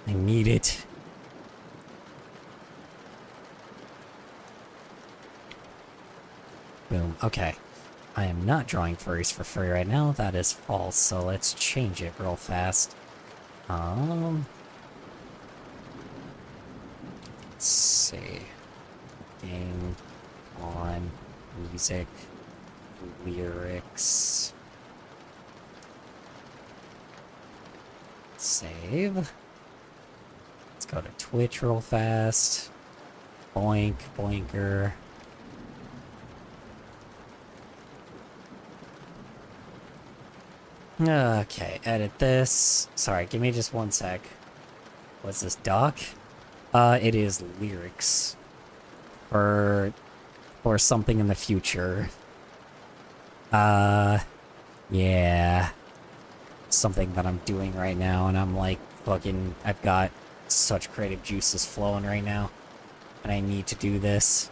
I need it. Boom. Okay. I am not drawing furries for free right now. That is false, so let's change it real fast. Let's see. Game on music lyrics. Save. Let's go to Twitch real fast. Boink, boinker. Okay, edit this. Sorry, give me just one sec. What's this, doc? It is lyrics. For something in the future. Yeah. Something that I'm doing right now, and I'm like, fucking, I've got such creative juices flowing right now. And I need to do this.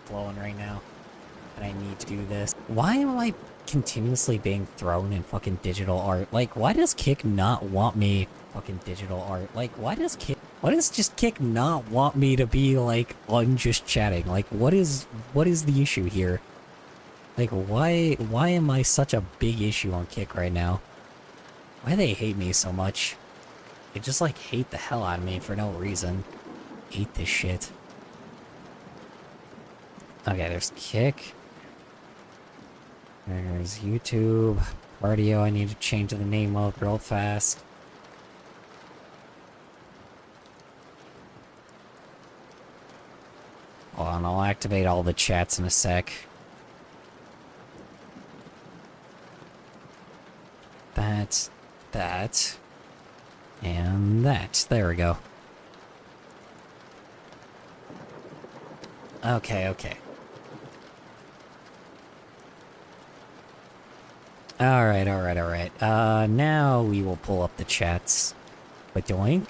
Flowing right now. And I need to do this. Why am I continuously being thrown in fucking digital art? Like, why does Kick not want me fucking digital art? Like, why does just Kick not want me to be like on just chatting? Like, what is the issue here? Like, why am I such a big issue on Kick right now? Why do they hate me so much? They just like hate the hell out of me for no reason. Hate this shit. Okay, there's Kick. There's YouTube. Cardio, I need to change the name of real fast. Hold on, I'll activate all the chats in a sec. That, and that. There we go. Okay. Alright. Now we will pull up the chats. Badoink.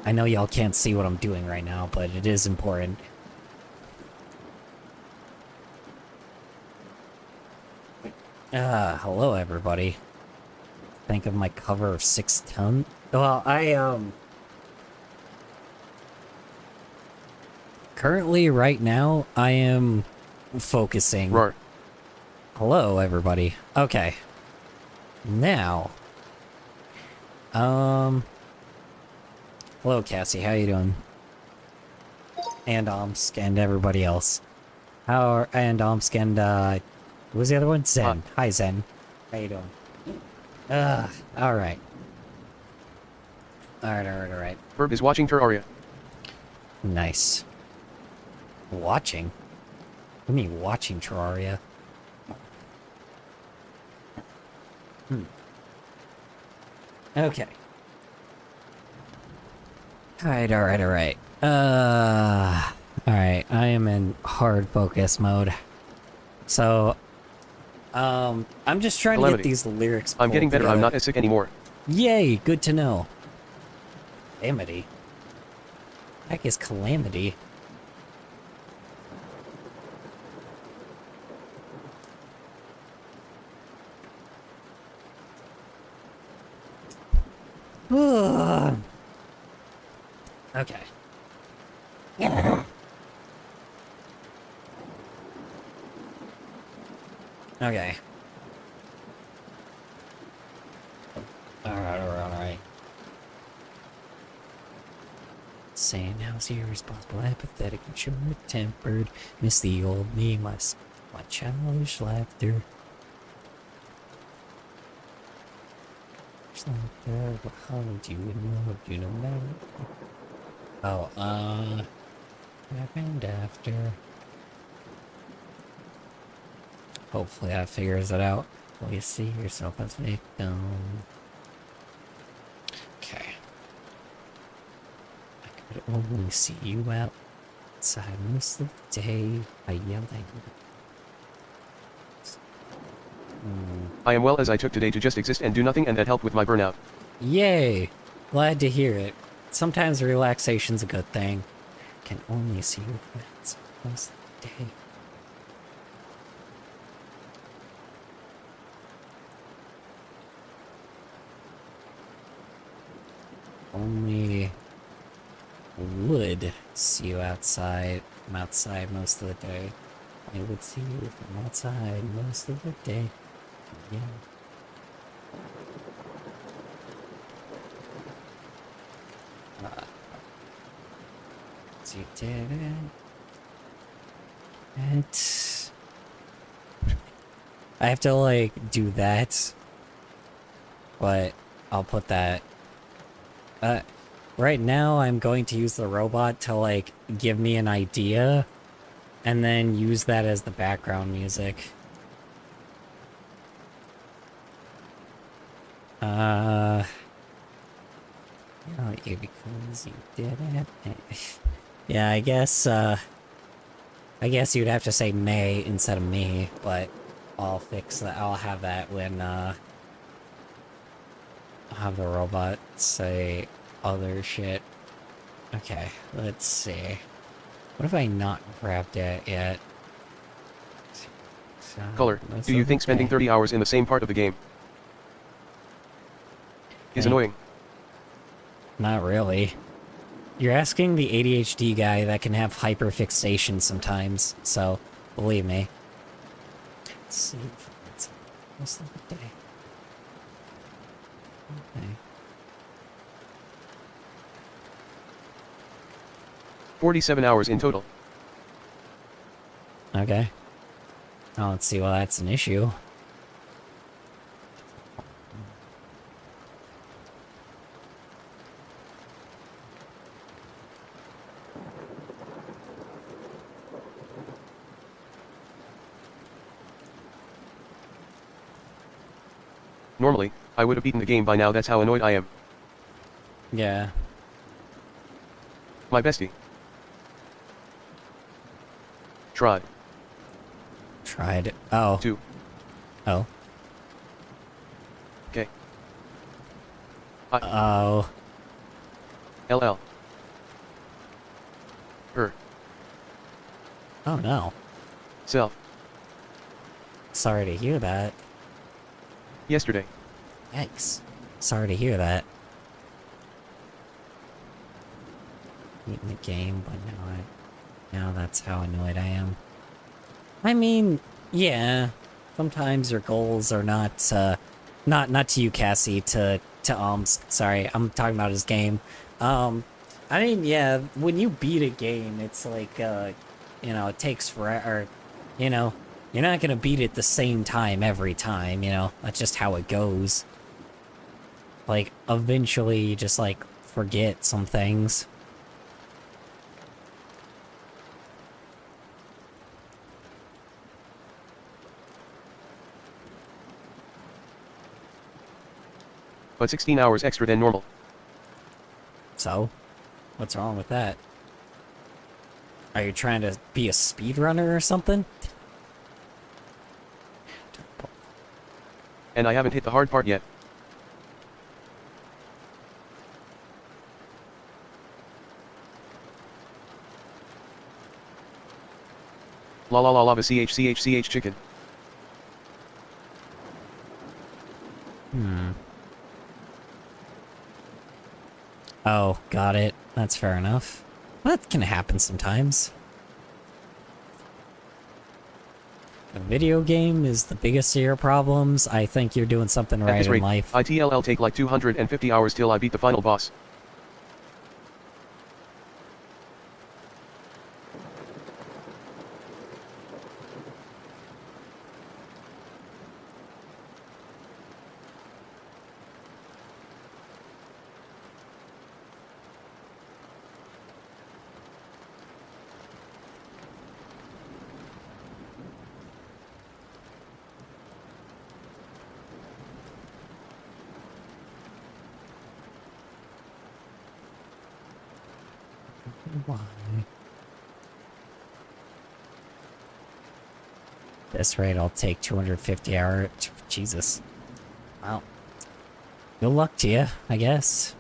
I know y'all can't see what I'm doing right now, but it is important. Hello everybody. Think of my cover of 6 ton. Well, currently, right now, I am focusing. Roar. Hello, everybody. Okay. Now. Hello, Cassie. How you doing? And Omsk and everybody else. And Omsk and, what was the other one? Zen. Hi, Zen. How you doing? Alright. Alright. Verb is watching Terraria. Nice. Watching? What do you mean watching Terraria? Okay. Alright. Alright, I am in hard focus mode. So, I'm just trying to get these lyrics I'm getting better, together. I'm not as sick anymore. Yay, good to know. Calamity? Heck is Calamity? Okay. Okay. Alright. Saying how's irresponsible, apathetic, and short-tempered. Miss the old me, my childish laughter. Just like there behind you and loved you no matter. Oh, happened after. Hopefully that figures it out. Will you see yourself as victim? Okay. I could only see you outside most of the day. I yelled at you. I am well as I took today to just exist and do nothing, and that helped with my burnout. Yay! Glad to hear it. Sometimes relaxation's a good thing. Can only see your friends most of the day. only would see you outside, from outside most of the day. I would see you from outside most of the day. Yeah. So you did it. I have to like do that, but I'll put that. Right now I'm going to use the robot to like give me an idea, and then use that as the background music. You because you did it. Yeah, I guess you'd have to say May instead of me, but I'll fix that. I'll have that when, I'll have the robot say other shit. Okay, let's see. What have I not grabbed it yet? Color, do you think spending 30 hours in the same part of the game is annoying? Not really. You're asking the ADHD guy that can have hyperfixation sometimes, so believe me. Let's see if it's most of the day. Okay. 47 hours in total. Okay. Now let's see why that's an issue. Normally, I would have beaten the game by now, that's how annoyed I am. Yeah. My bestie. Tried. Tried. Oh. 2. Oh. Okay. Oh. LL. Her. Oh no. Self. Sorry to hear that. Yesterday. Yikes. Sorry to hear that. Beating the game, but now that's how annoyed I am. I mean, yeah. Sometimes your goals are not to you, Cassie, to sorry, I'm talking about his game. I mean, yeah, when you beat a game, it's like, you know, it takes forever, you know, you're not gonna beat it the same time every time, you know, that's just how it goes. Like, eventually you just, like, forget some things. But 16 hours extra than normal. So, what's wrong with that? Are you trying to be a speedrunner or something? And I haven't hit the hard part yet. La la la lava CH chicken. Oh, got it. That's fair enough. That can happen sometimes. A video game is the biggest of your problems. I think you're doing something At right this in rate, life. ITLL take like 250 hours till I beat the final boss. Why? This rate, I'll take 250 hours. Jesus. Wow. Good luck to you, I guess.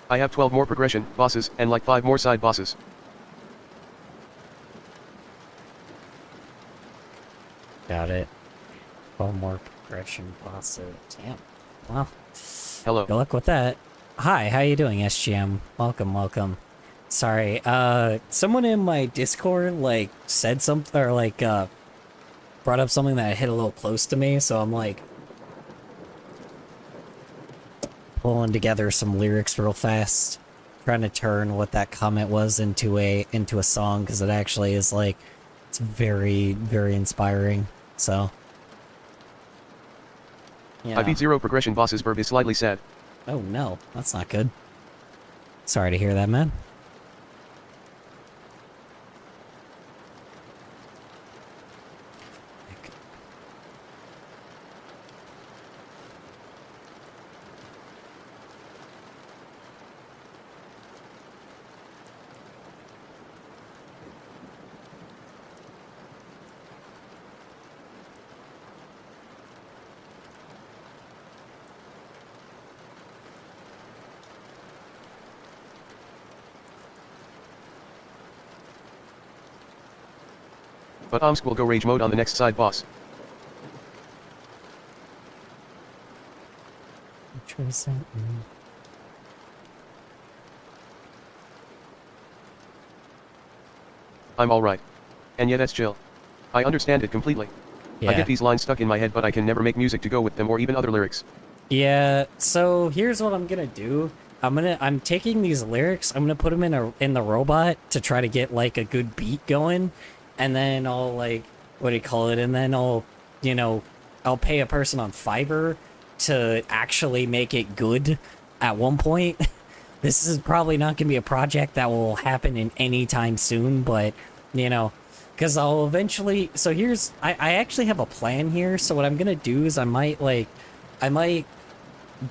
I have 12 more progression bosses and like 5 more side bosses. Got it. 12 more progression bosses. Damn. Well, Hello. good luck with that. Hi, how you doing, SGM? Welcome, welcome. Sorry, someone in my Discord, like, said something, or, like, brought up something that hit a little close to me, so I'm, like, pulling together some lyrics real fast, trying to turn what that comment was into a song, because it actually is, like, it's very, very inspiring, so. I beat 0 progression bosses. Burb is slightly sad. Oh no, that's not good. Sorry to hear that, man. But Omsk will go rage mode on the next side boss. Which was that? I'm alright. And yet that's chill. I understand it completely. Yeah. I get these lines stuck in my head, but I can never make music to go with them or even other lyrics. Yeah, so here's what I'm gonna do. I'm taking these lyrics, I'm gonna put them in the robot to try to get like a good beat going, and then I'll like, what do you call it? And then I'll pay a person on Fiverr to actually make it good at one point. This is probably not gonna be a project that will happen in any time soon, but because I'll eventually. So I actually have a plan here. So what I'm gonna do is I might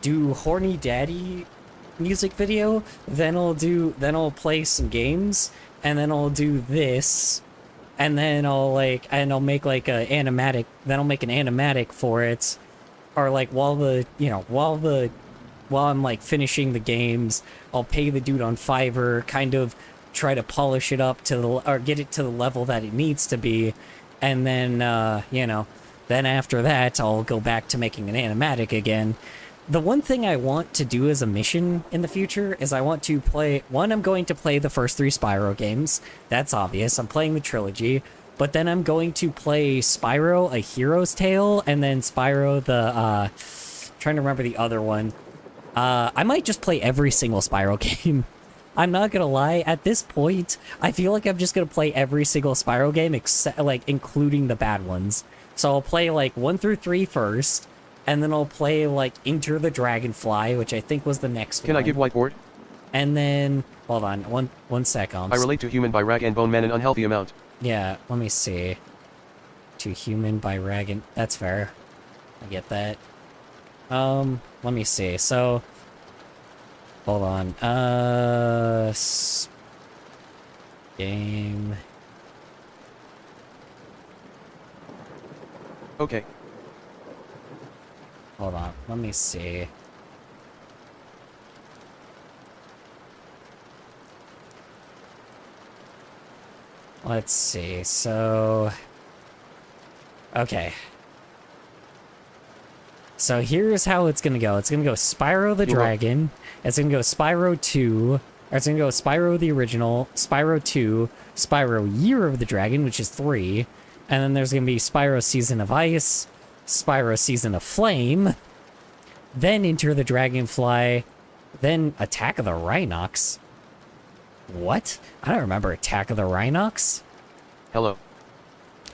do Horny Daddy music video, then I'll play some games, and then I'll do this, and then I'll make like a animatic, then I'll make an animatic for it, or like while I'm like finishing the games, I'll pay the dude on Fiverr, kind of try to polish it up or get it to the level that it needs to be, and then then after that I'll go back to making an animatic again. The one thing I want to do as a mission in the future is I want to play... I'm going to play the first 3 Spyro games. That's obvious. I'm playing the trilogy. But then I'm going to play Spyro, A Hero's Tale, and then Spyro the... trying to remember the other one. I might just play every single Spyro game. I'm not gonna lie, at this point, I feel like I'm just gonna play every single Spyro game, except, like, including the bad ones. So I'll play, like, 1 through 3 first, and then I'll play, like, Enter the Dragonfly, which I think was the next one. Can I give whiteboard? And then... Hold on, one sec, I relate to human by rag and bone man an unhealthy amount. Yeah, let me see. To human by rag and... That's fair. I get that. Let me see. So... Hold on. Game... Okay. Hold on, let me see. Let's see, so... Okay. So here's how it's gonna go. It's gonna go Spyro the Dragon, it's gonna go Spyro 2, or it's gonna go Spyro the Original, Spyro 2, Spyro Year of the Dragon, which is 3, and then there's gonna be Spyro Season of Ice, Spyro Season of Flame, then Enter the Dragonfly, then Attack of the Rhinox. What? I don't remember Attack of the Rhinox. Hello.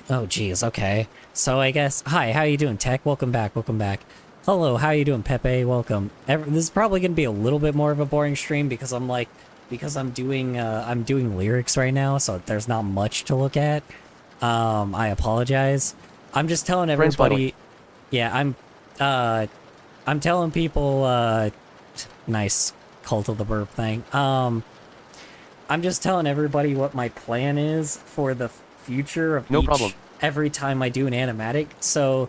Oh, geez, okay. So I guess... Hi, how you doing, Tech? Welcome back, welcome back. Hello, how you doing, Pepe? Welcome. This is probably going to be a little bit more of a boring stream because I'm doing lyrics right now, so there's not much to look at. I apologize. I'm just telling everybody... Yeah, I'm telling people, nice Cult of the Burp thing. I'm just telling everybody what my plan is for the future of No problem. Every time I do an animatic. So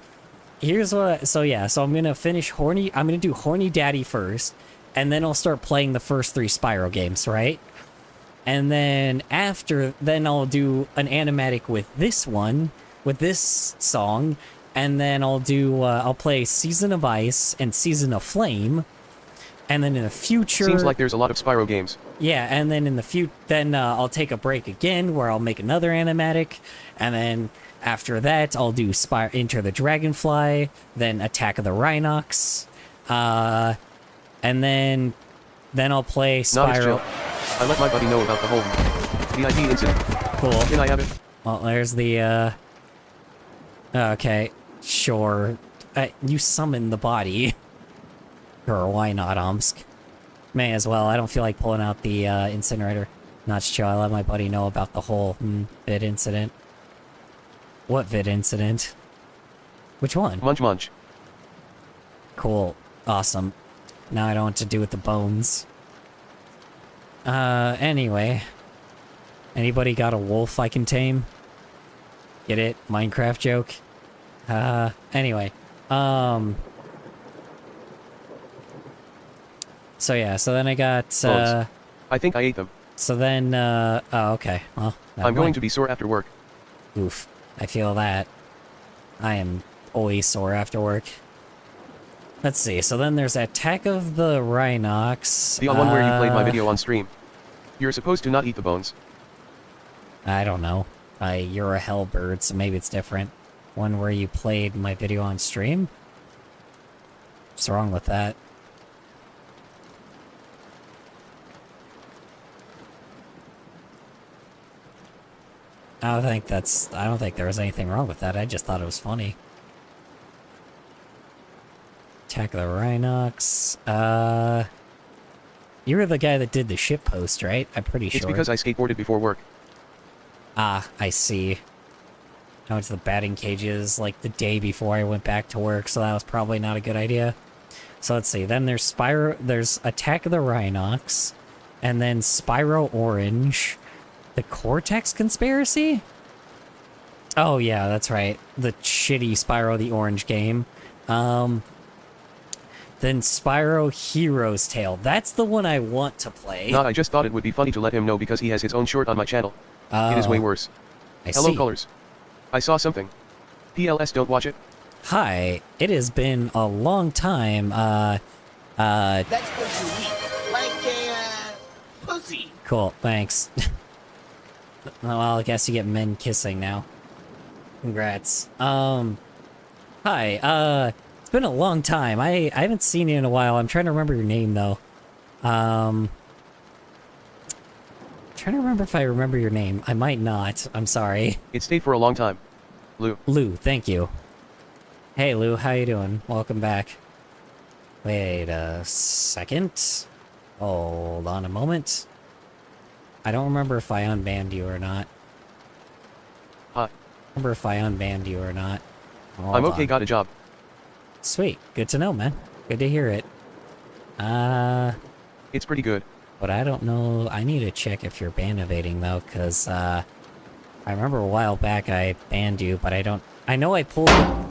here's what, so I'm gonna finish I'm gonna do Horny Daddy first, and then I'll start playing the first 3 Spyro games, right? And then then I'll do an animatic with this one, with this song, and then I'll play Season of Ice and Season of Flame, and then in the future... Seems like there's a lot of Spyro games. Yeah, and then in the I'll take a break again where I'll make another animatic, and then after that I'll do Enter the Dragonfly, then Attack of the Rhinox, and then I'll play Not Spyro. chill. I let my buddy know about the whole VIP incident. Cool. Can I have it? Well, there's the okay, sure. You summon the body. Sure, why not, Omsk? May as well. I don't feel like pulling out the incinerator. Not chill. I let my buddy know about the whole vid incident. What vid incident? Which one? Munch munch. Cool. Awesome. Now I know what to do with the bones. Anyway. Anybody got a wolf I can tame? Get it? Minecraft joke? Anyway. So yeah, so then I got, Bones. I think I ate them. So then, oh, okay. Well, I'm going to be sore after work. Oof. I feel that. I am always sore after work. Let's see, so then there's Attack of the Rhinox. The one where you played my video on stream. You're supposed to not eat the bones. I don't know. You're a hellbird, so maybe it's different. One where you played my video on stream? What's wrong with that? I don't think there was anything wrong with that. I just thought it was funny. Attack of the Rhinox. You were the guy that did the ship post, right? I'm pretty sure. It's because I skateboarded before work. Ah, I see. I went to the batting cages like the day before I went back to work, so that was probably not a good idea. So let's see. Then there's there's Attack of the Rhinox, and then Spyro Orange. The Cortex Conspiracy? Oh yeah, that's right. The shitty Spyro the Orange game. Then Spyro Hero's Tale. That's the one I want to play. Nah, I just thought it would be funny to let him know because he has his own short on my channel. It is way worse. Hello, see. Colors. I saw something. PLS, don't watch it. Hi, it has been a long time. That's what you eat, like a pussy. Cool, thanks. Well, I guess you get men kissing now. Congrats. Hi, it's been a long time. I haven't seen you in a while. I'm trying to remember your name, though. Trying to remember if I remember your name. I might not. I'm sorry. It stayed for a long time. Lou. Lou, thank you. Hey, Lou, how you doing? Welcome back. Wait a second. Hold on a moment. I don't remember if I unbanned you or not. Hi. I don't remember if I unbanned you or not. Hold I'm okay, on. got a job. Sweet. Good to know, man. Good to hear it. It's pretty good. But I don't know. I need to check if you're ban evading, though, because, I remember a while back I banned you, but I don't... I know I pulled it...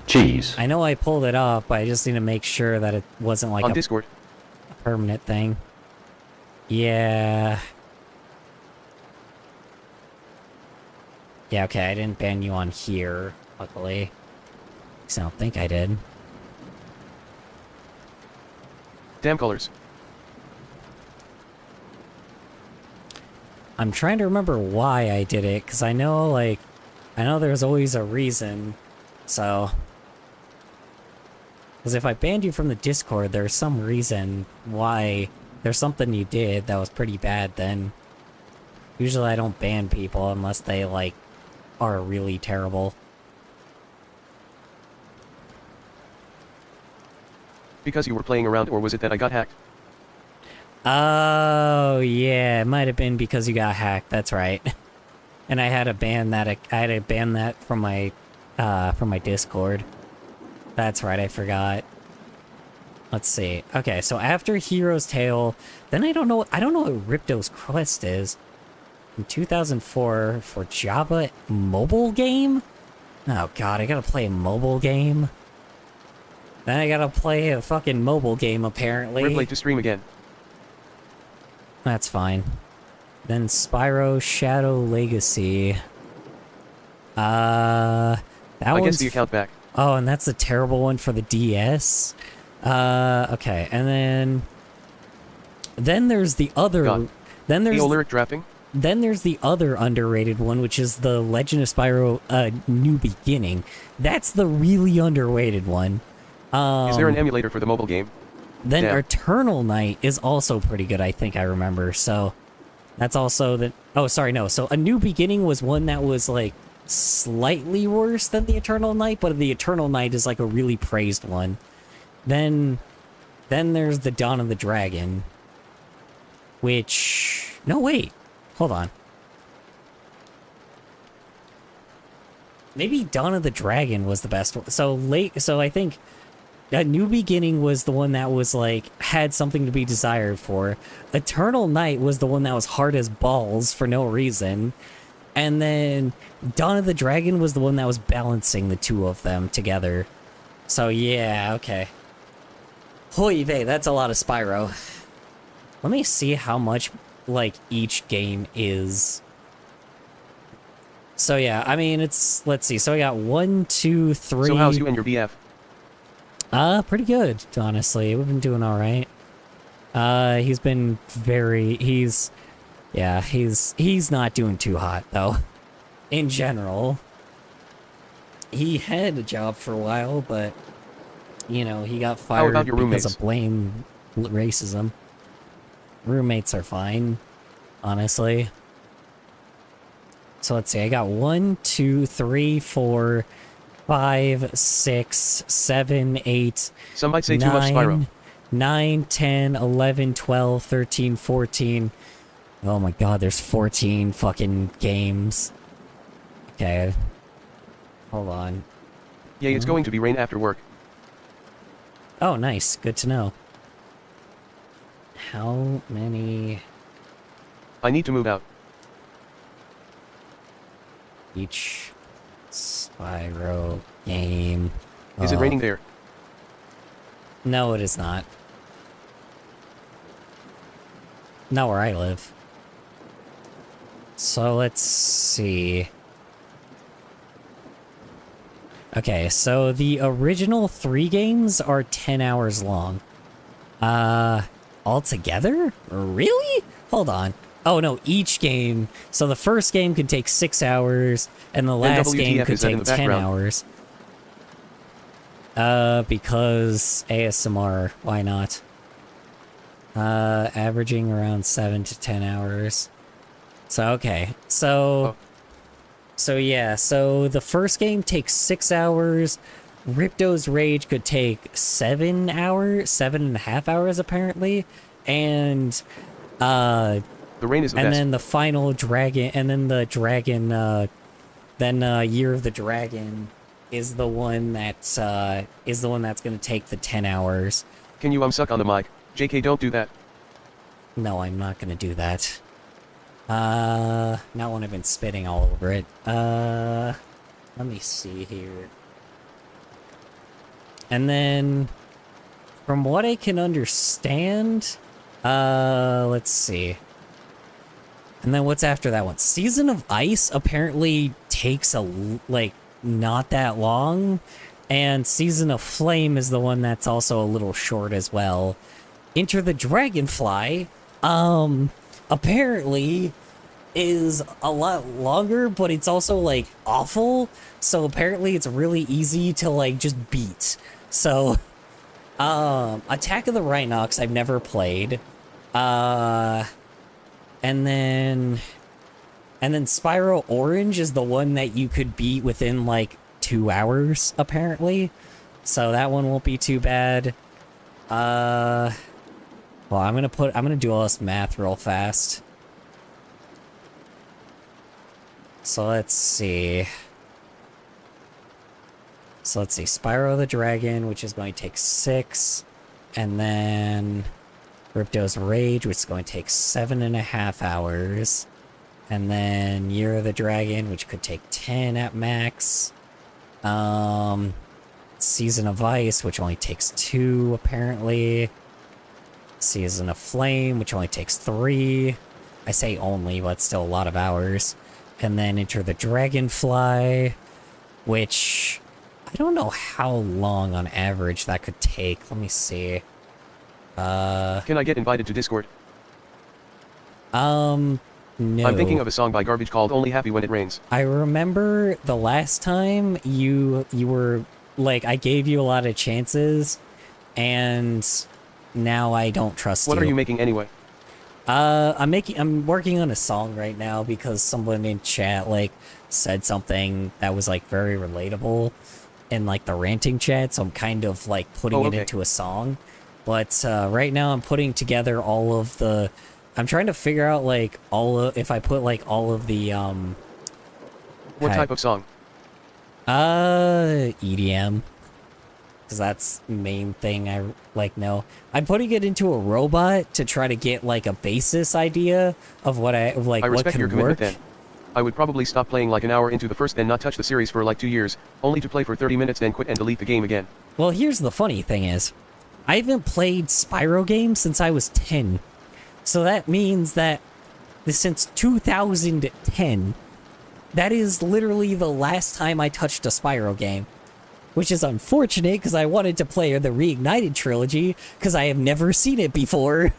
Cheese. I know I pulled it off, but I just need to make sure that it wasn't like On a Discord. permanent thing. Yeah... Yeah, okay, I didn't ban you on here, luckily. 'Cause I don't think I did. Damn Colors. I'm trying to remember why I did it, because I know, like... I know there's always a reason, so... Because if I banned you from the Discord, there's some reason why... There's something you did that was pretty bad then. Usually I don't ban people unless they, like, are really terrible. Because you were playing around, or was it that I got hacked? Oh, yeah, it might have been because you got hacked, that's right. And I had to ban that from my Discord. That's right, I forgot. Let's see. Okay, so after Hero's Tale, then I don't know what Ripto's Quest is. In 2004 for Java mobile game? Oh god, I gotta play a mobile game? Then I gotta play a fucking mobile game, apparently. We're late to stream again. That's fine. Then Spyro Shadow Legacy. That I one's... guess the account back. Oh, and that's a terrible one for the DS. Okay, and then there's the other... God. Then there's... Lyric drafting? Then there's the other underrated one, which is the Legend of Spyro New Beginning. That's the really underrated one. Is there an emulator for the mobile game? Then Damn. Eternal Night is also pretty good, I think I remember. So that's also the... Oh, sorry, no. So A New Beginning was one that was, like, slightly worse than the Eternal Night, but the Eternal Night is, like, a really praised one. Then there's the Dawn of the Dragon, which... No, wait. Hold on. Maybe Dawn of the Dragon was the best one. So I think A New Beginning was the one that was like had something to be desired for. Eternal Night was the one that was hard as balls for no reason. And then Dawn of the Dragon was the one that was balancing the two of them together. So yeah, okay. Hoy vey, that's a lot of Spyro. Let me see how much like each game is. So yeah, I mean it's, let's see. So I got 1, 2, 3. So how's you and your BF? Pretty good, honestly. We've been doing all right. He's been very, he's not doing too hot though. In general, he had a job for a while, but you know, he got fired about your because roommates? of blatant racism. Roommates are fine, honestly. So let's see, I got 1, 2, 3, 4, 5, 6, 7, 8, Some might say too much Spyro. 9, 10, 11, 12, 13, 14. Oh my god, there's 14 fucking games. Okay. Hold on. Yeah, it's going to be rain after work. Oh, nice. Good to know. How many I need to move out. each Spyro game? Is it raining there? No, it is not. Not where I live. So let's see. Okay, so the original 3 games are 10 hours long. Altogether? Really? Hold on. Oh no, each game. So the first game could take 6 hours, and the last WTF game could is that in take the 10 background? hours. Because ASMR, why not? Averaging around 7 to 10 hours. So, okay. So... Oh. So yeah, so the first game takes 6 hours. Ripto's Rage could take 7 hours, 7.5 hours apparently, and The rain is the and best. then the final dragon, and then the dragon, Year of the Dragon is the one that's gonna take the 10 hours. Can you suck on the mic? JK, don't do that. No, I'm not gonna do that. Not when I've been spitting all over it. Let me see here. And then, from what I can understand, let's see. And then what's after that one? Season of Ice apparently takes not that long. And Season of Flame is the one that's also a little short as well. Enter the Dragonfly, apparently is a lot longer, but it's also like awful. So apparently it's really easy to like just beat. So, Attack of the Rhinox I've never played. And then Spyro Orange is the one that you could beat within like 2 hours, apparently. So that one won't be too bad. Well, I'm gonna do all this math real fast. So let's see. Spyro the Dragon, which is going to take 6, and then Ripto's Rage, which is going to take 7.5 hours, and then Year of the Dragon, which could take 10 at max. Season of Ice, which only takes 2, apparently. Season of Flame, which only takes 3. I say only, but still a lot of hours. And then Enter the Dragonfly, which I don't know how long on average that could take. Let me see. Can I get invited to Discord? No. I'm thinking of a song by Garbage called Only Happy When It Rains. I remember the last time you were like, I gave you a lot of chances, and now I don't trust you. What are you making anyway? I'm working on a song right now because someone in chat like said something that was like very relatable in like the ranting chat, so I'm kind of like putting it into a song. But right now I'm putting together all of the, I'm trying to figure out like if I put like all of the What type of song? EDM, because that's the main thing I like know. I'm putting it into a robot to try to get like a basis idea of what I like. I what respect can your work. commitment then. I would probably stop playing like an hour into the first and not touch the series for like 2 years, only to play for 30 minutes then quit and delete the game again. Well, here's the funny thing is, I haven't played Spyro games since I was 10. So that means that since 2010, that is literally the last time I touched a Spyro game. Which is unfortunate because I wanted to play the Reignited trilogy because I have never seen it before.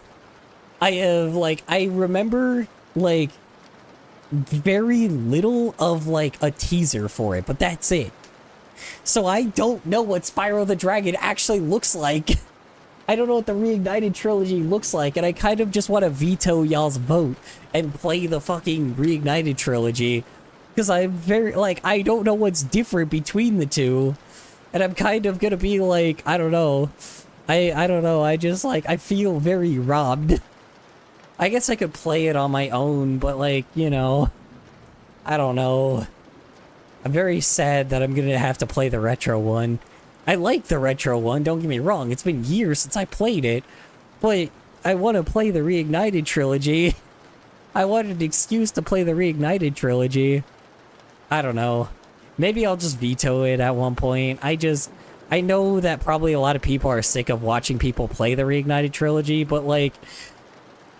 I remember like very little of like a teaser for it, but that's it. So I don't know what Spyro the Dragon actually looks like. I don't know what the Reignited trilogy looks like, and I kind of just want to veto y'all's vote and play the fucking Reignited trilogy. Because I'm very, like, I don't know what's different between the two. And I'm kind of gonna be like, I don't know. I don't know, I just, like, I feel very robbed. I guess I could play it on my own, but, like, you know, I don't know. I'm very sad that I'm gonna have to play the retro one. I like the retro one, don't get me wrong. It's been years since I played it. But I want to play the Reignited trilogy. I wanted an excuse to play the Reignited trilogy. I don't know. Maybe I'll just veto it at one point. I know that probably a lot of people are sick of watching people play the Reignited trilogy, but like,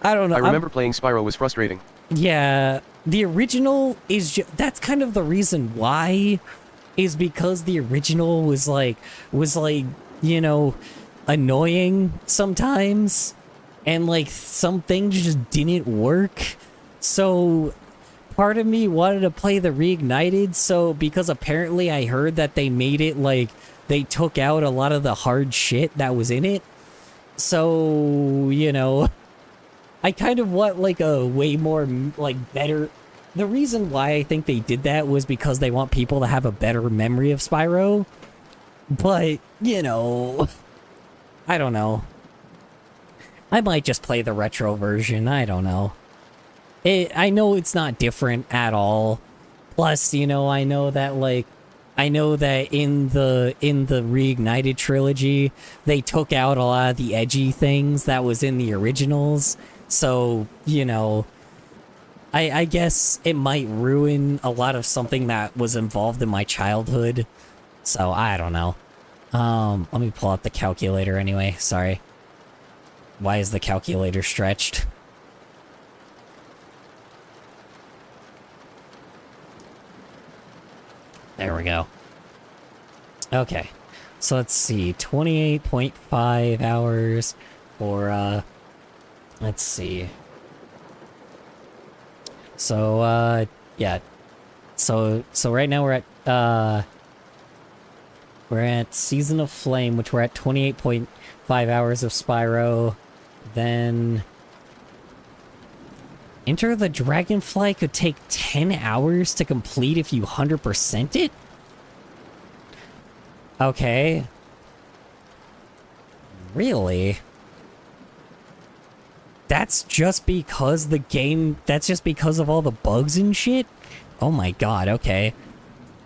I don't know. I remember playing Spyro was frustrating. Yeah, the original is that's kind of the reason why, is because the original was like, you know, annoying sometimes, and like some things just didn't work. So part of me wanted to play the Reignited, so because apparently I heard that they made it like they took out a lot of the hard shit that was in it. So, you know, I kind of want like a way more like better. The reason why I think they did that was because they want people to have a better memory of Spyro. But, you know, I don't know. I might just play the retro version. I don't know. I know it's not different at all. Plus, you know, I know that in the Reignited trilogy, they took out a lot of the edgy things that was in the originals. So, you know, I guess it might ruin a lot of something that was involved in my childhood. So, I don't know. Let me pull out the calculator anyway. Sorry. Why is the calculator stretched? There we go. Okay. So let's see. 28.5 hours for, let's see. So, yeah. So right now we're at Season of Flame, which we're at 28.5 hours of Spyro. Then Enter the Dragonfly could take 10 hours to complete if you 100% it? Okay. Really? That's just because the game... That's just because of all the bugs and shit? Oh my god, okay.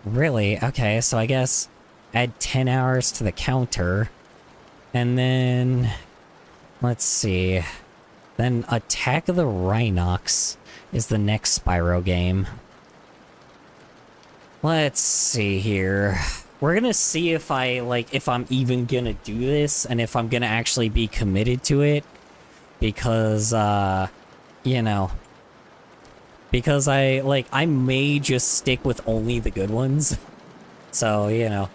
Really? Okay, so I guess add 10 hours to the counter. And then... Let's see... Then Attack of the Rhinox is the next Spyro game. Let's see here. we're gonna see if if I'm even gonna do this and if I'm gonna actually be committed to it, because you know, because I may just stick with only the good ones. So, you know,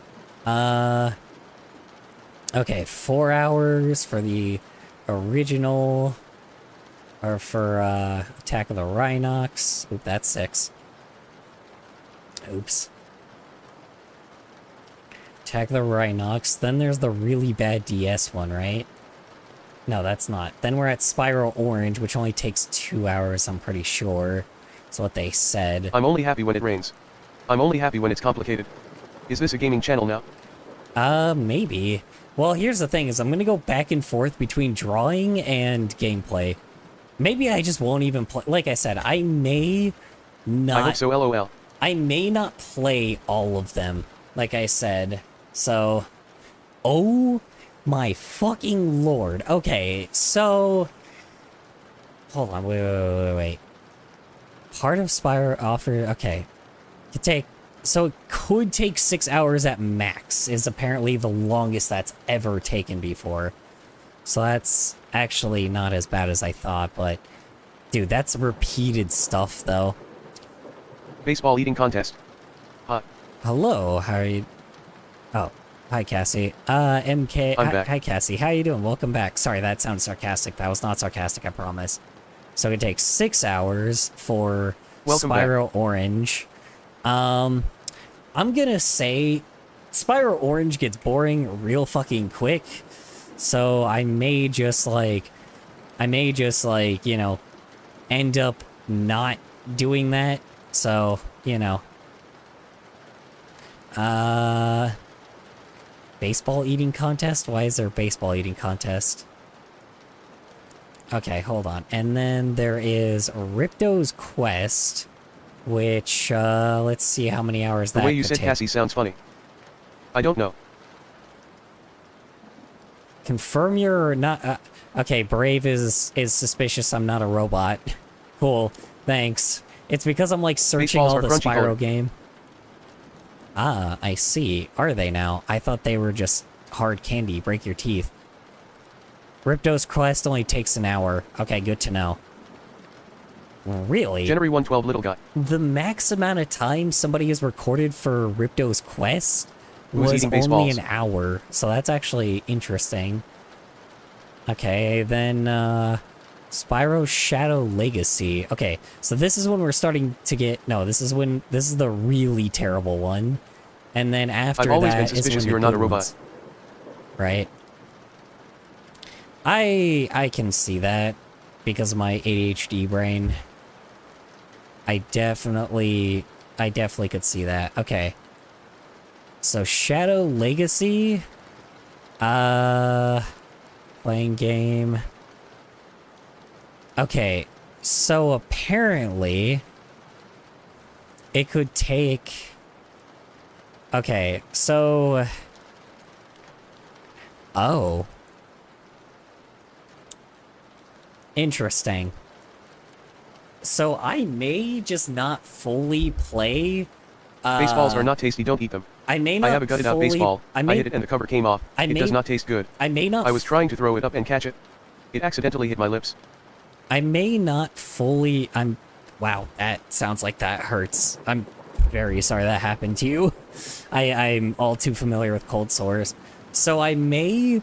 okay, 4 hours for the original, or for Attack of the Rhinox. Oop, that's 6. Oops. Attack of the Rhinox. Then there's the really bad DS one, right? No, that's not. Then we're at Spiral Orange, which only takes 2 hours, I'm pretty sure. That's what they said. I'm only happy when it rains. I'm only happy when it's complicated. Is this a gaming channel now? Maybe. Well, here's the thing, is I'm gonna go back and forth between drawing and gameplay. Maybe I just won't even play. Like I said, I may not... I hope so, lol. I may not play all of them, like I said. So... Oh my fucking lord. Okay, so... Hold on, wait. Part of Spyro offer... Okay. Could take... So it could take 6 hours at max, is apparently the longest that's ever taken before. So that's actually not as bad as I thought, but... Dude, that's repeated stuff, though. Baseball eating contest. Hot. Hello, how are you... Oh, hi, Cassie. MK... I'm back. Hi, Cassie. How you doing? Welcome back. Sorry, that sounds sarcastic. That was not sarcastic, I promise. So it takes 6 hours for Welcome Spyro back. Orange. I'm gonna say Spyro Orange gets boring real fucking quick. So I may just you know, end up not doing that. So, you know. Baseball eating contest? Why is there a baseball eating contest? Okay, hold on. And then there is Ripto's Quest, which, let's see how many hours that The way you could said take. Cassie sounds funny. I don't know. Confirm you're not, okay, Brave is suspicious I'm not a robot. Cool, thanks. It's because I'm, like, searching Baseballs all are the crunchy Spyro corn. game. Ah, I see. Are they now? I thought they were just hard candy, break your teeth. Ripto's Quest only takes an hour. Okay, good to know. Really? January 112 little guy. The max amount of time somebody has recorded for Ripto's Quest Who's was eating only baseballs? an hour, so that's actually interesting. Okay, then, Spyro Shadow Legacy. Okay, so this is when we're starting to get... No, this is the really terrible one. And then after I've always been that is when suspicious the you're not good a robot. ones. Right? I can see that because of my ADHD brain. I definitely could see that. Okay. So Shadow Legacy, playing game. Okay, so apparently it could take... Okay, so... Oh. Interesting. So I may just not fully play... Baseballs are not tasty, don't eat them. I may not I have a gutted out fully- baseball. I I may, hit it and the cover came off. I It may- does not taste good. I may not... I was trying to throw it up and catch it. It accidentally hit my lips. I may not fully... Wow, that sounds like that hurts. I'm very sorry that happened to you. I'm all too familiar with cold sores. So I may...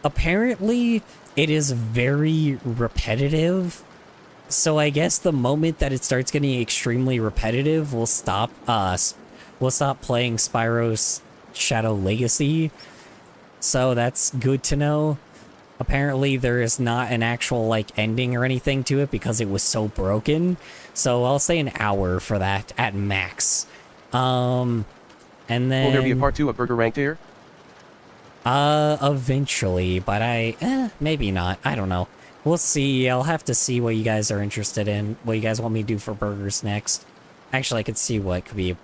Apparently, it is very repetitive. So I guess the moment that it starts getting extremely repetitive, we'll stop playing Spyro's Shadow Legacy. So that's good to know. Apparently there is not an actual, like, ending or anything to it because it was so broken. So I'll say an hour for that at max. And then... Will there be a part 2 of Burger Rank Tier? Eventually, but maybe not. I don't know. We'll see. I'll have to see what you guys are interested in. What you guys want me to do for burgers next. Actually, I could see what could be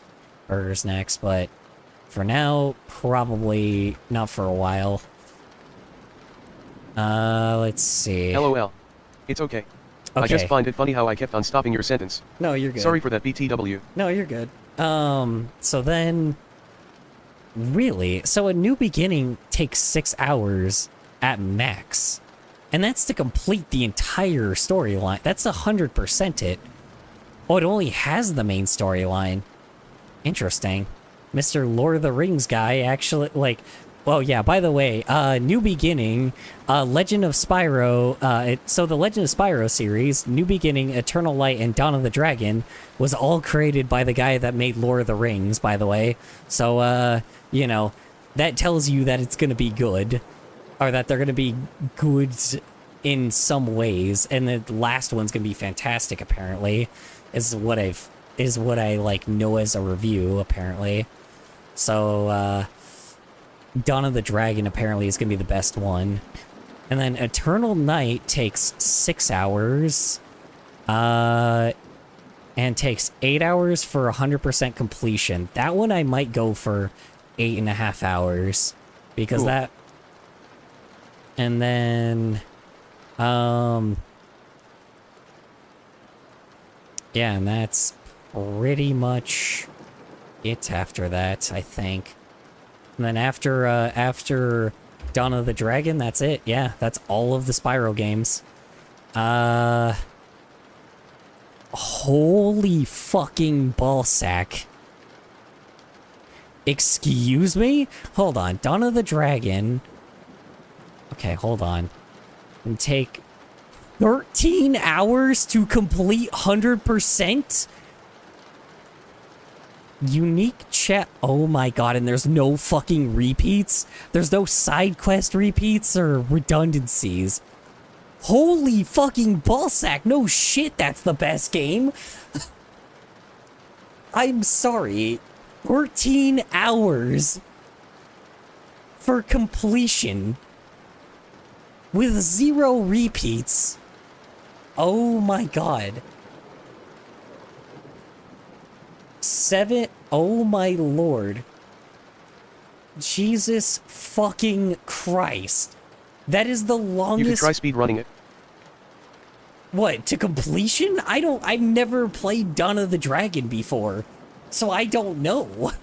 burgers next, but for now, probably not for a while. Let's see. LOL. It's okay. I Okay. just find it funny how I kept on stopping your sentence. No, you're good. Sorry for that BTW. No, you're good. So then Really? So a New Beginning takes 6 hours at max. And that's to complete the entire storyline. That's 100% it. Oh, it only has the main storyline. Interesting. Mr. Lord of the Rings guy actually, like... Well, yeah, by the way, New Beginning, Legend of Spyro, so the Legend of Spyro series, New Beginning, Eternal Light, and Dawn of the Dragon was all created by the guy that made Lord of the Rings, by the way. So, you know, that tells you that it's going to be good, or that they're going to be good in some ways, and the last one's going to be fantastic, apparently, is what I, like, know as a review, apparently. So, Dawn of the Dragon apparently is going to be the best one. And then Eternal Night takes 6 hours. And takes 8 hours for 100% completion. That one I might go for 8.5 hours. Because cool. that... And then... Yeah, and that's pretty much it after that, I think. And then after Dawn of the Dragon, that's it. Yeah, that's all of the Spyro games. Holy fucking ballsack. Excuse me? Hold on. Dawn of the Dragon. Okay, hold on. And take 13 hours to complete 100%? Unique chat. Oh my god, and there's no fucking repeats? There's no side quest repeats or redundancies. Holy fucking ballsack. No shit, that's the best game. I'm sorry. 13 hours for completion with 0 repeats. Oh my god. 7. Oh my lord. Jesus fucking Christ. That is the longest... You could try speed running it. What, to completion? I've never played Dawn of the Dragon before, so I don't know.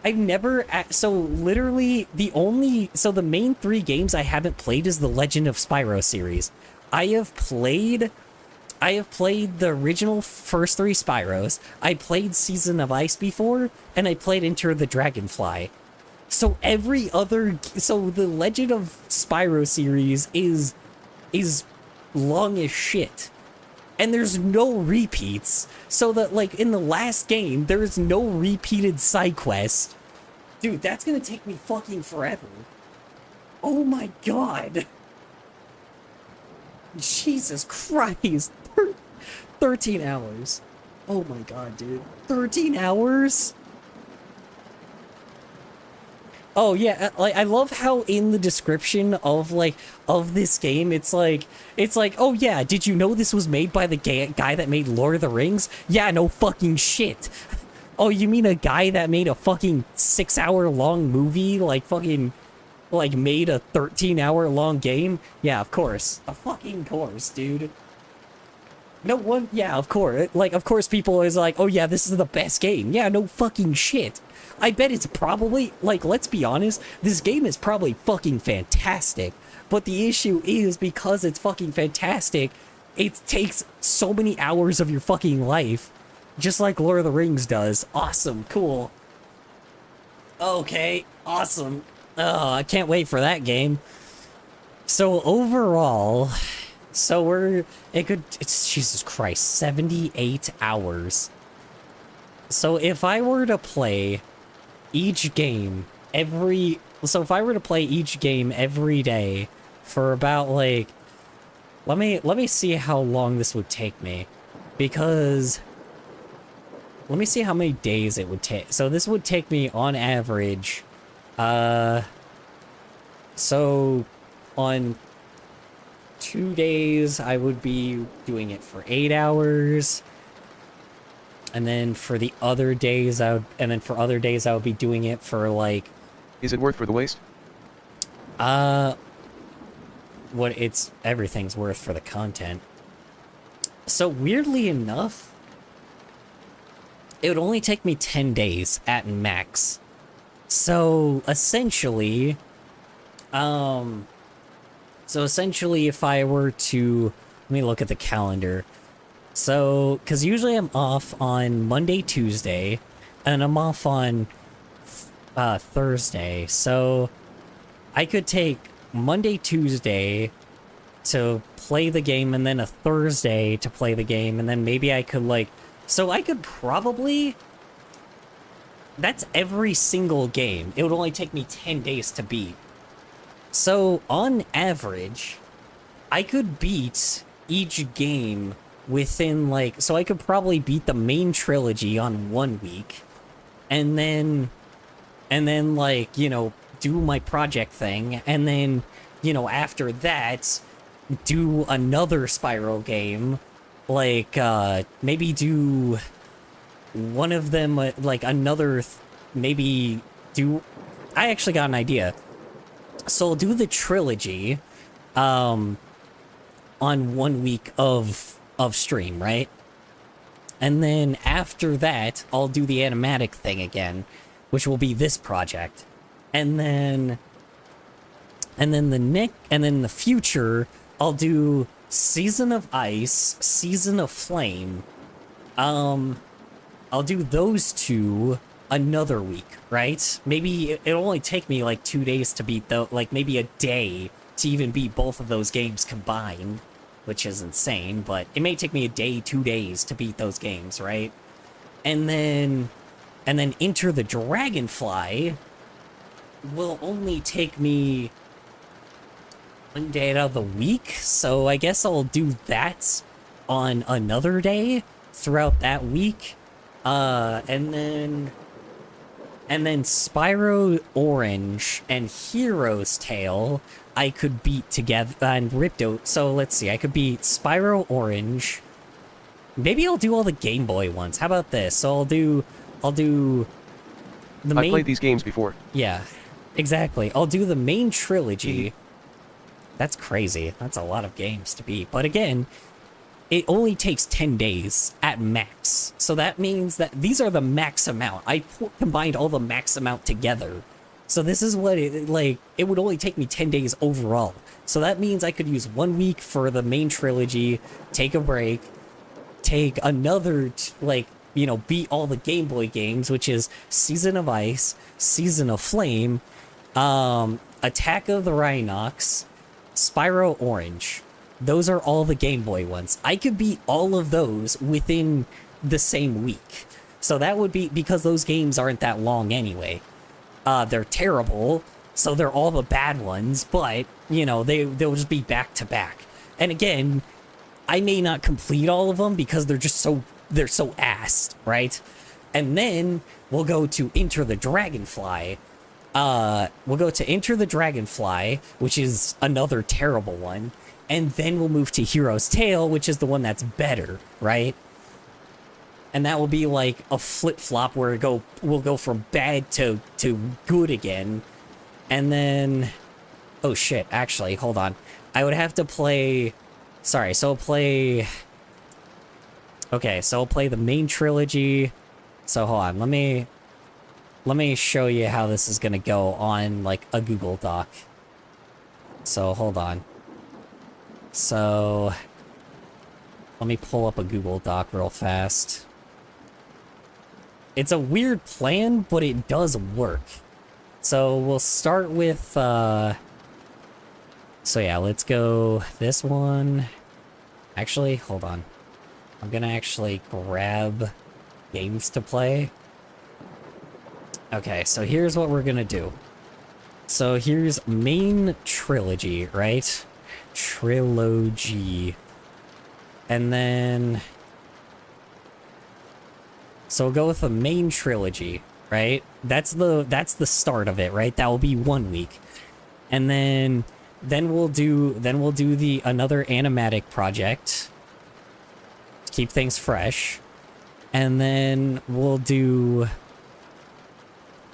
I've never... So literally, the main 3 games I haven't played is the Legend of Spyro series. I have played the original first 3 Spyros, I played Season of Ice before, and I played Enter the Dragonfly. So the Legend of Spyro series is long as shit. And there's no repeats, so that, like, in the last game, there's no repeated side quest. Dude, that's gonna take me fucking forever. Oh my god. Jesus Christ. 13 hours. Oh my god, dude. 13 hours? Oh yeah, like I love how in the description of this game it's like, oh yeah, did you know this was made by the guy that made Lord of the Rings? Yeah, no fucking shit. Oh, you mean a guy that made a fucking 6-hour long movie, like made a 13-hour long game? Yeah, of course. A fucking course, dude. No one, yeah, of course. Like, of course people is like, oh yeah, this is the best game. Yeah, no fucking shit. I bet it's probably, like, let's be honest, this game is probably fucking fantastic. But the issue is, because it's fucking fantastic, it takes so many hours of your fucking life. Just like Lord of the Rings does. Awesome, cool. Okay, awesome. Oh, I can't wait for that game. So overall, it's Jesus Christ, 78 hours. So if I were to play each game every day for about, like, let me see how long this would take me, because let me see how many days it would take. So this would take me on average, so on 2 days I would be doing it for 8 hours. And then for the other days I would be doing it for, like... Is it worth for the waste? Everything's worth for the content. So weirdly enough, it would only take me 10 days at max So essentially, um, if I were to, let me look at the calendar. So, because usually I'm off on Monday, Tuesday, and I'm off on Thursday. So I could take Monday, Tuesday to play the game, and then a Thursday to play the game, and then maybe I could like, so I could probably, that's every single game. It would only take me 10 days to beat. So on average, I could beat each game within like, so I could probably beat the main trilogy on 1 week, and then like, you know, do my project thing, and then, you know, after that, do another Spyro game, like, maybe do one of them, like, another, maybe do, I actually got an idea. So I'll do the trilogy, on 1 week of stream, right? And then after that, I'll do the animatic thing again, which will be this project. And then the future, I'll do Season of Ice, Season of Flame. I'll do those two another week, right? Maybe it'll only take me like 2 days to beat like maybe a day to even beat both of those games combined, which is insane, but it may take me a day, 2 days to beat those games, right? And then Enter the Dragonfly will only take me 1 day out of the week, so I guess I'll do that on another day throughout that week. And then Spyro Orange and Hero's Tail I could beat together, and Ripto. So let's see, I could beat Spyro Orange. Maybe I'll do all the Game Boy ones. How about this? So I'll do the main. I've played these games before. Yeah, exactly. I'll do the main trilogy. That's crazy. That's a lot of games to beat. But again, it only takes 10 days at max. So that means that these are the max amount. I combined all the max amount together. So this is what it would only take me 10 days overall. So that means I could use 1 week for the main trilogy, take a break, take another, beat all the Game Boy games, which is Season of Ice, Season of Flame, Attack of the Rhinox, Spyro Orange. Those are all the Game Boy ones. I could beat all of those within the same week. So that would be, because those games aren't that long anyway. They're terrible, so they're all the bad ones, but, you know, they'll just be back to back. And again, I may not complete all of them because they're so assed, right? And then we'll go to Enter the Dragonfly. Which is another terrible one. And then we'll move to Hero's Tail, which is the one that's better, right? And that will be like a flip-flop where we'll go from bad to good again. And then, oh shit, actually, hold on. I would have to play, sorry, so I'll play, okay, so I'll play the main trilogy. So hold on, let me show you how this is gonna go on like a Google Doc. So hold on. So let me pull up a Google Doc real fast. It's a weird plan, but it does work. So we'll start with, so yeah, let's go this one. Actually, hold on. I'm gonna actually grab games to play. Okay, so here's what we're gonna do. So here's main trilogy, right? Trilogy. And then, so we'll go with the main trilogy, right? That's the start of it, right? That will be 1 week. And then we'll do the another animatic project to keep things fresh. And then we'll do,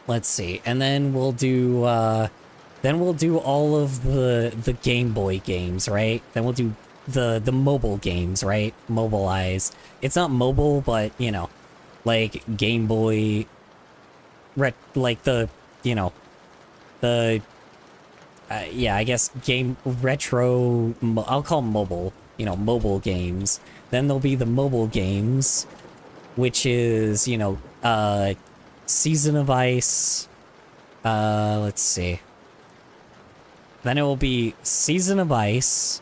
let's see. And then we'll do all of the Game Boy games, right? Then we'll do the mobile games, right? Mobilize. It's not mobile, but you know, like Game Boy, like the you know, the yeah, I guess I'll call 'em mobile, you know, mobile games. Then there'll be the mobile games, which is, you know, Season of Ice. Let's see. Then it will be Season of Ice,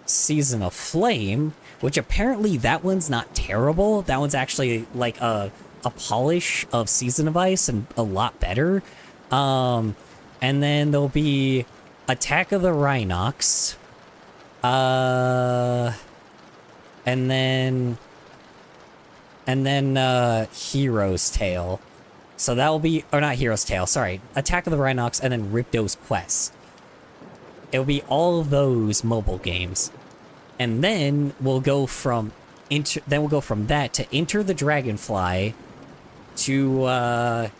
Season of Flame, which apparently that one's not terrible. That one's actually like a polish of Season of Ice and a lot better. And then there'll be Attack of the Rhinox. And then Hero's Tale. So that'll be, or not Hero's Tale, sorry, Attack of the Rhinox, and then Ripto's Quest. It'll be all of those mobile games. And then we'll go from that to Enter the Dragonfly to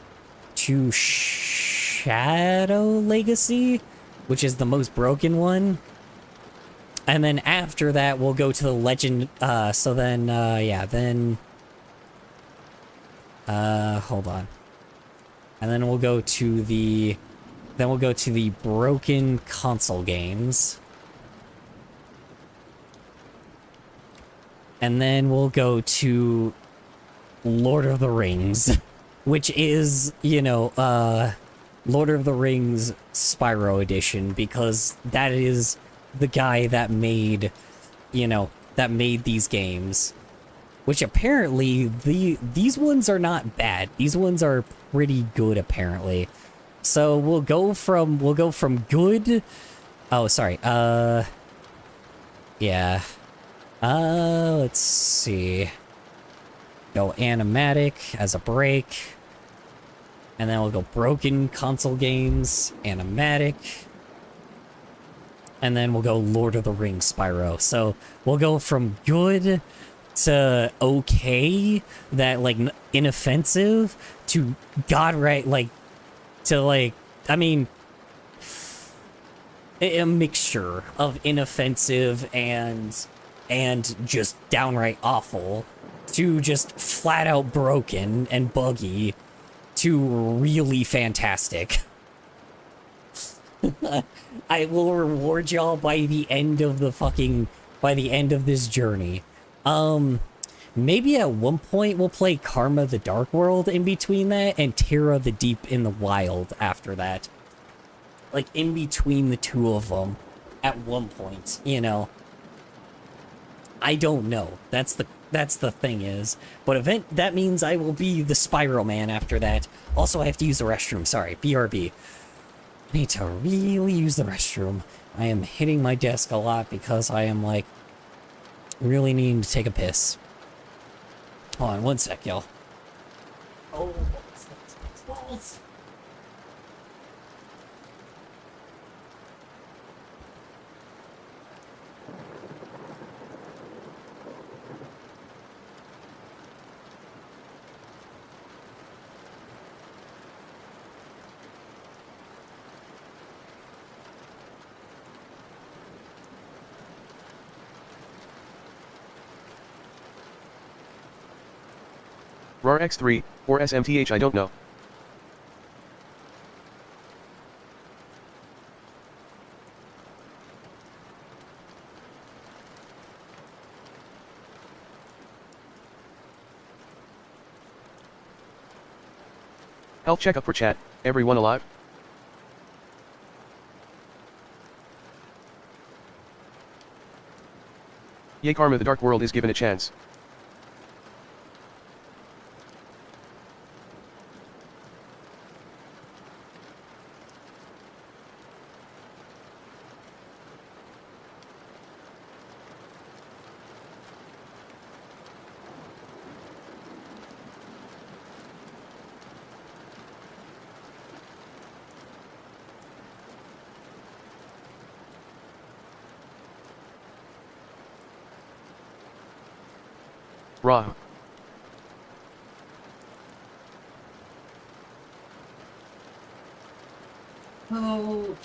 Shadow Legacy, which is the most broken one. And then after that, we'll go to the Legend, hold on. And then we'll go to the broken console games. And then we'll go to Lord of the Rings, which is, you know, Lord of the Rings Spyro Edition, because that is the guy that made, you know, that made these games. Which apparently, these ones are not bad. These ones are pretty good, apparently. So we'll go from good. Oh, sorry. Yeah. Let's see. Go animatic as a break. And then we'll go broken console games, animatic. And then we'll go Lord of the Rings Spyro. So we'll go from good to okay, that like inoffensive, to godright, like to like, I mean, a mixture of inoffensive and just downright awful, to just flat out broken and buggy, to really fantastic. I will reward y'all by the end of this journey. Maybe at one point we'll play Karma the Dark World in between that, and Terra the Deep in the Wild after that. Like, in between the two of them at one point, you know. I don't know. That's the thing is. But that means I will be the Spyro Man after that. Also, I have to use the restroom. Sorry, BRB. I need to really use the restroom. I am hitting my desk a lot because I am, like, really needing to take a piss. Hold on, one sec, y'all. Oh, balls. RAR X3, or SMTH, I don't know. Health checkup for chat, everyone alive? Yay, Karma the Dark World is given a chance. Raw. Okay.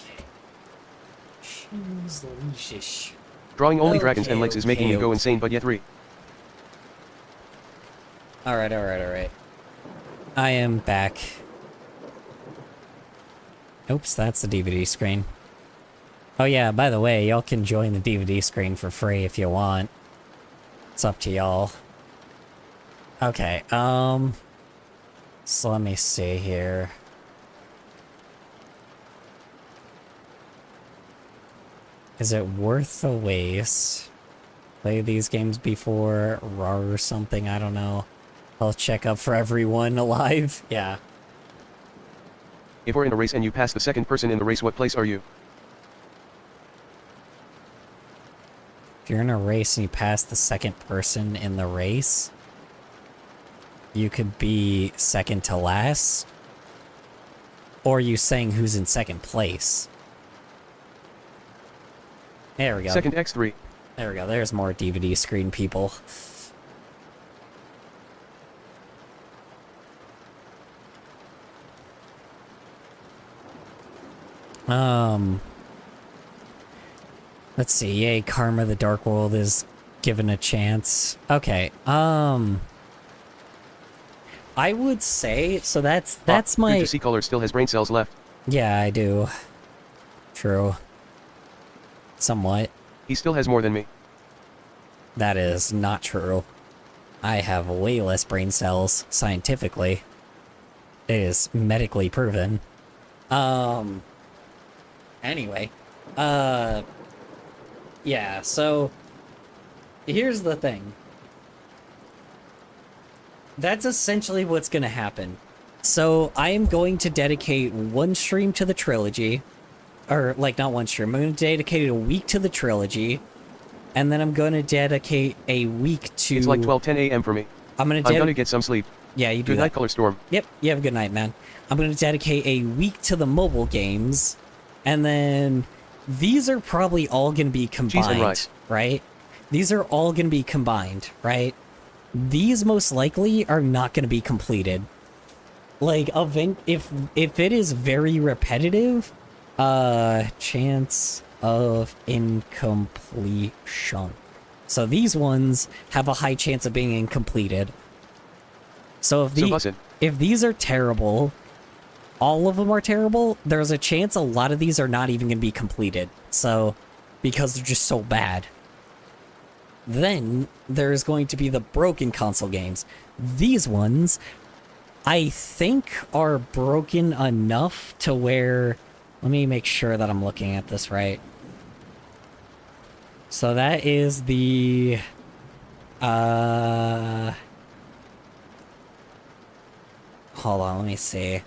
Jeez, Drawing only dragons and Okay, legs is making you go okay. insane, but yet 3. Alright. I am back. Oops, that's the DVD screen. Oh yeah, by the way, y'all can join the DVD screen for free if you want. It's up to y'all. Okay, so let me see here. Is it worth the waste? Play these games before RAR or something, I don't know. I'll check up for everyone alive. Yeah. If we're in a race and you pass the second person in the race, what place are you? If you're in a race and you pass the second person in the race, you could be second to last. Or you saying who's in second place. There we go. Second X3. There we go. There's more DVD screen people. Let's see. Yay, Karma the Dark World is given a chance. Okay. I would say so. That's my. Good to see Color still has brain cells left. Yeah, I do. True. Somewhat. He still has more than me. That is not true. I have way less brain cells, scientifically. It is medically proven. Anyway. Yeah, so... Here's the thing. That's essentially what's gonna happen. So, I am going to dedicate one stream to the trilogy. Or, like, not one stream. I'm going to dedicate a week to the trilogy. And then I'm going to dedicate a week to... It's like 12:10 a.m. for me. I'm I'm gonna get some sleep. Yeah, you do Good that. night, Color Storm. Yep, you have a good night, man. I'm going to dedicate a week to the mobile games. And then these are probably all going to be combined, rice. right? These are all going to be combined, right? These most likely are not going to be completed. Like, if it is very repetitive, chance of incompletion. So these ones have a high chance of being incompleted. So if these are terrible, all of them are terrible, there's a chance a lot of these are not even going to be completed. So, because they're just so bad. Then, there's going to be the broken console games. These ones, I think, are broken enough to where... Let me make sure that I'm looking at this right. So that is the... Hold on, let me see.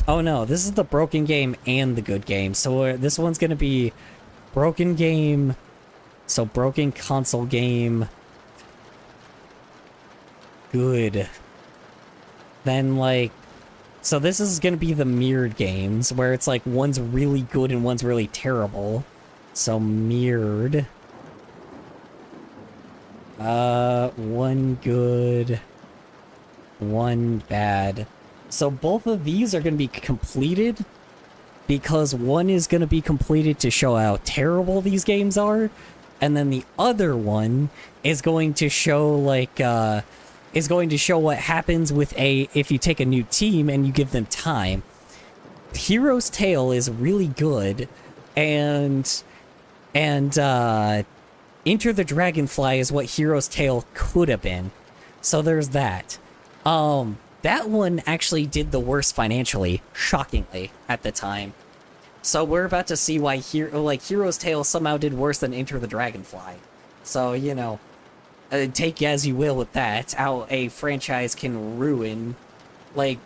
Oh no, this is the broken game and the good game. So this one's gonna be broken game, so broken console game, good. Then like, so this is gonna be the mirrored games, where it's like one's really good and one's really terrible. So mirrored. One good, one bad. So both of these are going to be completed because one is going to be completed to show how terrible these games are, and then the other one is going to show like is going to show what happens with if you take a new team and you give them time. Hero's Tale is really good, and Enter the Dragonfly is what Hero's Tale could have been. So there's that. That one actually did the worst financially, shockingly, at the time. So we're about to see why Hero's Tale somehow did worse than Enter the Dragonfly. So, you know, take as you will with that, how a franchise can ruin, like,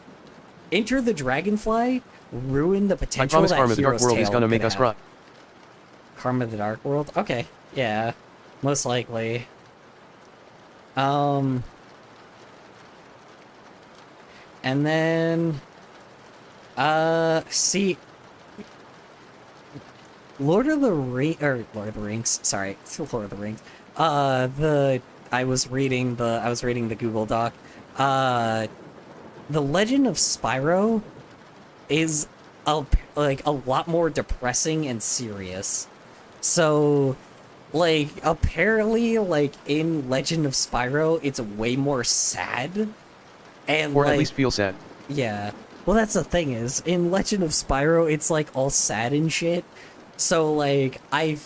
Enter the Dragonfly ruined the potential that Karma the Dark Hero's World Tale is gonna make could us have. cry. Karma the Dark World? Okay, yeah, most likely. And then, see, Lord of the Rings, sorry, Lord of the Rings. I was reading the Google Doc. The Legend of Spyro is a lot more depressing and serious. So, like, apparently, like, in Legend of Spyro, it's way more sad. And Or like, at least feel sad. yeah. Well, that's the thing is, in Legend of Spyro, it's like all sad and shit. So like, I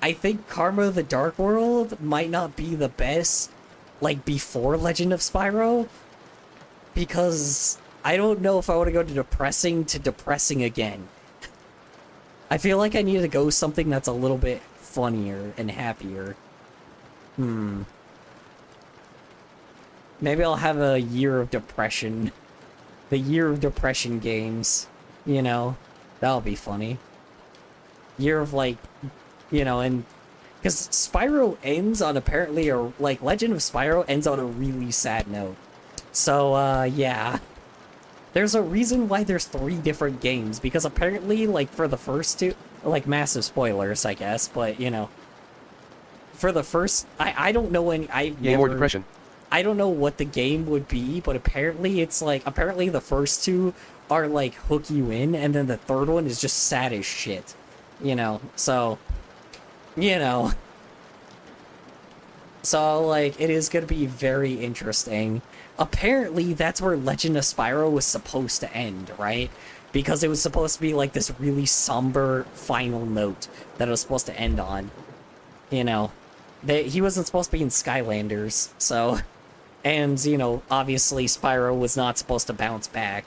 think Karma the Dark World might not be the best, like, before Legend of Spyro, because I don't know if I want to go to depressing again. I feel like I need to go something that's a little bit funnier and happier. Maybe I'll have a year of depression. The year of depression games. You know? That'll be funny. Year of, like, you know, and... Because Spyro ends on apparently, or, like, Legend of Spyro ends on a really sad note. So, yeah. There's a reason why there's 3 different games, because apparently, like, for the first 2... Like, massive spoilers, I guess, but, you know... For the first... I don't know any... Game or depression. I don't know what the game would be, but apparently it's like... Apparently the first 2 are, like, hook you in, and then the third one is just sad as shit. You know, so... You know. So, like, it is going to be very interesting. Apparently, that's where Legend of Spyro was supposed to end, right? Because it was supposed to be, like, this really somber final note that it was supposed to end on. You know. He wasn't supposed to be in Skylanders, so... And, you know, obviously Spyro was not supposed to bounce back.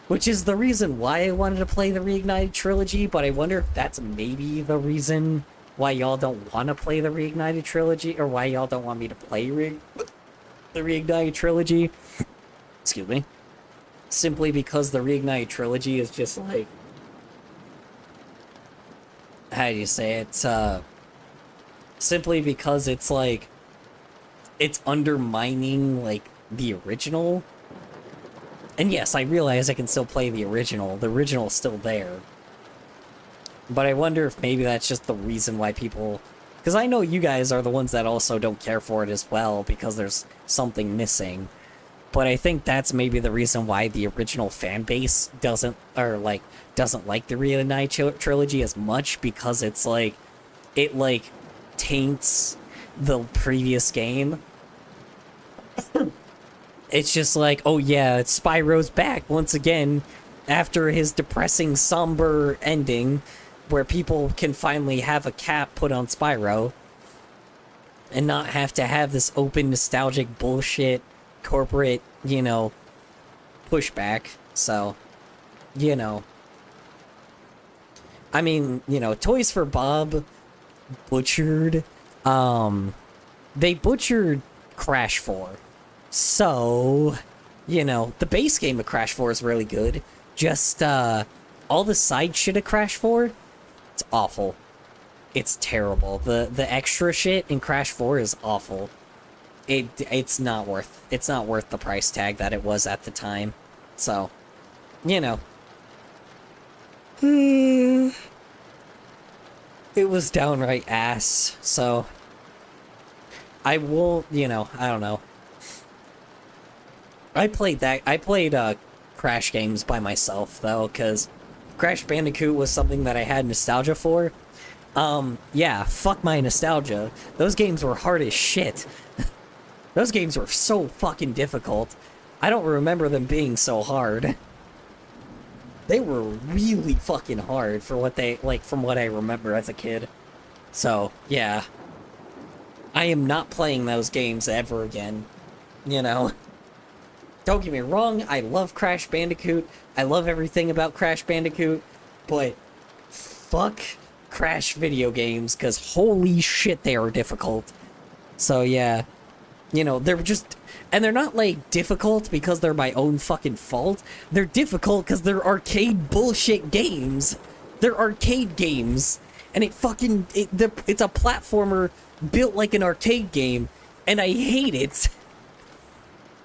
Which is the reason why I wanted to play the Reignited Trilogy, but I wonder if that's maybe the reason why y'all don't want to play the Reignited Trilogy, or why y'all don't want me to play the Reignited Trilogy. Excuse me. Simply because the Reignited Trilogy is just like... How do you say it? Simply because it's like... It's undermining, like, the original. And yes, I realize I can still play the original. The original's still there. But I wonder if maybe that's just the reason why people... Because I know you guys are the ones that also don't care for it as well, because there's something missing. But I think that's maybe the reason why the original fan base doesn't like the Reignited Trilogy as much, because it's like... It, like, taints the previous game. It's just like, oh yeah, Spyro's back once again after his depressing, somber ending, where people can finally have a cap put on Spyro and not have to have this open, nostalgic bullshit corporate, you know, pushback. So, you know. I mean, you know, Toys for Bob butchered, they butchered Crash 4. So, you know, the base game of Crash 4 is really good. Just, all the side shit of Crash 4, it's awful. It's terrible. The extra shit in Crash 4 is awful. It's not worth the price tag that it was at the time. So, you know. It was downright ass, so... I won't, you know, I don't know. I played Crash games by myself, though, because Crash Bandicoot was something that I had nostalgia for. Yeah, fuck my nostalgia. Those games were hard as shit. Those games were so fucking difficult. I don't remember them being so hard. They were really fucking hard for what they, like, from what I remember as a kid. So, yeah. I am not playing those games ever again. You know? Don't get me wrong, I love Crash Bandicoot. I love everything about Crash Bandicoot. But, fuck Crash video games, because holy shit, they are difficult. So, yeah. You know, they're just... And they're not, like, difficult because they're my own fucking fault. They're difficult because they're arcade bullshit games. They're arcade games. And it fucking... It's a platformer built like an arcade game. And I hate it.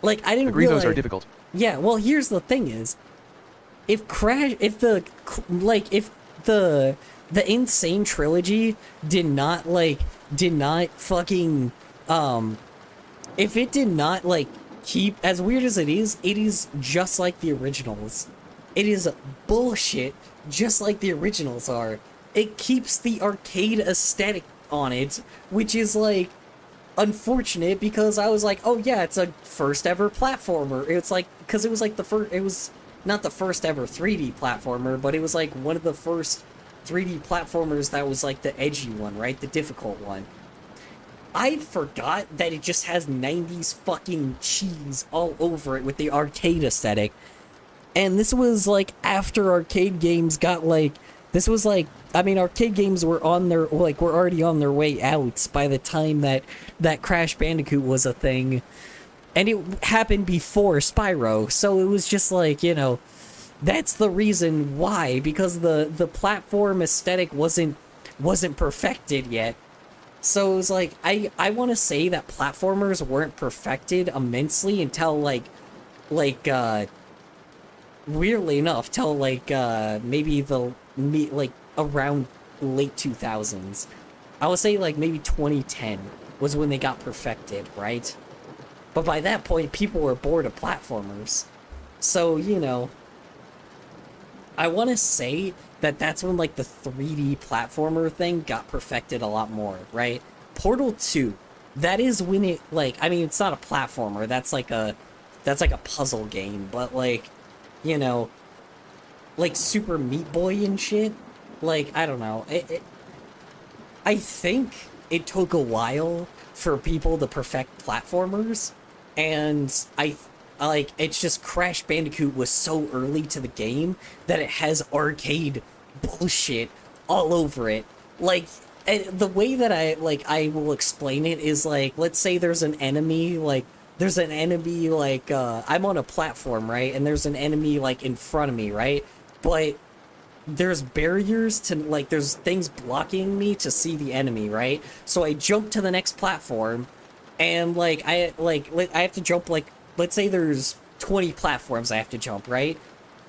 Like, I didn't realize... those are difficult. Yeah, well, here's the thing is... If the Insane Trilogy did not fucking... If it did not, like, keep... As weird as it is just like the originals. It is bullshit, just like the originals are. It keeps the arcade aesthetic on it, which is, like, unfortunate because I was like, oh yeah, it's a first ever platformer. It's like, because it was like the first, it was not the first ever 3D platformer, but it was like one of the first 3D platformers that was like the edgy one, right? The difficult one. I forgot that it just has 90s fucking cheese all over it with the arcade aesthetic. And this was like after arcade games got like, this was like, I mean, arcade games were on their, like, were already on their way out by the time that Crash Bandicoot was a thing. And it happened before Spyro, so it was just like, you know, that's the reason why, because the platform aesthetic wasn't perfected yet. So it was like, I want to say that platformers weren't perfected immensely until weirdly enough, till maybe like around late 2000s. I would say like maybe 2010 was when they got perfected, right? But by that point, people were bored of platformers. So, you know, I want to say that that's when like the 3D platformer thing got perfected a lot more, right? Portal 2, that is when it, like, I mean, it's not a platformer, that's like a puzzle game, but like, you know, like Super Meat Boy and shit, like, I don't know, I think it took a while for people to perfect platformers, and it's just Crash Bandicoot was so early to the game that it has arcade bullshit all over it. Like, the way that I will explain it is like, let's say there's an enemy, I'm on a platform, right? And there's an enemy, like, in front of me, right? But there's barriers to, like, there's things blocking me to see the enemy, right? So I jump to the next platform, and, like, I have to jump, like, let's say there's 20 platforms I have to jump, right?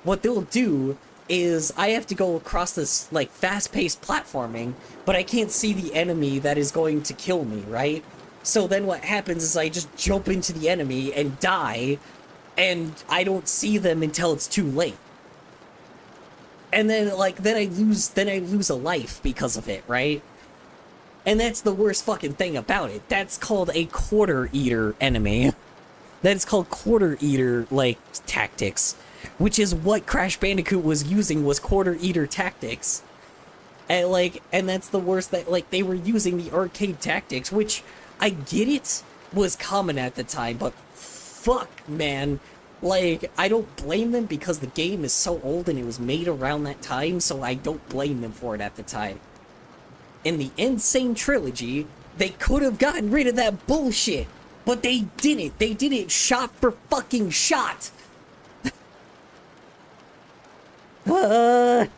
What they'll do is I have to go across this, like, fast-paced platforming, but I can't see the enemy that is going to kill me, right? So then what happens is I just jump into the enemy and die, and I don't see them until it's too late. And then, like, then I lose a life because of it, right? And that's the worst fucking thing about it. That's called a quarter eater enemy. That's called quarter eater, like, tactics. Which is what Crash Bandicoot was using, was quarter eater tactics. And, like, and that's the worst, that, like, they were using the arcade tactics, which, I get it, was common at the time, but fuck, man. Like, I don't blame them because the game is so old and it was made around that time, so I don't blame them for it at the time. In the N. Sane Trilogy, they could have gotten rid of that bullshit, but they didn't. They did it shot for fucking shot. I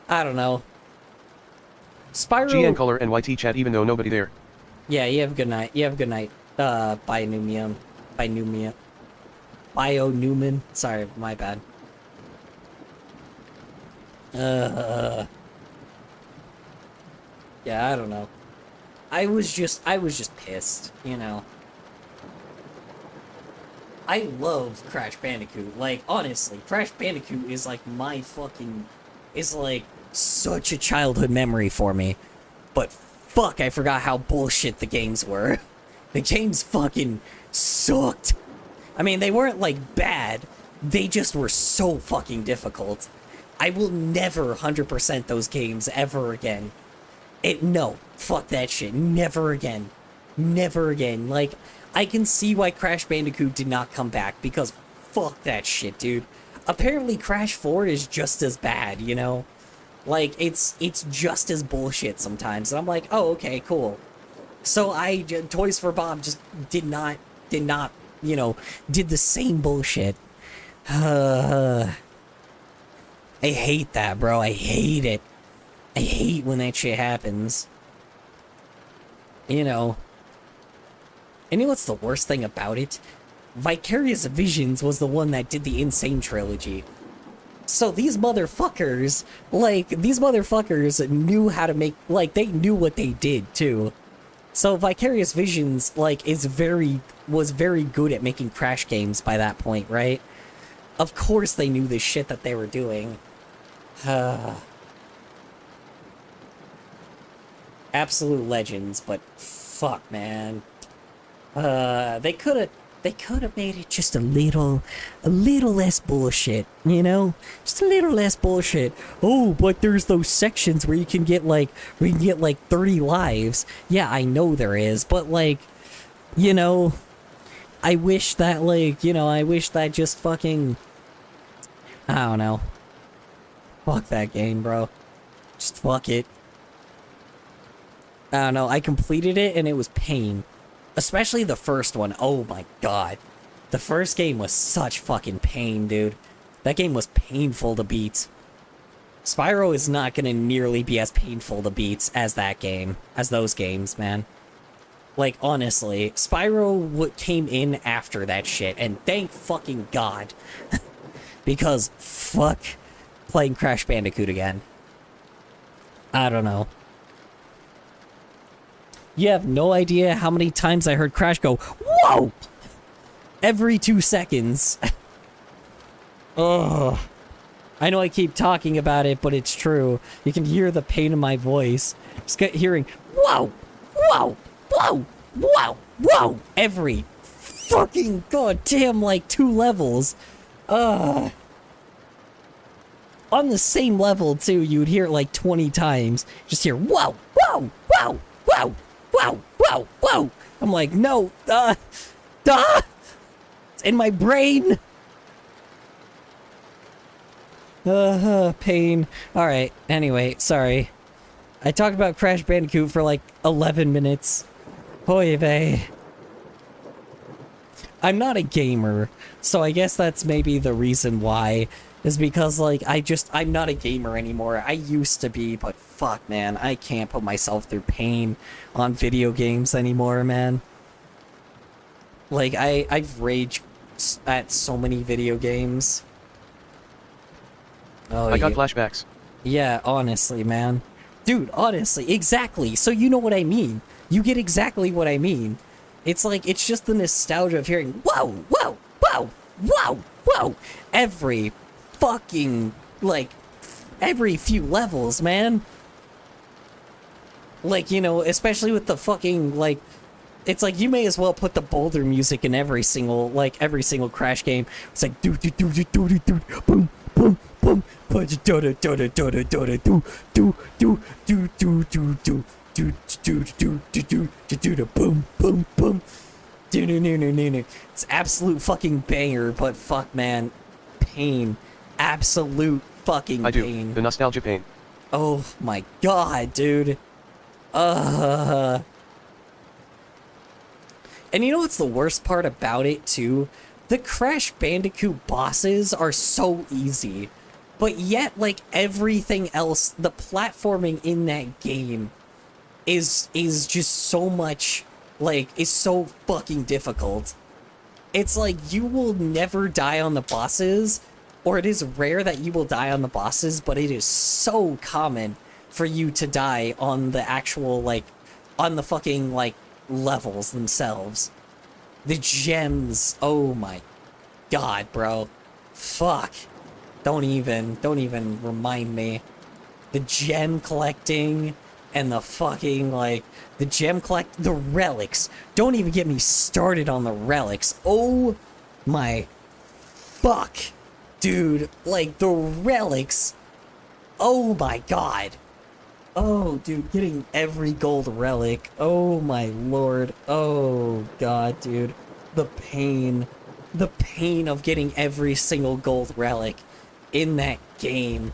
don't know. Spyro... GN Color and YT chat even though nobody there. Yeah, you have a good night. You have a good night. Bionewmium. Bio Newman. Sorry, my bad. Yeah, I don't know. I was just pissed, you know. I love Crash Bandicoot. Like, honestly, Crash Bandicoot is like is like such a childhood memory for me. But fuck, I forgot how bullshit the games were. The games fucking sucked. I mean, they weren't like bad, they just were so fucking difficult. I will never 100% those games ever again. No, fuck that shit, never again. Never again. Like, I can see why Crash Bandicoot did not come back, because fuck that shit, dude. Apparently Crash 4 is just as bad, you know? Like, it's just as bullshit sometimes, and I'm like, oh, okay, cool. So Toys for Bob just did not, you know, did the same bullshit. I hate that, bro. I hate it. I hate when that shit happens. You know. And you know what's the worst thing about it? Vicarious Visions was the one that did the N. Sane Trilogy. So these motherfuckers knew how to make, like, they knew what they did, too. So Vicarious Visions, like, was very good at making Crash games by that point, right? Of course they knew the shit that they were doing. Absolute legends, but fuck, man. They could have made it just a little less bullshit, you know? Just a little less bullshit. Oh, but there's those sections where you can get like 30 lives. Yeah, I know there is, but like, you know, I wish that just fucking, I don't know. Fuck that game, bro. Just fuck it. I don't know, I completed it and it was pain. Especially the first one. Oh my god. The first game was such fucking pain, dude. That game was painful to beat. Spyro is not gonna nearly be as painful to beat as that game. As those games, man. Like, honestly, Spyro came in after that shit, and thank fucking god. Because, fuck playing Crash Bandicoot again. I don't know. You have no idea how many times I heard Crash go, whoa! Every 2 seconds. Ugh. I know I keep talking about it, but it's true. You can hear the pain in my voice. Just get hearing, whoa! Whoa! Whoa! Whoa! Whoa! Every fucking goddamn, like, 2 levels. On the same level, too, you'd hear it like 20 times. Just hear, whoa! Whoa! Whoa! Whoa! Whoa, whoa, whoa! I'm like, no, it's in my brain. Pain. Alright, anyway, sorry. I talked about Crash Bandicoot for like 11 minutes. Oy vey. I'm not a gamer, so I guess that's maybe the reason why. Is because, like, I'm not a gamer anymore. I used to be, but fuck, man. I can't put myself through pain on video games anymore, man. Like, I've raged at so many video games. Oh, I got yeah. flashbacks. Yeah, honestly, man. Dude, honestly, exactly. So you know what I mean. You get exactly what I mean. It's like, it's just the nostalgia of hearing, whoa, whoa, whoa, whoa, whoa, every fucking, like, every few levels, man. Like, you know, especially with the fucking, like, it's like you may as well put the Boulder music in every single Crash game. It's like do do do do do do do boom boom boom do do do do do do do do do do do do do do do boom boom boom do no no no no no. It's absolute fucking banger, but fuck, man, pain, absolute fucking I do. pain. The nostalgia pain. Oh my god, dude. And you know what's the worst part about it, too? The Crash Bandicoot bosses are so easy. But yet, like, everything else, the platforming in that game is just so much, like, is so fucking difficult. It's like, you will never die on the bosses, or it is rare that you will die on the bosses, but it is so common for you to die on the actual, like, on the fucking, like, levels themselves. The gems, oh my god, bro. Fuck. Don't even remind me. The gem collecting and the fucking, like, the relics. Don't even get me started on the relics. Oh my fuck. Dude, like, the relics. Oh my god. Oh, dude, getting every gold relic. Oh my lord. Oh god, dude. The pain. The pain of getting every single gold relic in that game.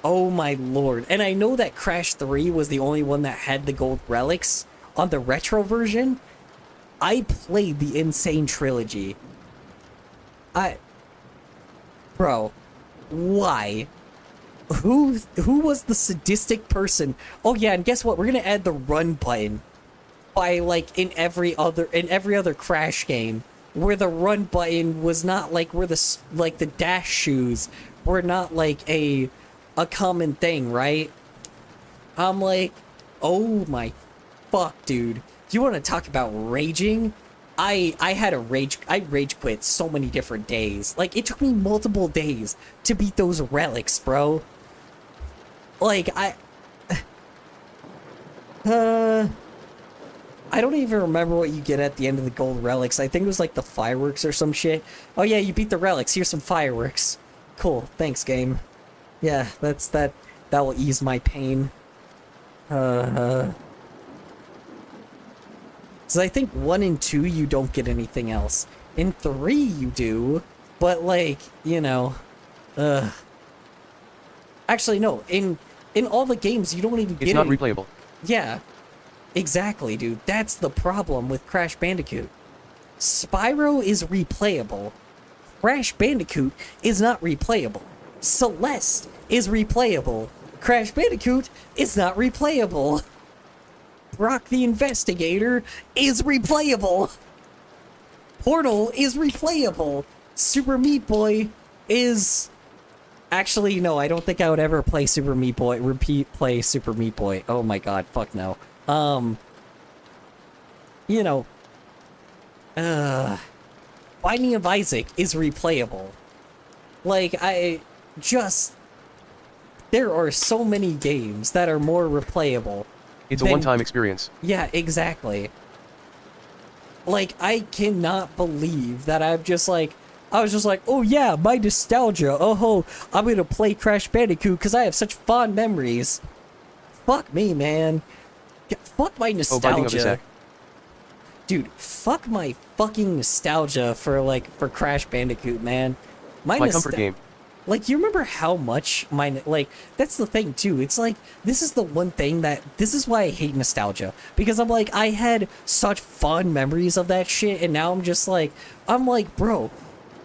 Oh my lord. And I know that Crash 3 was the only one that had the gold relics on the retro version. I played the Insane Trilogy. Bro, why? Who was the sadistic person? Oh yeah, and guess what? We're gonna add the run button by, like, in every other Crash game, where the run button was not like where the dash shoes were not like a common thing, right? I'm like, oh my fuck, dude. You want to talk about raging? I rage quit so many different days. Like, it took me multiple days to beat those relics, bro. Like, I I don't even remember what you get at the end of the gold relics. I think it was like the fireworks or some shit. Oh yeah, you beat the relics. Here's some fireworks. Cool. Thanks, game. Yeah, that will ease my pain. So I think 1 and 2 you don't get anything else. In 3 you do, but like, you know, actually no, in all the games you don't even get It's not any- replayable. Yeah. Exactly, dude. That's the problem with Crash Bandicoot. Spyro is replayable. Crash Bandicoot is not replayable. Celeste is replayable. Crash Bandicoot is not replayable. Brock the Investigator is replayable. Portal is replayable. Super Meat Boy is... Actually, no, I don't think I would ever play Super Meat Boy. Play Super Meat Boy. Oh my god, fuck no. You know, Binding of Isaac is replayable. Like, there are so many games that are more replayable. It's a than- one-time experience. Yeah, exactly. Like, I cannot believe that I was just like, oh yeah, my nostalgia. Oh, I'm gonna play Crash Bandicoot because I have such fond memories. Fuck me, man. Fuck my Oh, Binding of nostalgia. Isaac. Dude, fuck my fucking nostalgia for Crash Bandicoot, man. My comfort game. Like, you remember how much that's the thing too. It's like, this is why I hate nostalgia. Because I'm like, I had such fond memories of that shit, and now I'm like, bro,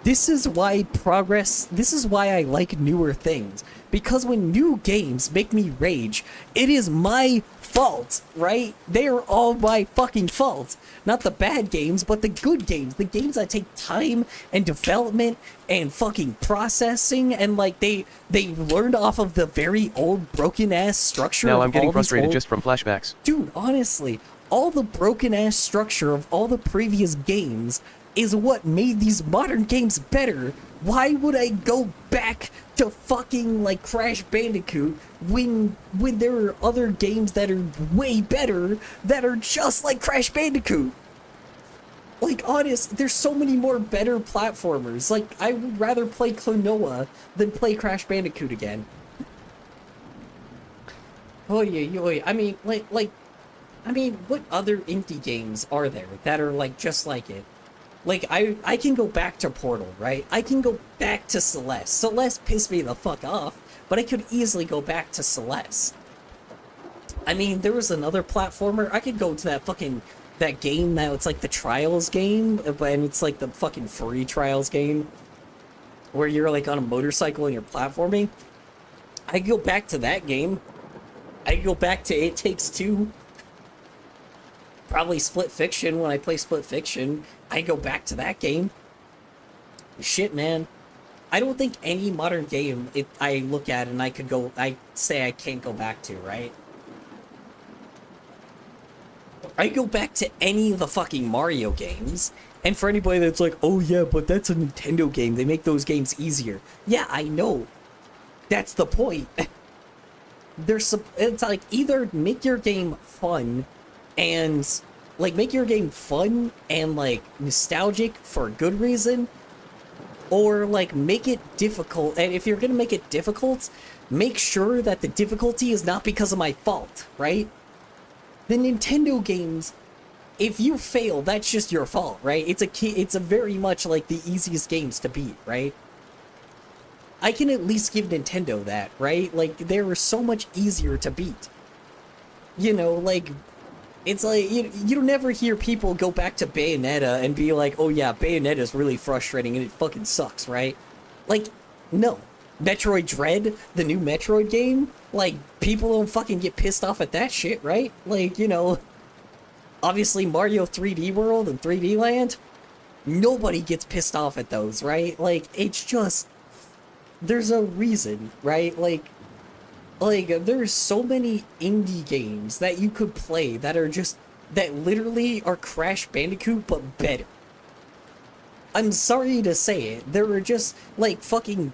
this is why I like newer things. Because when new games make me rage, it is my fault, right? They are all my fucking fault. Not the bad games, but the good games. The games that take time and development and fucking processing, and like they learned off of the very old broken ass structure. Now of I'm getting all these frustrated old- just from flashbacks. Dude, honestly, all the broken ass structure of all the previous games is what made these modern games better. Why would I go back to fucking like Crash Bandicoot when there are other games that are way better that are just like Crash Bandicoot? Like, honest, there's so many more better platformers. Like, I would rather play Klonoa than play Crash Bandicoot again. Oh yeah. I mean, what other indie games are there that are like just like it? Like, I can go back to Portal, right? I can go back to Celeste. Celeste pissed me the fuck off, but I could easily go back to Celeste. I mean, there was another platformer. I could go to that game now. It's like the Trials game, and it's like the fucking free Trials game where you're like on a motorcycle and you're platforming. I could go back to that game. I could go back to It Takes Two. Probably Split Fiction when I play Split Fiction. I go back to that game. Shit, man. I don't think any modern game I look at and I say I can't go back to, right? I go back to any of the fucking Mario games, and for anybody that's like, oh yeah, but that's a Nintendo game, they make those games easier. Yeah, I know. That's the point. It's like, either make your game fun and make your game fun and like nostalgic for a good reason, or like make it difficult. And if you're gonna make it difficult, make sure that the difficulty is not because of my fault, right? The Nintendo games, if you fail, that's just your fault, right? It's a very much like the easiest games to beat, right? I can at least give Nintendo that, right? Like, they were so much easier to beat. You know, like, it's like, you don't never hear people go back to Bayonetta and be like, oh yeah, Bayonetta's really frustrating and it fucking sucks, right? Like, no. Metroid Dread, the new Metroid game, like, people don't fucking get pissed off at that shit, right? Like, you know, obviously Mario 3D World and 3D Land, nobody gets pissed off at those, right? Like, it's just, there's a reason, right? Like, there's so many indie games that you could play that are just, that literally are Crash Bandicoot, but better. I'm sorry to say it, there are just, like, fucking,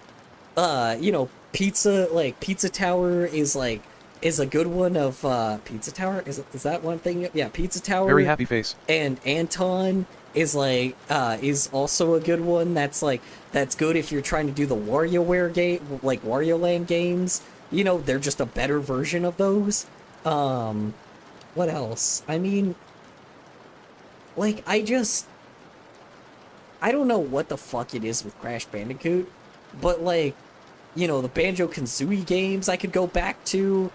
you know, Pizza Tower is, like, is a good one of Pizza Tower. Is that one thing? Yeah, Pizza Tower. Very happy face. And Anton is like is also a good one. That's good if you're trying to do the WarioWare game, like Wario Land games. You know, they're just a better version of those. What else? I mean, like, I don't know what the fuck it is with Crash Bandicoot, but like, you know, the Banjo-Kazooie games I could go back to.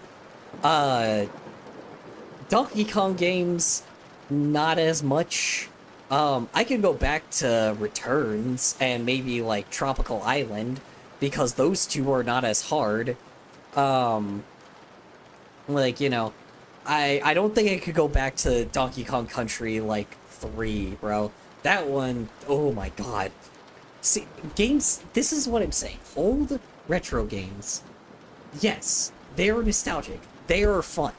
Donkey Kong games, not as much. I could go back to Returns and maybe like Tropical Island, because those two are not as hard. Like, you know, I don't think I could go back to Donkey Kong Country like 3, bro. That one, oh my god. See, games, this is what I'm saying. Old retro games, yes, they are nostalgic. They are fun.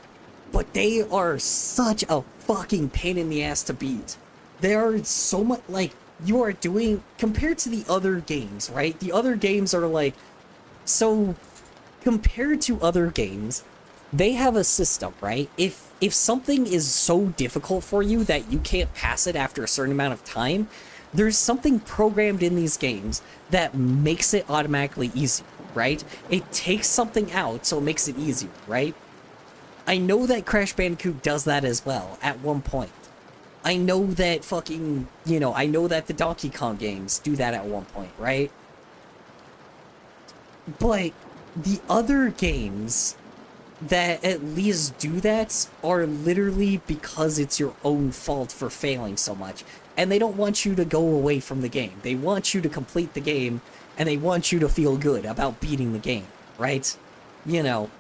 But they are such a fucking pain in the ass to beat. They are so much, like, you are doing, compared to the other games, right? The other games are like, so, compared to other games, they have a system, right? If something is so difficult for you that you can't pass it after a certain amount of time, there's something programmed in these games that makes it automatically easy, right? It takes something out, so it makes it easier, right? I know that Crash Bandicoot does that as well, at one point. I know that fucking, you know, I know that the Donkey Kong games do that at one point, right? But the other games that at least do that are literally because it's your own fault for failing so much. And they don't want you to go away from the game. They want you to complete the game, and they want you to feel good about beating the game, right? You know,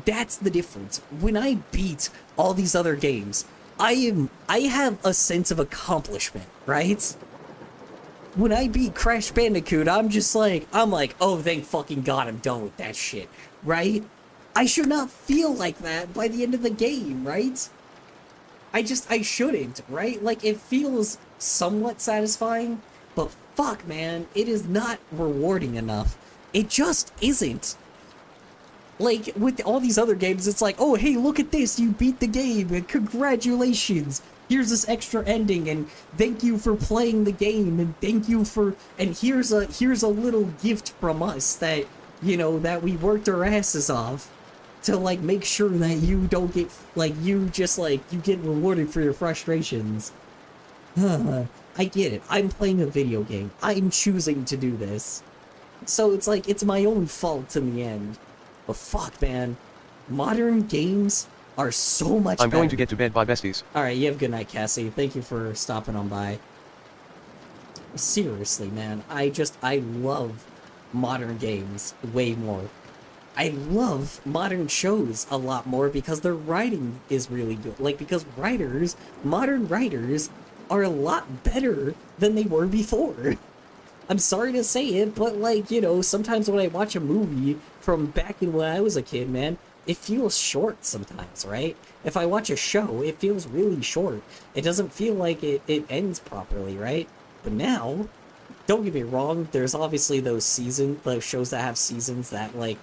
that's the difference. When I beat all these other games, I have a sense of accomplishment, right? When I beat Crash Bandicoot, I'm like, oh, thank fucking God I'm done with that shit, right? I should not feel like that by the end of the game, right? I shouldn't, right? Like, it feels somewhat satisfying, but fuck, man, it is not rewarding enough. It just isn't. Like, with all these other games, it's like, oh, hey, look at this, you beat the game, and congratulations, here's this extra ending, and thank you for playing the game, and thank you for, and here's a little gift from us that, you know, that we worked our asses off to, like, make sure that you don't get, like, you get rewarded for your frustrations. I get it, I'm playing a video game, I'm choosing to do this. So it's like, it's my own fault in the end. But fuck, man. Modern games are so much better. I'm going to get to bed. Bye, besties. Alright, you have a good night, Cassie. Thank you for stopping on by. Seriously, man. I love modern games way more. I love modern shows a lot more because their writing is really good. Like, because modern writers are a lot better than they were before. I'm sorry to say it, but, like, you know, sometimes when I watch a movie from back in when I was a kid, man, it feels short sometimes, right? If I watch a show, it feels really short. It doesn't feel like it ends properly, right? But now, don't get me wrong, there's obviously those shows that have seasons that, like,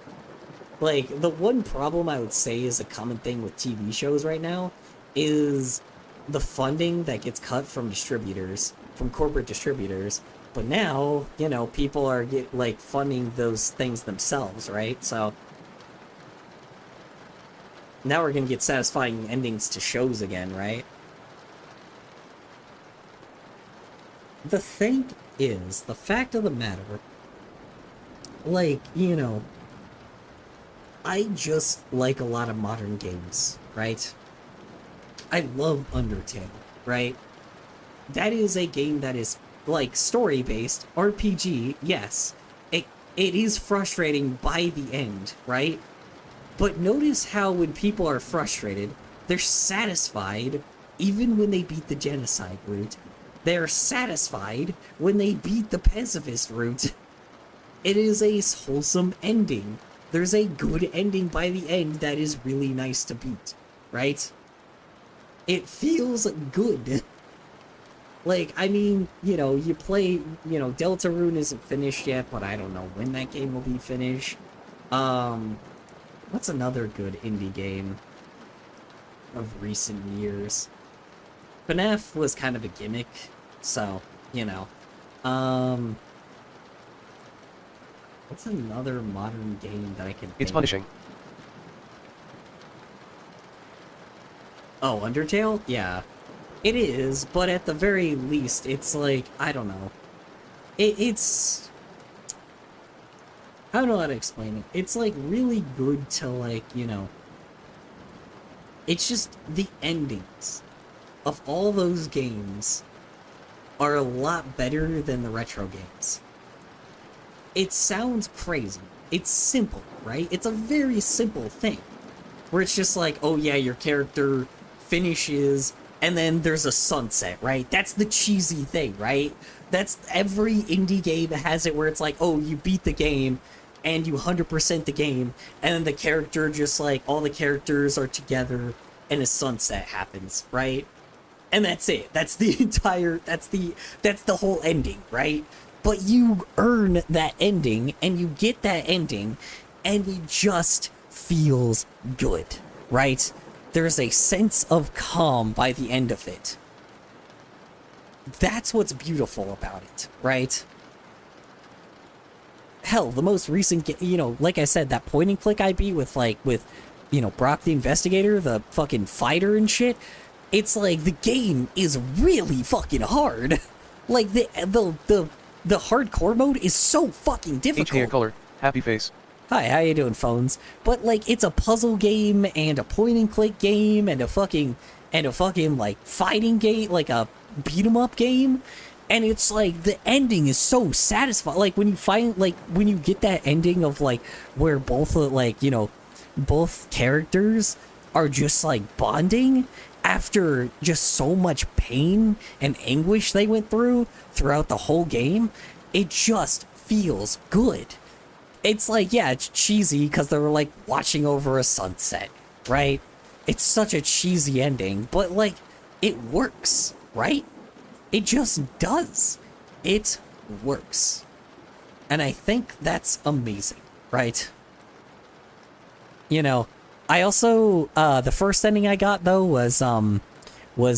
the one problem I would say is a common thing with TV shows right now is the funding that gets cut from distributors, from corporate distributors. But now, you know, people are funding those things themselves, right? So now we're gonna get satisfying endings to shows again, right? The thing is, the fact of the matter, like, you know, I just like a lot of modern games, right? I love Undertale, right? That is a game that is, like, story-based, RPG, yes. It is frustrating by the end, right? But notice how when people are frustrated, they're satisfied even when they beat the genocide route. They're satisfied when they beat the pacifist route. It is a wholesome ending. There's a good ending by the end that is really nice to beat, right? It feels good. Like, I mean, you know, you play, you know, Deltarune isn't finished yet, but I don't know when that game will be finished. What's another good indie game of recent years? FNAF was kind of a gimmick, so, you know. What's another modern game that I can It's think punishing. Oh, Undertale? Yeah. It is, but at the very least, it's like, I don't know. It's... I don't know how to explain it. It's, like, really good to, like, you know... It's just the endings of all those games are a lot better than the retro games. It sounds crazy. It's simple, right? It's a very simple thing. Where it's just like, oh yeah, your character finishes, and then there's a sunset, right? That's the cheesy thing, right? That's every indie game has it where it's like, oh, you beat the game, and you 100% the game, and then the character just like, all the characters are together, and a sunset happens, right? And that's it. That's the entire, that's the whole ending, right? But you earn that ending, and you get that ending, and it just feels good, right? There's a sense of calm by the end of it. That's what's beautiful about it, right? Hell, the most recent, you know, like I said, that point and click I beat with, you know, Brock the Investigator, the fucking fighter and shit. It's like, the game is really fucking hard. Like, the hardcore mode is so fucking difficult. H hair color, happy face. Hi, how you doing, phones? But, like, it's a puzzle game, and a point-and-click game, and a fucking, like, fighting game, like a beat-em-up game, and it's, like, the ending is so satisfying. Like, when you get that ending of, like, where both, like, you know, both characters are just, like, bonding after just so much pain and anguish they went throughout the whole game, it just feels good. It's like, yeah, it's cheesy because they were, like, watching over a sunset, right? It's such a cheesy ending, but, like, it works, right? It just does. It works. And I think that's amazing, right? You know, I also, the first ending I got, though, was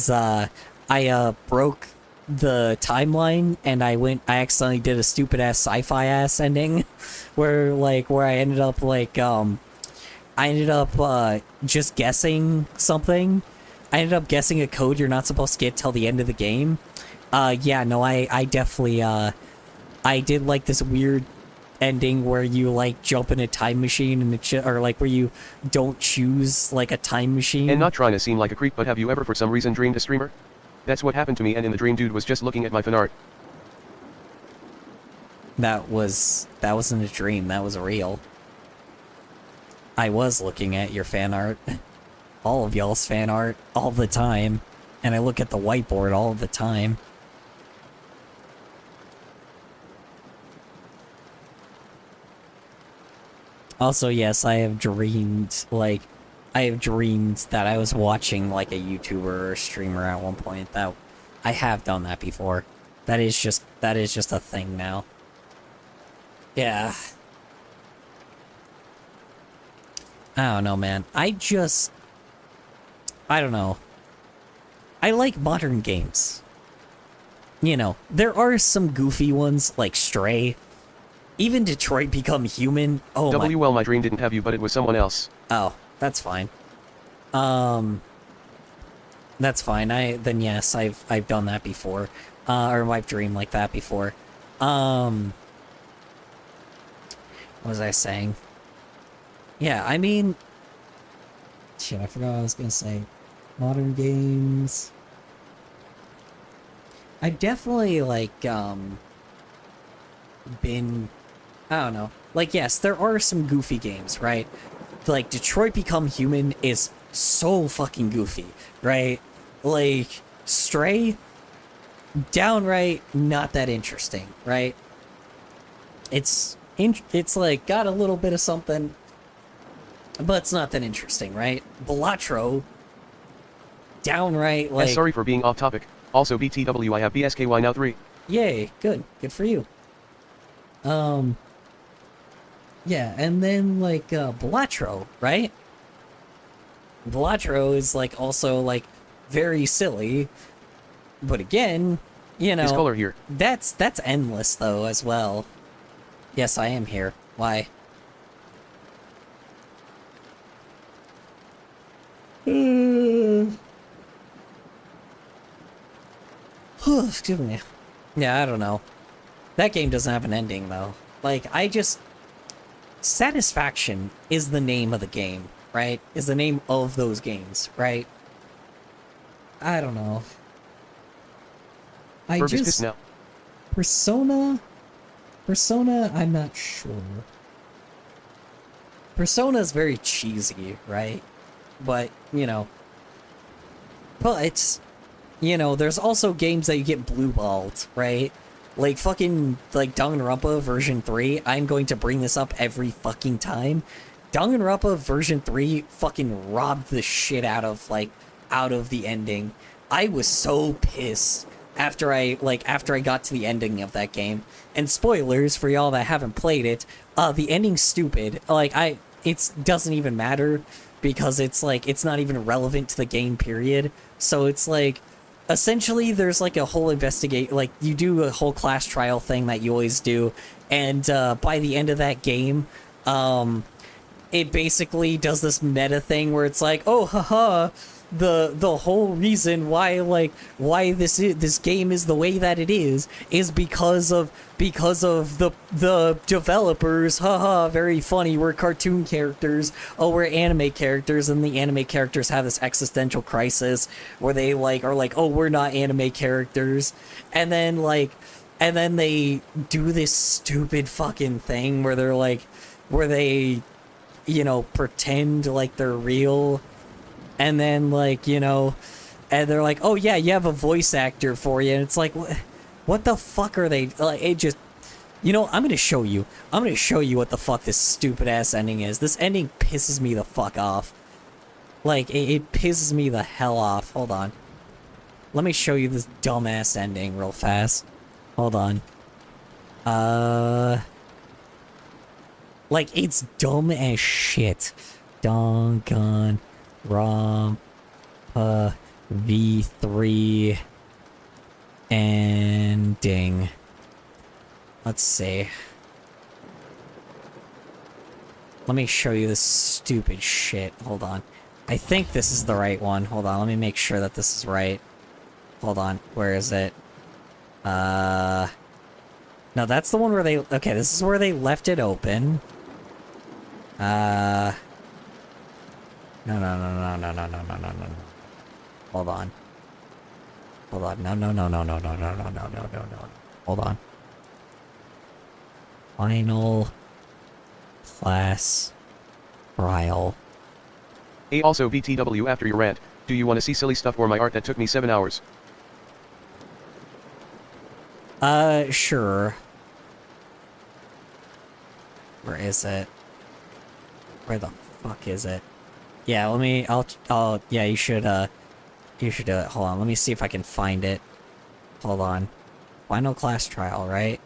I broke the timeline, and I accidentally did a stupid-ass sci-fi ass ending, where I ended up, just guessing something. I ended up guessing a code you're not supposed to get till the end of the game. Yeah, no, I definitely, I did, like, this weird ending where you, like, jump in a time machine, and or, like, where you don't choose, like, a time machine. And not trying to seem like a creep, but have you ever for some reason dreamed a streamer? That's what happened to me, and in the dream dude was just looking at my fan art. That wasn't a dream, that was real. I was looking at your fan art. All of y'all's fan art, all the time. And I look at the whiteboard all the time. Also, yes, I have dreamed that I was watching, like, a YouTuber or a streamer at one point. That I have done that before. That is just a thing now. Yeah. I don't know, man. I don't know. I like modern games. You know, there are some goofy ones, like Stray. Even Detroit Become Human. Oh my... Well, my dream didn't have you, but it was someone else. Oh, that's fine. That's fine. Then yes, I've done that before. Or I've dreamed like that before. What was I saying? Yeah, I mean... Shit, I forgot what I was gonna say. Modern games... I've definitely, like, been... I don't know. Like, yes, there are some goofy games, right? Like, Detroit Become Human is so fucking goofy, right? Like, Stray, downright not that interesting, right? It's like, got a little bit of something, but it's not that interesting, right? Balatro, downright, like... Sorry for being off topic. Also, BTW, I have BSKY now 3. Yay, good for you. Yeah, and then like Balatro, right? Balatro is like also like very silly, but again, you Is know, color here? that's endless though as well. Yes, I am here. Why? Excuse me. Yeah, I don't know. That game doesn't have an ending though. Like I just Satisfaction is the name of the game, right? Is the name of those games, right? I don't know. I Ferg is just pissed now. Persona, I'm not sure. Persona is very cheesy, right? But, there's also games that you get blue-balled, right? Like fucking, like Danganronpa version 3, I'm going to bring this up every fucking time. Danganronpa version 3 fucking robbed the shit out of the ending. I was so pissed after I got to the ending of that game. And spoilers for y'all that haven't played it, the ending's stupid. It doesn't even matter because it's not even relevant to the game period. So it's like, essentially there's like a whole you do a whole class trial thing that you always do, and by the end of that game, it basically does this meta thing where it's like, oh haha, the whole reason why this game is the way that it is because of the developers. Haha, very funny. We're cartoon characters. Oh, we're anime characters, and the anime characters have this existential crisis where they are like, oh, we're not anime characters, and then they do this stupid fucking thing where they pretend like they're real, and then and they're like, oh yeah, you have a voice actor for you, and it's like, what the fuck are they like? It just, I'm gonna show you what the fuck this stupid ass ending is. This ending pisses me the fuck off. It pisses me the hell off. Hold on, let me show you this dumbass ending real fast. Hold on. It's dumb as shit. Danganronpa V3 ending. Let's see. Let me show you this stupid shit. Hold on. I think this is the right one. Hold on, let me make sure that this is right. Hold on, where is it? No, that's the one where they... Okay, this is where they left it open. No. Hold on. No. Hold on. Final class trial. Hey, also BTW, after your rant, do you want to see silly stuff or my art that took me 7 hours? Sure. Where is it? Where the fuck is it? Yeah, yeah, you should do it. Hold on, let me see if I can find it. Hold on. Final class trial, right?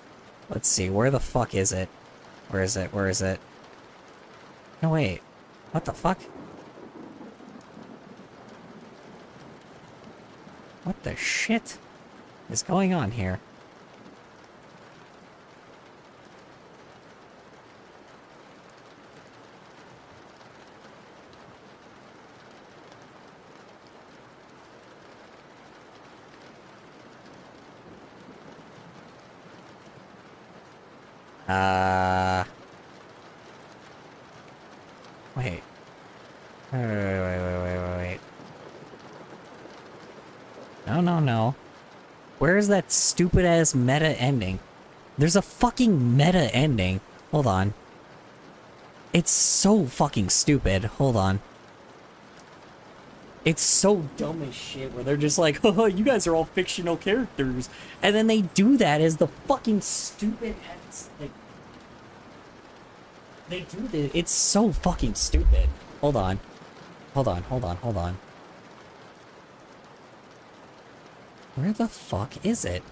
Let's see, where the fuck is it? Where is it? No, wait. What the fuck? What the shit is going on here? Wait. Wait. No. Where is that stupid ass meta ending? There's a fucking meta ending. Hold on. It's so fucking stupid. Hold on. It's so dumb as shit where they're just like, oh, you guys are all fictional characters. And then they do that as the fucking stupid ass, they do this. It's so fucking stupid. Hold on. Where the fuck is it?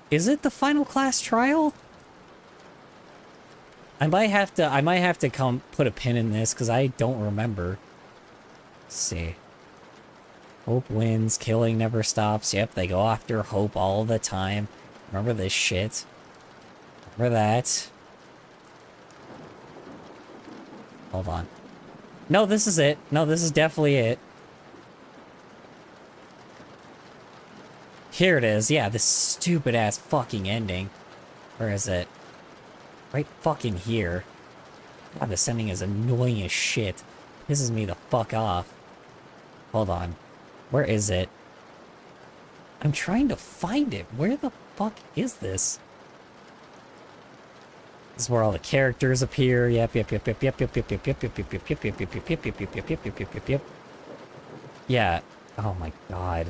Is it the final class trial? I might have to come put a pin in this because I don't remember. Let's see. Hope wins, killing never stops. Yep, they go after Hope all the time. Remember this shit. Remember that. Hold on. No, this is it. No, this is definitely it. Here it is. Yeah, this stupid ass fucking ending. Where is it? Right fucking here. God, this ending is annoying as shit. Pisses me the fuck off. Hold on. Where is it? I'm trying to find it. Where the fuck is this? This is where all the characters appear. Yep. Yeah. Oh my god.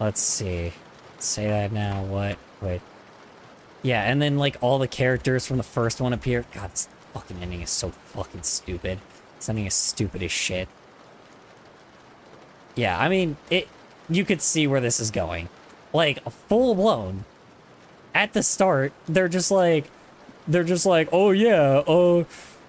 Let's see. Say that now. What? Wait. Yeah, and then like all the characters from the first one appear. God, this fucking ending is so fucking stupid. This ending is stupid as shit. Yeah, I mean, you could see where this is going. Like, full blown. At the start, they're just like, oh yeah,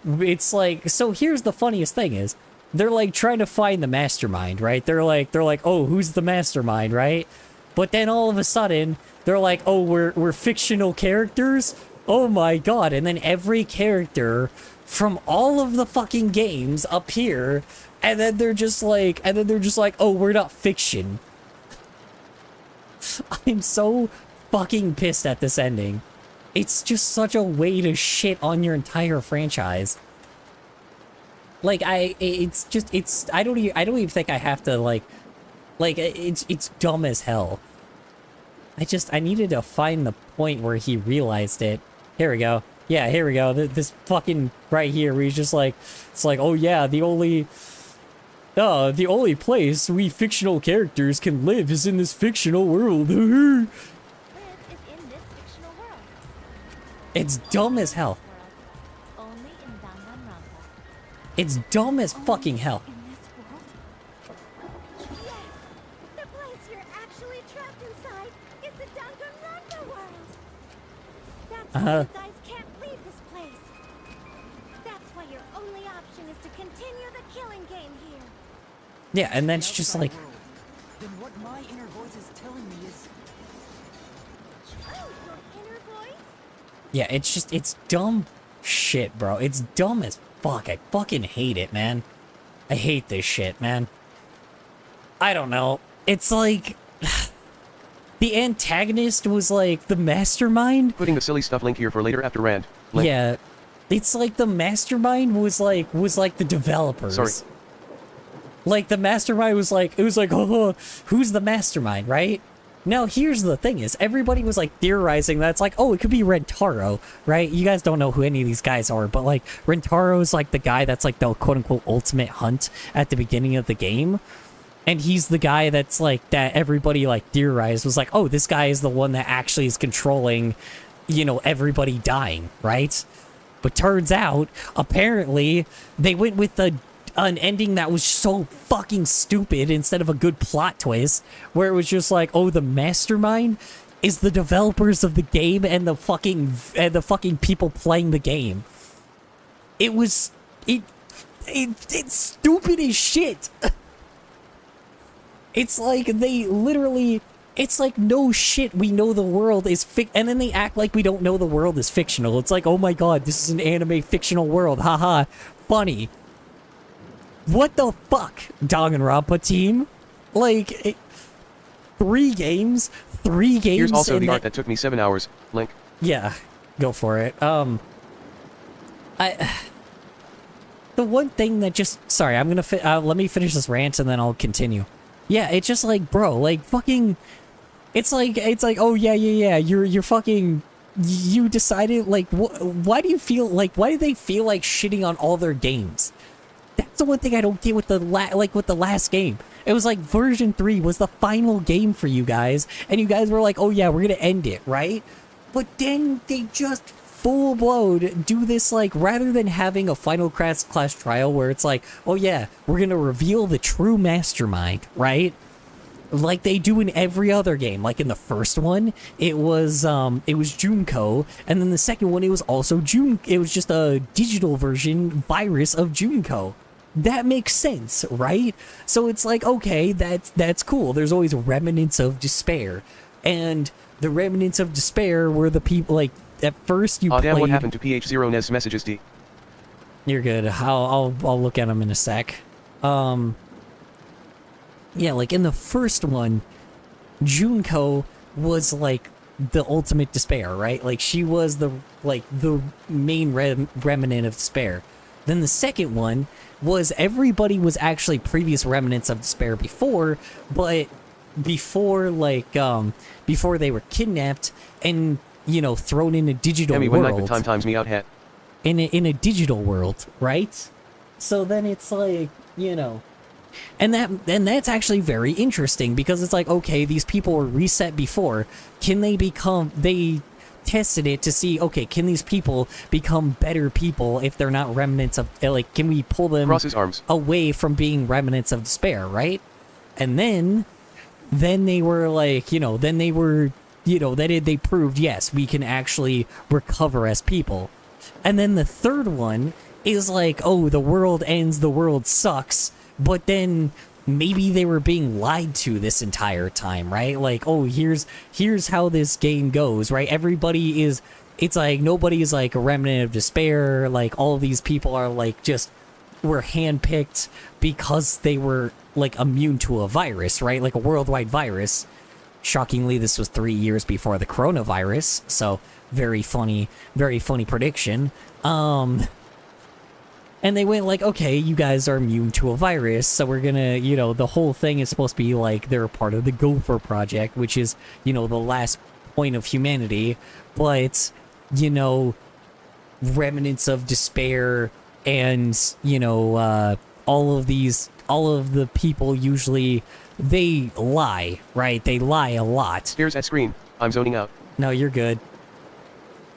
it's like, so here's the funniest thing is, they're like trying to find the mastermind, right? They're like, oh, who's the mastermind, right? But then all of a sudden, they're like, oh, we're fictional characters? Oh my god, and then every character from all of the fucking games appear, and then they're just like, oh, we're not fiction. I'm so fucking pissed at this ending. It's just such a way to shit on your entire franchise. Like, I don't even think I have to, like, it's dumb as hell. I needed to find the point where he realized it. Here we go. Yeah, here we go. This fucking right here where he's just like, it's like, oh yeah, the only place we fictional characters can live is in this fictional world. It's dumb as hell. It's dumb as fucking hell. The place you're actually trapped inside is the Danganronpa world. That's why you guys can't leave this place. That's why your only option is to continue the killing game here. Yeah, and that's just like, Then what my inner voice is telling me is Oh, your inner voice? yeah, it's dumb shit, bro. It's dumb as fuck. I fucking hate it, man. I hate this shit, man. I don't know. It's like the antagonist was like the mastermind. Putting the silly stuff link here for later after rant. Link. Yeah. It's like the mastermind was like the developers. Sorry. Like the mastermind was like, it was like, oh, who's the mastermind, right? Now, here's the thing is, everybody was like theorizing that it's like, oh, it could be Rentaro, right? You guys don't know who any of these guys are, but like Rentaro is like the guy that's like the quote unquote ultimate hunt at the beginning of the game. And he's the guy that's like, that everybody like theorized was like, oh, this guy is the one that actually is controlling, you know, everybody dying, right? But turns out, apparently, they went with an ending that was so fucking stupid instead of a good plot twist, where it was just like, oh, the mastermind is the developers of the game and the fucking people playing the game. It's stupid as shit. It's like they literally, it's like, no shit, we know the world is and then they act like we don't know the world is fictional. It's like, oh my god, this is an anime fictional world, haha, funny. What the fuck, Danganronpa team? Like, 3 games? Here's also the art that took me 7 hours. Link. Yeah, go for it. The one thing that just, sorry, I'm gonna let me finish this rant and then I'll continue. Yeah, it's just like, bro, like fucking, it's like, oh yeah, you're fucking, you decided, like, why do they feel like shitting on all their games? That's the one thing I don't get with the last game. It was like version 3 was the final game for you guys, and you guys were like, oh yeah, we're gonna end it, right? But then they just full-blown do this, like, rather than having a final class trial where it's like, oh yeah, we're gonna reveal the true mastermind, right? like they do in every other game. Like in the first one, it was Junko, and then the second one it was also it was just a digital version virus of Junko. That makes sense, right? So it's like, okay, that's cool. There's always remnants of despair, and the remnants of despair were the people, like, at first you Aw, damn, what played. happened to PH0NES messages D? You're good. I'll look at them in a sec. Yeah, like in the first one, Junko was like the ultimate despair, right? Like she was the main remnant of despair. Then the second one was everybody was actually previous remnants of despair before, but before before they were kidnapped and thrown in a digital Emmy, when night world. the time times me out hat. In a digital world, right? So then it's like, and that's actually very interesting because it's like, okay, these people were reset before. They tested it to see, okay, can these people become better people if they're not remnants of, like, can we pull them Cross his arms. away from being remnants of despair, right? And then they were like, they proved, yes, we can actually recover as people. And then the third one is like, oh, the world ends, the world sucks, but then maybe they were being lied to this entire time, right? Like, oh, here's how this game goes, right? It's like nobody is like a remnant of despair. Like all of these people are like were handpicked because they were like immune to a virus, right? Like a worldwide virus. Shockingly, this was 3 years before the coronavirus, so very funny prediction. And they went like, okay, you guys are immune to a virus, so we're gonna, the whole thing is supposed to be like they're a part of the Gopher Project, which is, the last point of humanity, but, remnants of despair and, all of the people usually, they lie, right? They lie a lot. Here's at screen. I'm zoning out. No, you're good.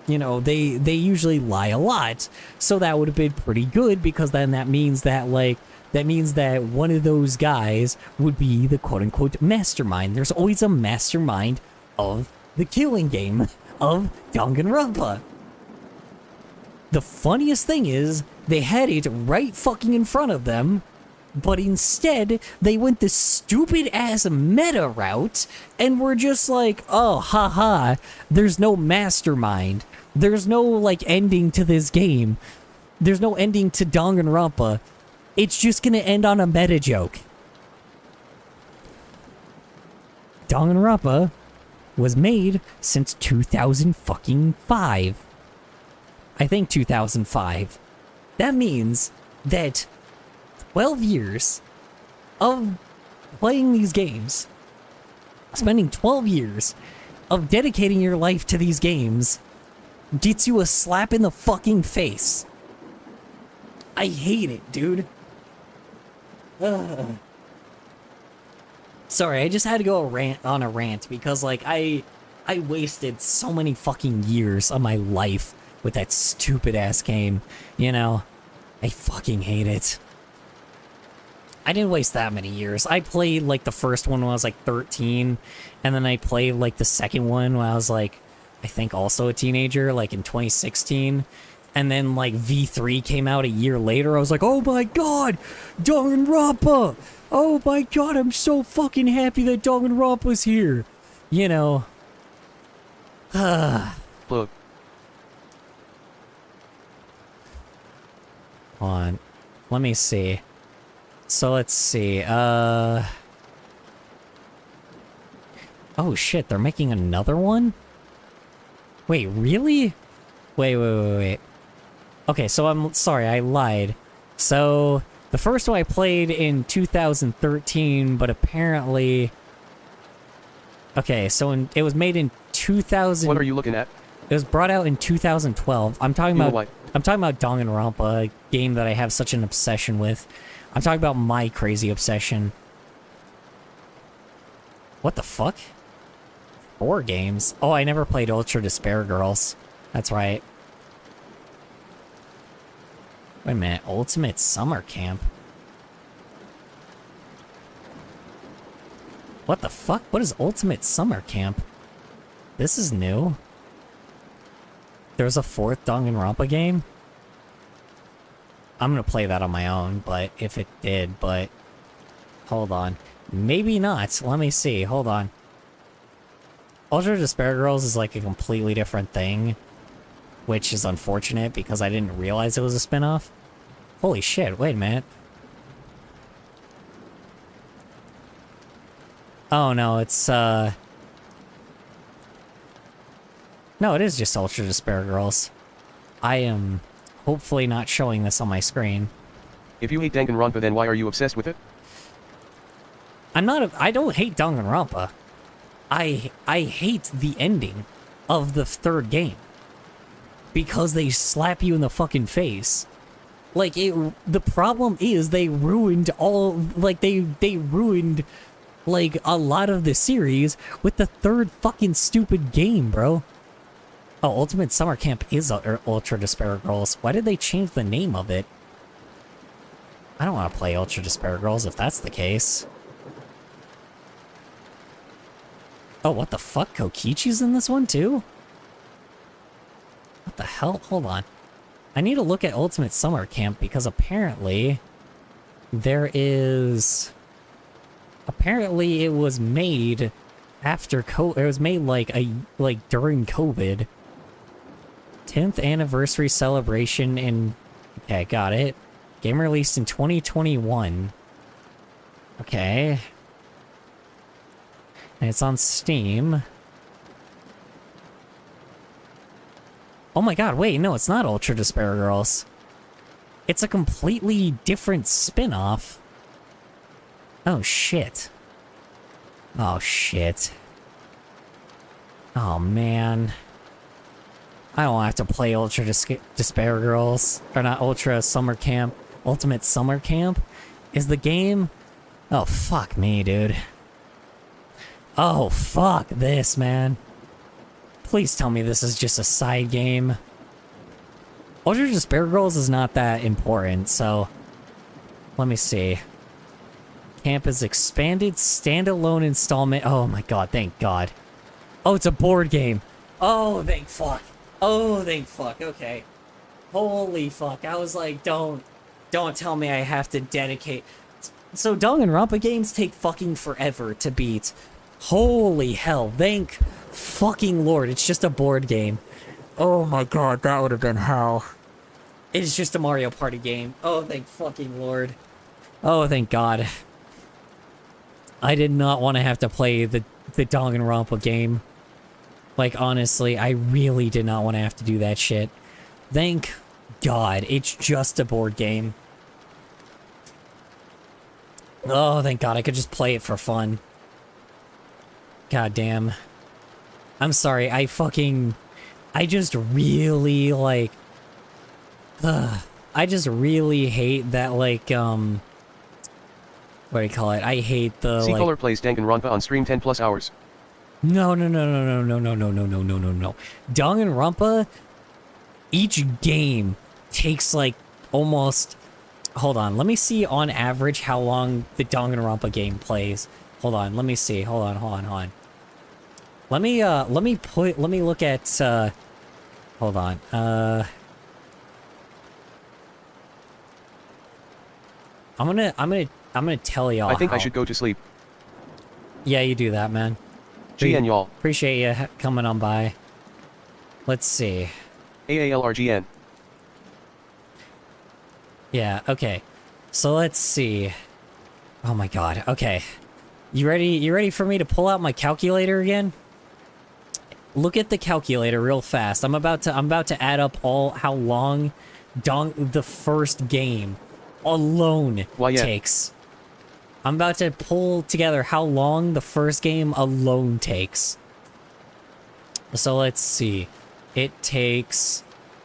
They usually lie a lot, so that would have been pretty good because then that means that one of those guys would be the quote-unquote mastermind. There's always a mastermind of the killing game of Danganronpa. The funniest thing is they had it right fucking in front of them, but instead they went the stupid ass meta route and were just like, oh, haha, there's no mastermind. There's no like ending to this game. There's no ending to Danganronpa. It's just gonna end on a meta joke. Danganronpa was made since 2005. I think 2005. That means that 12 years of playing these games, spending 12 years of dedicating your life to these games, gets you a slap in the fucking face. I hate it, dude. Ugh. Sorry, I just had to go on a rant because, like, I wasted so many fucking years of my life with that stupid-ass game, I fucking hate it. I didn't waste that many years. I played, like, the first one when I was, like, 13, and then I played, like, the second one when I was, like, I think also a teenager, like, in 2016. And then, like, V3 came out a year later. I was like, oh my god, Danganronpa! Oh my god, I'm so fucking happy that Danganronpa's here! Look. Hold on. Let me see. So let's see, oh shit, they're making another one? Wait, really? Wait. Okay, so I'm sorry, I lied. So, the first one I played in 2013, but apparently... Okay, so it was made in 2000... What are you looking at? It was brought out in 2012. I'm talking You know about... what? I'm talking about Danganronpa, a game that I have such an obsession with. I'm talking about my crazy obsession. What the fuck? 4 games? Oh, I never played Ultra Despair Girls. That's right. Wait a minute, Ultimate Summer Camp? What the fuck? What is Ultimate Summer Camp? This is new. There's a 4th Danganronpa game? I'm gonna play that on my own, but if it did, but... Hold on. Maybe not. Let me see. Hold on. Ultra Despair Girls is like a completely different thing, which is unfortunate because I didn't realize it was a spin-off. Holy shit, wait a minute. Oh no, it's no, it is just Ultra Despair Girls. I am hopefully not showing this on my screen. If you hate Danganronpa, then why are you obsessed with it? I don't hate Danganronpa. I hate the ending of the 3rd game. Because they slap you in the fucking face. Like, the problem is they ruined all, like, they ruined, like, a lot of the series with the 3rd fucking stupid game, bro. Oh, Ultimate Summer Camp is Ultra Despair Girls. Why did they change the name of it? I don't want to play Ultra Despair Girls if that's the case. Oh, what the fuck? Kokichi's in this one too? What the hell? Hold on. I need to look at Ultimate Summer Camp because apparently there is... Apparently it was made after it was made like during COVID. 10th anniversary celebration in... Okay, got it. Game released in 2021. Okay. And it's on Steam. Oh my god, wait, no, it's not Ultra Despair Girls. It's a completely different spin-off. Oh shit. Oh shit. Oh man. I don't have to play Ultra Despair Girls. Or not Ultra Summer Camp. Ultimate Summer Camp? Is the game... Oh fuck me, dude. Oh, fuck this, man. Please tell me this is just a side game. Ultra Despair Girls is not that important, so... Let me see. Camp is expanded standalone installment. Oh my god, thank god. Oh, it's a board game. Oh, thank fuck. Oh, thank fuck, okay. Holy fuck, I was like, don't tell me I have to dedicate... So Danganronpa games take fucking forever to beat. Holy hell, thank fucking lord, it's just a board game. Oh my god, that would have been hell. It's just a Mario Party game. Oh, thank fucking lord. Oh, thank god. I did not want to have to play the Danganronpa game. Like, honestly, I really did not want to have to do that shit. Thank god, it's just a board game. Oh, thank god, I could just play it for fun. God damn. I'm sorry, I just really, like... I just really hate that, like, what do you call it? I hate the, like... C-Color plays Danganronpa on stream 10 plus hours. No. Danganronpa, each game takes, like, almost... Hold on, let me see on average how long the Danganronpa game plays. Hold on, let me see. Hold on. Let me look at, hold on, I'm gonna tell y'all. I think I should go to sleep. Yeah, you do that, man. GN y'all. Appreciate you coming on by. Let's see. AALRGN. Yeah, okay. So let's see. Oh my god, okay. You ready for me to pull out my calculator again? Look at the calculator real fast. I'm about to add up how long the first game alone takes. I'm about to pull together how long the first game alone takes. So let's see. It takes...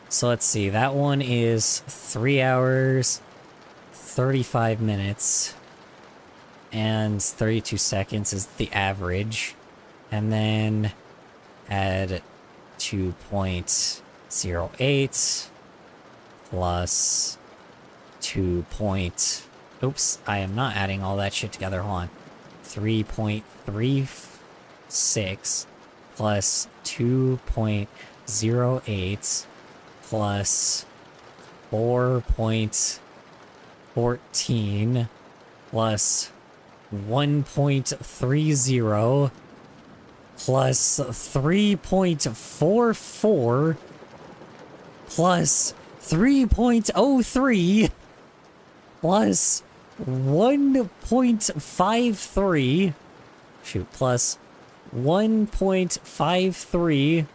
So let's see. That one is 3 hours, 35 minutes, and 32 seconds is the average. And then add 2.08 plus 2. Oops, I am not adding all that shit together. Hold on. 3.36 plus 2.08 plus 4.14 plus 1.30 plus 3.44 plus 3.03 plus 1.53 plus 1.53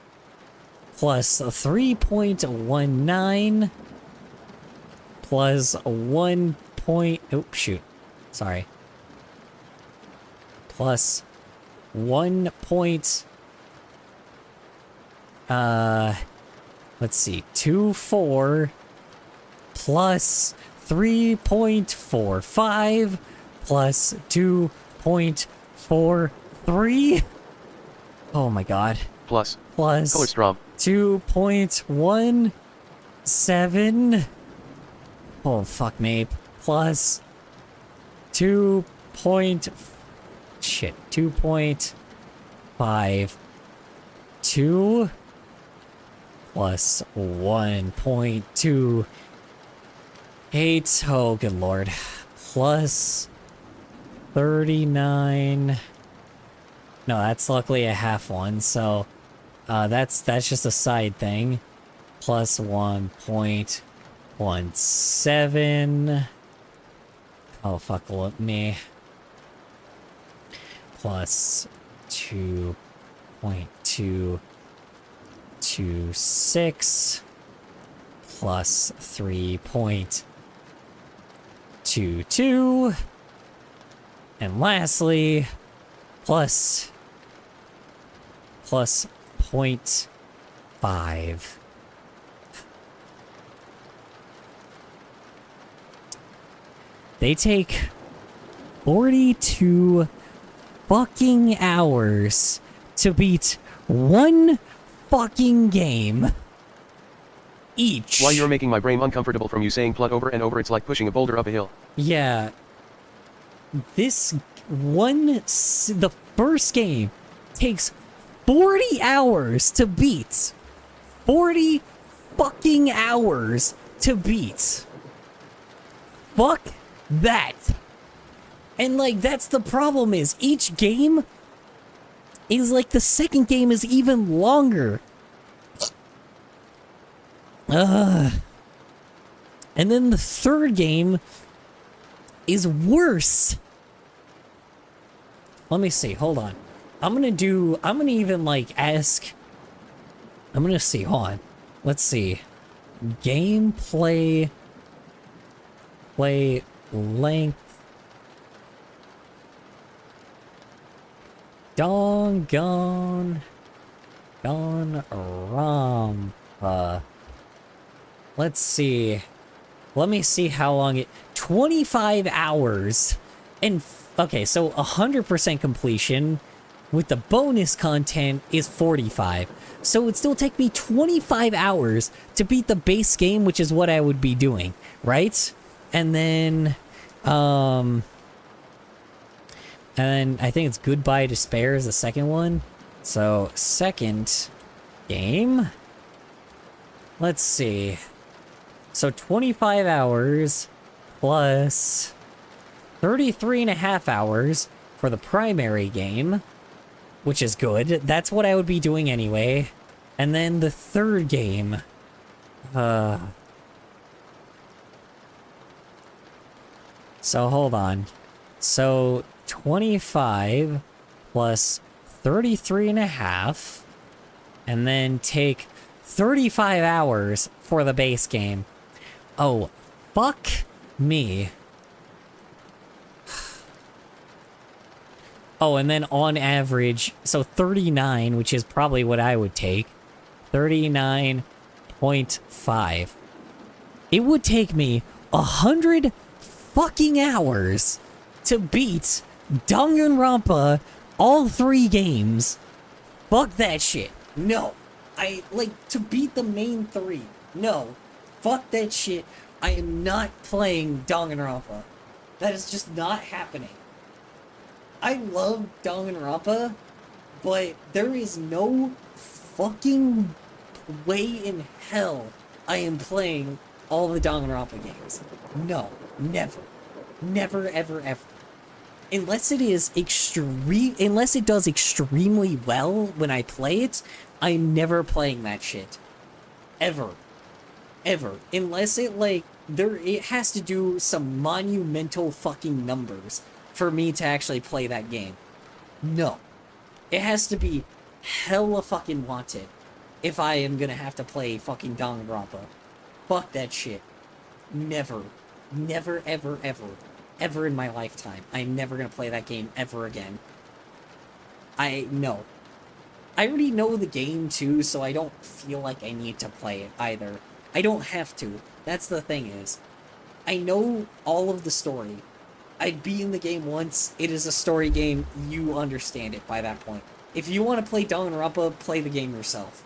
plus 3.19 plus 1 point, sorry, plus 1 point, let's see, 24 plus 3.45 plus 2.43. Oh my god. Plus. Plus Color Strom. 2.17. Oh fuck me. Plus 2. Shit. 2.52 plus 1.28. Oh good lord. Plus 39. No, that's luckily a half one, so that's just a side thing. Plus 1.17. Oh fuck me. Plus 2.226 plus 3.22, and lastly plus 0.5. They take 42 fucking hours to beat one fucking game each. Why you're making my brain uncomfortable from you saying plut over and over. It's like pushing a boulder up a hill. Yeah. This one, the first game takes 40 hours to beat. 40 fucking hours to beat. Fuck that. And like, that's the problem, is each game is like, the second game is even longer. And then the third game is worse. Let me see, hold on. I'm gonna even like ask. I'm gonna see, hold on. Let's see. Gameplay. Play length. Danganronpa. Let's see. Let me see how long it... 25 hours. And, okay, so 100% completion with the bonus content is 45. So it would still take me 25 hours to beat the base game, which is what I would be doing, right? And then, I think it's Goodbye Despair is the second one. So, second game. Let's see. So 25 hours plus 33.5 hours for the primary game, which is good. That's what I would be doing anyway. And then the third game. So hold on. So 25 plus 33.5, and then take 35 hours for the base game. Oh, fuck me. Oh, and then on average, so 39, which is probably what I would take. 39.5. It would take me 100 fucking hours to beat Danganronpa all 3 games. Fuck that shit. No. To beat the main 3. No. Fuck that shit. I am not playing Danganronpa. That is just not happening. I love Danganronpa, but there is no fucking way in hell I am playing all the Danganronpa games. No, never. Never, ever, ever. Unless unless it does extremely well when I play it, I'm never playing that shit. Ever. Ever. Unless it has to do some monumental fucking numbers for me to actually play that game. No. It has to be hella fucking wanted if I am gonna have to play fucking Danganronpa. Fuck that shit. Never. Never, ever, ever. Ever in my lifetime. I'm never gonna play that game ever again. No. I already know the game too, so I don't feel like I need to play it either. I don't have to. That's the thing is. I know all of the story. I've beaten the game once. It is a story game. You understand it by that point. If you want to play Danganronpa, play the game yourself.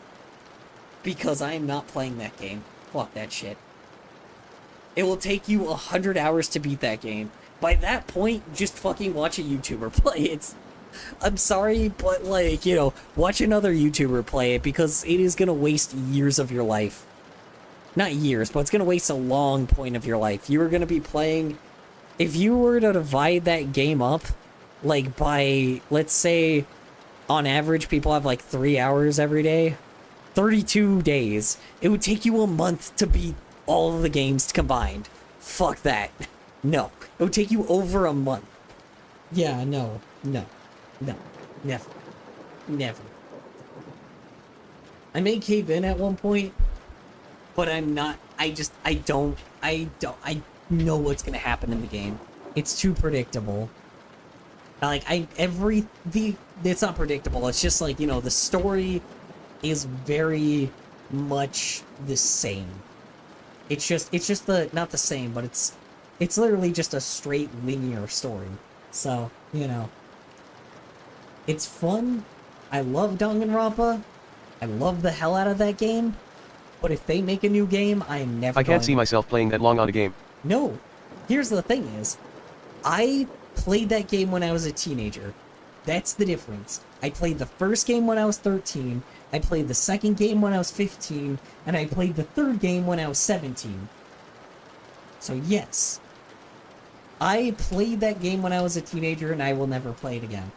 Because I am not playing that game. Fuck that shit. It will take you 100 hours to beat that game. By that point, just fucking watch a YouTuber play it. I'm sorry, but watch another YouTuber play it because it is gonna waste years of your life. Not years, but it's gonna waste a long point of your life. You are gonna be playing... If you were to divide that game up, by, let's say, on average, people have 3 hours every day, 32 days, it would take you a month to beat all of the games combined. Fuck that. No. It would take you over a month. Yeah, no. Never. Never. I may cave in at one point, but I'm not, I know what's gonna happen in the game. It's too predictable. It's not predictable, it's just the story is very much the same. It's just not the same, but it's literally just a straight linear story. So, it's fun. I love Danganronpa. I love the hell out of that game. But if they make a new game, I am never I can't see myself playing that long on a game. No. Here's the thing is, I played that game when I was a teenager. That's the difference. I played the first game when I was 13, I played the second game when I was 15, and I played the third game when I was 17. So yes, I played that game when I was a teenager and I will never play it again.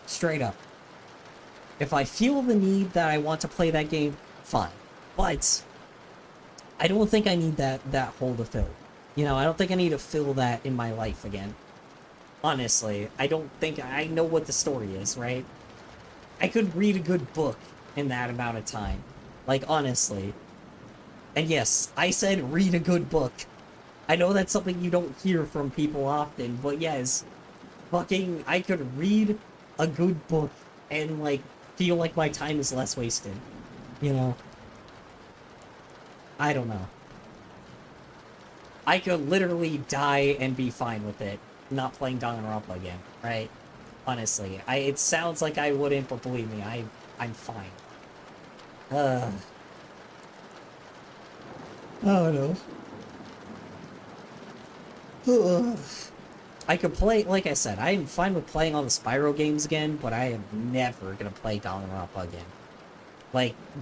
Straight up. If I feel the need that I want to play that game, fine. But I don't think I need that hole to fill. I don't think I need to fill that in my life again. Honestly, I don't think I know what the story is, right? I could read a good book in that amount of time. Honestly. And yes, I said read a good book. I know that's something you don't hear from people often, but yes, I could read a good book and, feel like my time is less wasted. I don't know. I could literally die and be fine with it. Not playing Danganronpa again, right? Honestly, it sounds like I wouldn't, but believe me, I'm fine. Oh no. I could play, like I said, I'm fine with playing all the Spyro games again, but I am never gonna play Danganronpa again.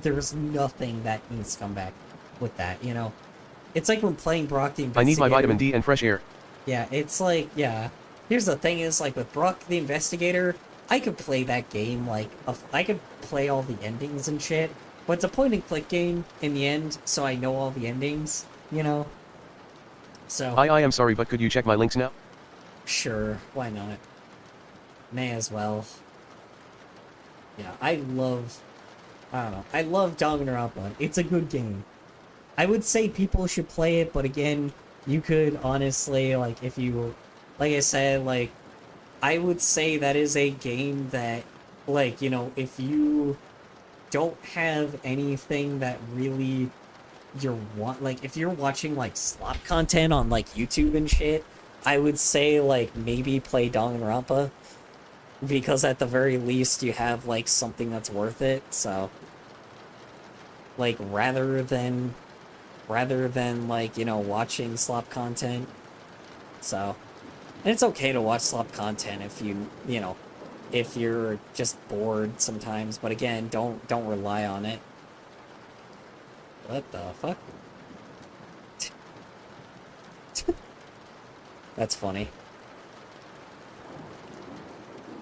There's nothing that needs to come back with that, It's like when playing Brock the Investigator. I need my vitamin D and fresh air. Yeah, it's yeah. Here's the thing is, with Brock the Investigator, I could play that game, I could play all the endings and shit, but it's a point-and-click game in the end, so I know all the endings, So... I am sorry, but could you check my links now? Sure, why not? May as well. Yeah, I don't know, I love Danganronpa. It's a good game. I would say people should play it, but again, you could honestly, if you, like I said, I would say that is a game that, if you don't have anything that really if you're watching, slop content on, YouTube and shit, I would say, maybe play Danganronpa, because at the very least you have, something that's worth it, so, rather than watching slop content, so, And it's okay to watch slop content if you know, if you're just bored sometimes. But again, don't rely on it. What the fuck? That's funny.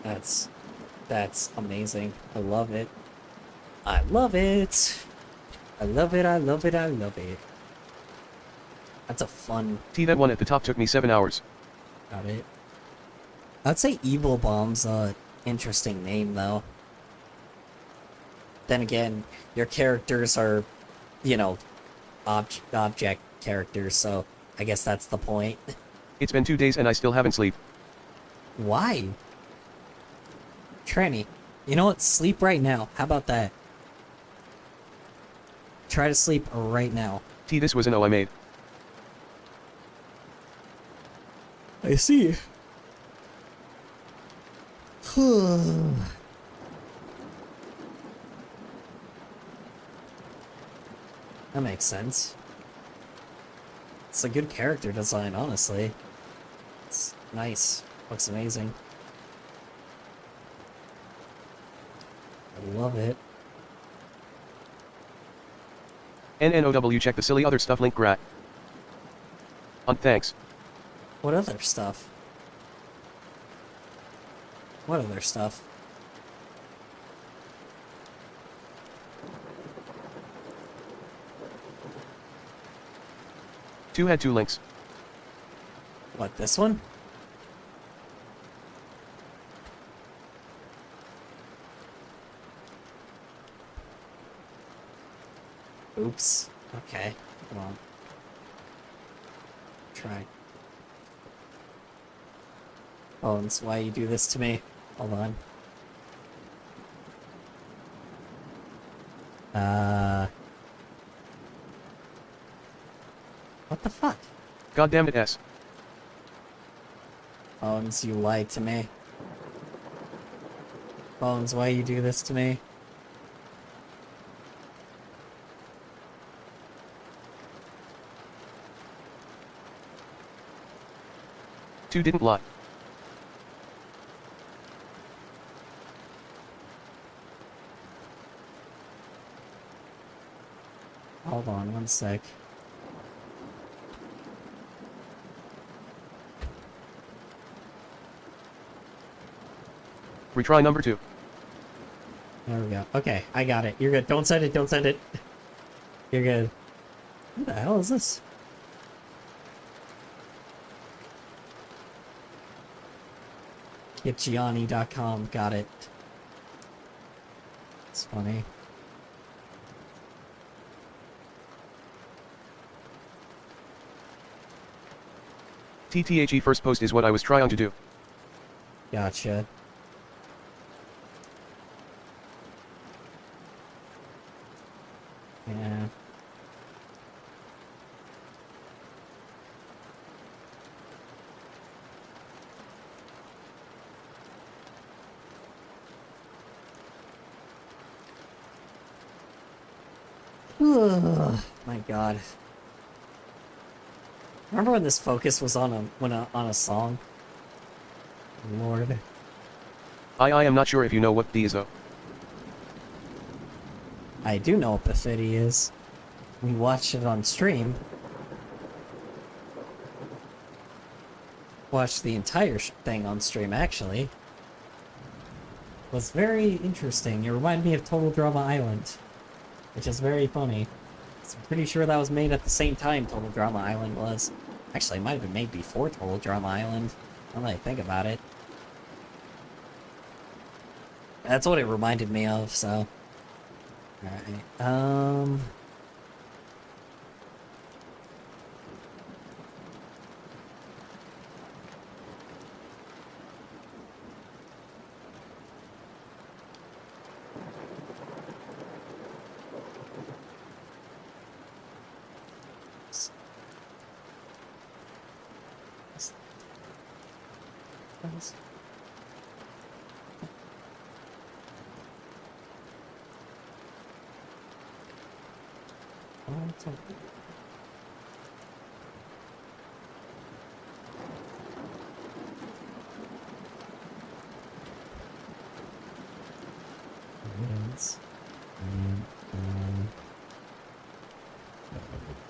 That's amazing. I love it. I love it. I love it. I love it. I love it. That's a fun. That one at the top took me 7 hours. Got it. I'd say Evil Bomb's a interesting name though. Then again, your characters are, you know, object characters, so I guess that's the point. It's been 2 days and I still haven't slept. Why? Tranny, you know what? Sleep right now. How about that? Try to sleep right now. This was an O I made. I see. That makes sense. It's a good character design, honestly. It's nice. Looks amazing. I love it. NNOW, check the silly other stuff link grat. Thanks. What other stuff? What other stuff? Two had 2 links. What, this one? Oops. Okay. Come on. Try. Oh, that's why you do this to me. Hold on. What the fuck? God damn it, S. Bones, you lied to me. Bones, why you do this to me? Two didn't lie. Hold on one sec. Retry number 2. There we go. Okay, I got it. You're good. Don't send it. Don't send it. You're good. What the hell is this? GetGianni.com. Got it. It's funny. TTHE first post is what I was trying to do. Gotcha. Yeah. Ugh, my god. Remember when this focus was on a song? Lord. I am not sure if you know what D is though. I do know what Buffetti is. We watched it on stream. Watched the entire thing on stream, actually. It was very interesting. It reminded me of Total Drama Island, which is very funny. I'm pretty sure that was made at the same time Total Drama Island was. Actually, it might have been made before Total Drama Island, now that I think about it. That's what it reminded me of, so... Alright, Yes.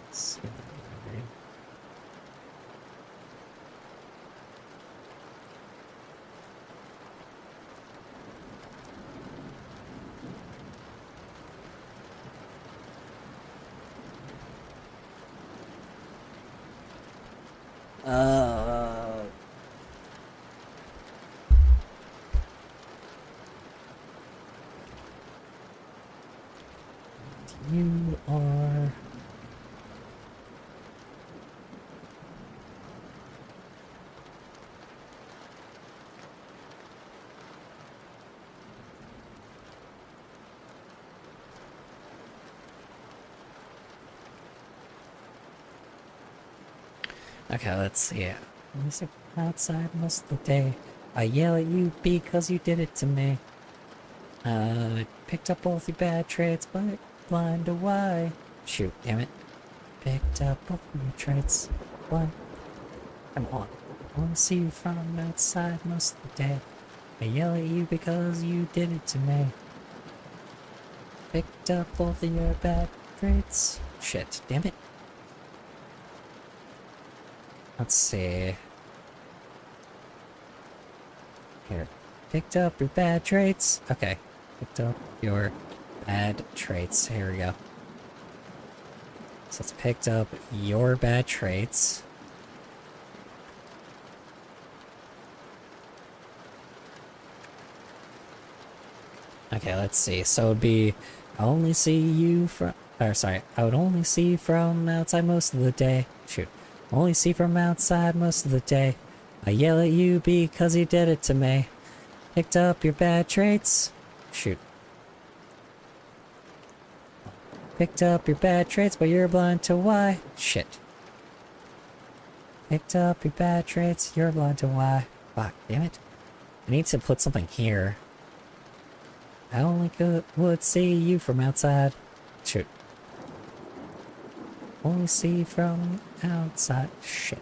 Let's see. Uh, you are. Okay, let's see. I'm outside most of the day. I yell at you because you did it to me. Picked up both your bad traits, but blind to why. Shoot, damn it. Picked up both of your traits. What? Come on. I wanna see you from outside most of the day. I yell at you because you did it to me. Picked up both of your bad traits. Shit, damn it. Let's see. Here. Picked up your bad traits. Okay. Picked up your bad traits. Here we go. So it's picked up your bad traits. Okay, let's see. So it'd be, I only see you from, or sorry, I would only see you from outside most of the day. Shoot. Only see from outside most of the day. I yell at you because you did it to me. Picked up your bad traits. Shoot. Picked up your bad traits, but you're blind to why. Shit. Picked up your bad traits, you're blind to why. Fuck, damn it. I need to put something here. I only would see you from outside. Shoot. Only see from outside. Shit.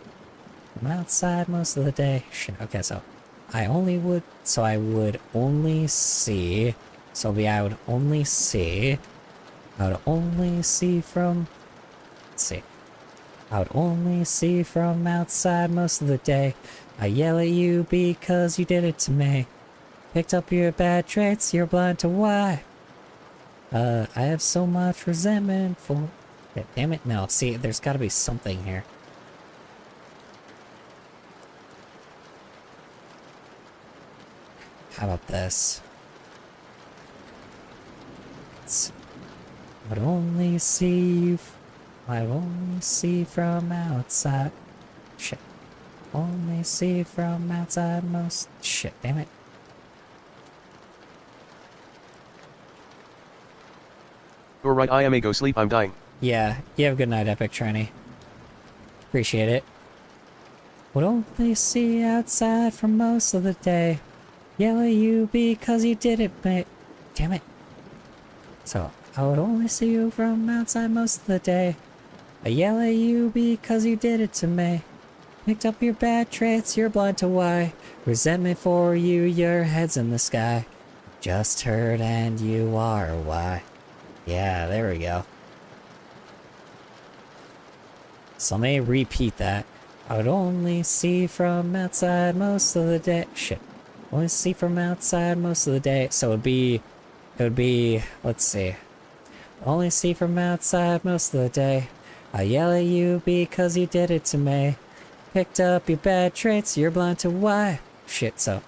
From outside most of the day. Shit. Okay, so I would only see. So I would only see from. Let's see. I would only see from outside most of the day. I yell at you because you did it to me. Picked up your bad traits, you're blind to why. I have so much resentment for. Yeah, damn it, no. See, there's gotta be something here. How about this? I would only see you. I would only see from outside. Shit. Only see from outside most. Shit, damn it. You're right, I may go sleep, I'm dying. Yeah, you have a good night, Epic Trini. Appreciate it. Would only see outside for most of the day. Yell at you because you did it, mate. Damn it. So, I would only see you from outside most of the day. I yell at you because you did it to me. Picked up your bad traits, you're blind to why. Resentment for you, your head's in the sky. Just heard and you are why. Yeah, there we go. So let me repeat that. I would only see from outside most of the day. Shit. Only see from outside most of the day. So it would be, let's see. Only see from outside most of the day. I yell at you because you did it to me. Picked up your bad traits, you're blind to why. Shit, so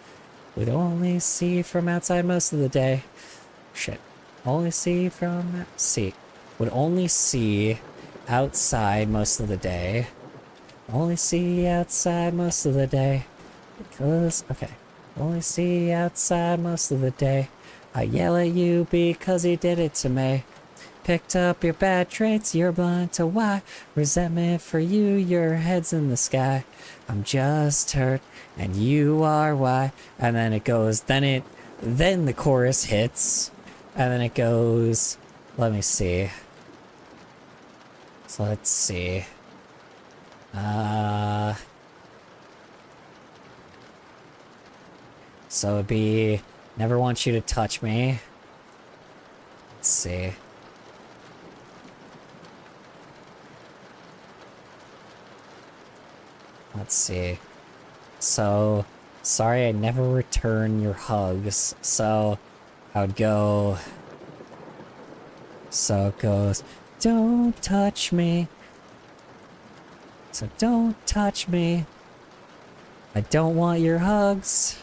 would only see from outside most of the day. Shit. Only see from, see. Would only see outside most of the day. Only see outside most of the day. Because, okay. Only see outside most of the day. I yell at you because you did it to me. Picked up your bad traits, you're blind to why. Resentment for you, your head's in the sky. I'm just hurt, and you are why. And then it goes, then the chorus hits. And then it goes, let me see. So let's see. So it'd be, never want you to touch me. see. Let's see. So, sorry I never return your hugs. So, I would go... So it goes, don't touch me. So don't touch me. I don't want your hugs.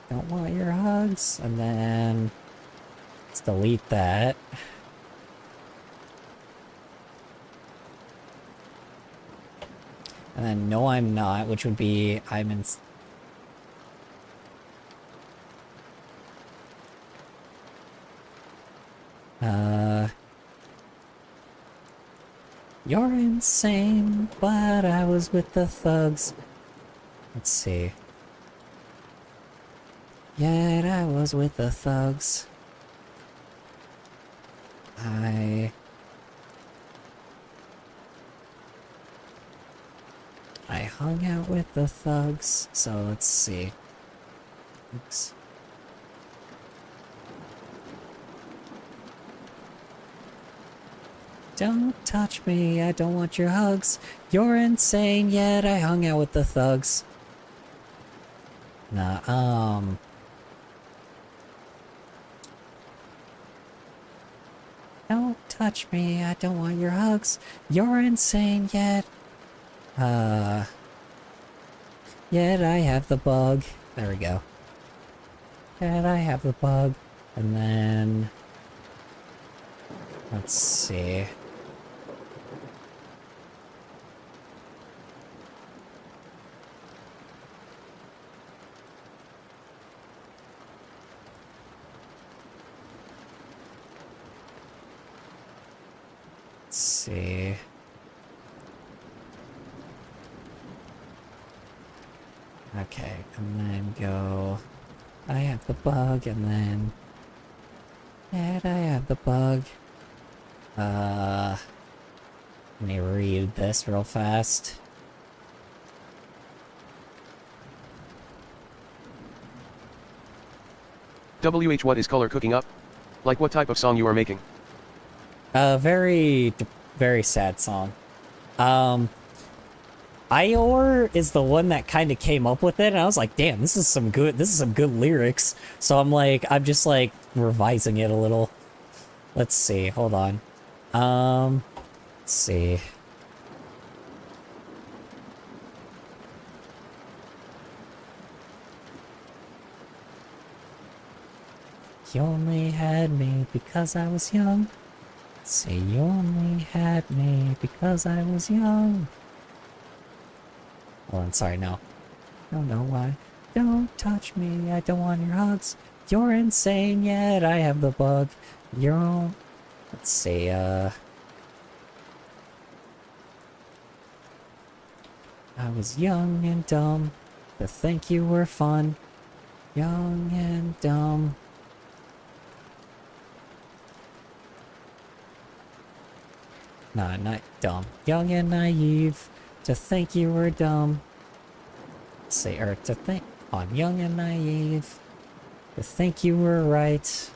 Don't want your hugs. And then let's delete that. And then no, I'm not, which would be I'm in. You're insane, but I was with the thugs. Let's see. Yet I was with the thugs. I hung out with the thugs, so let's see. Oops. Don't touch me, I don't want your hugs. You're insane, yet I hung out with the thugs. Nah, don't touch me, I don't want your hugs. You're insane, yet... Yet I have the bug. There we go. Yet I have the bug. And then... Let's see... Let's see... Okay, and then go... I have the bug, and then... Yet I have the bug. Let me read this real fast. WH, what is color cooking up? Like what type of song you are making? Very sad song. Ior is the one that kind of came up with it, and I was like, damn, this is some good lyrics. So I'm just like revising it a little. Let's see, hold on. Let's see. You only had me because I was young. Say you only had me because I was young. Oh, I'm sorry, no. Don't know why. Don't touch me, I don't want your hugs. You're insane, yet I have the bug. You're all... Let's see, I was young and dumb to think you were fun. Young and dumb. Nah, not dumb. Young and naive to think you were dumb. Let's see, or to think on young and naive to think you were right.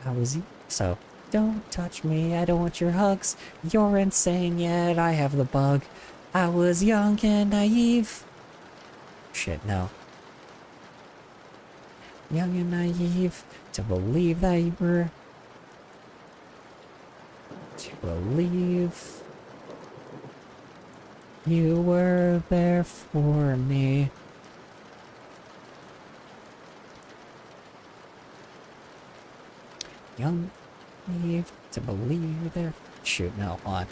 I was so don't touch me, I don't want your hugs. You're insane, yet I have the bug. I was young and naive. Shit, no. Young and naive to believe that you were. To believe you were there for me. Young, naive to believe there. Shoot, no, on.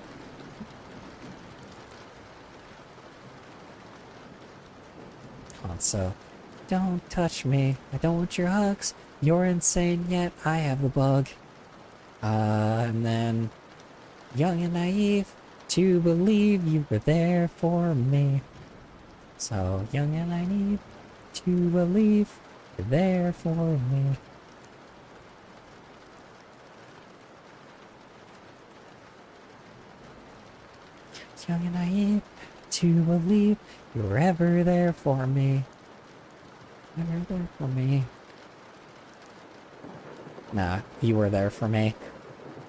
So, don't touch me. I don't want your hugs. You're insane, yet I have the bug. And then, young and naive to believe you were there for me. So, young and naive to believe you're there for me. Young and naive to believe you were ever there for me. Ever there for me? Nah, you were there for me.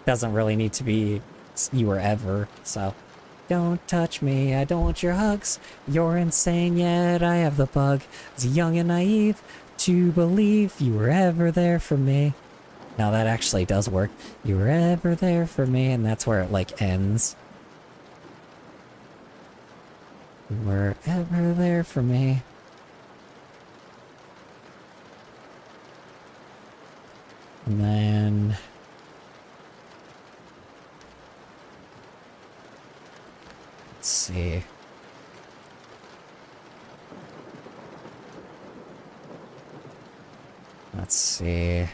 Doesn't really need to be you were ever, so. Don't touch me, I don't want your hugs. You're insane, yet I have the bug. I was young and naive to believe you were ever there for me. Now that actually does work. You were ever there for me, and that's where it like ends. You were ever there for me. And then... let's see. Let's see.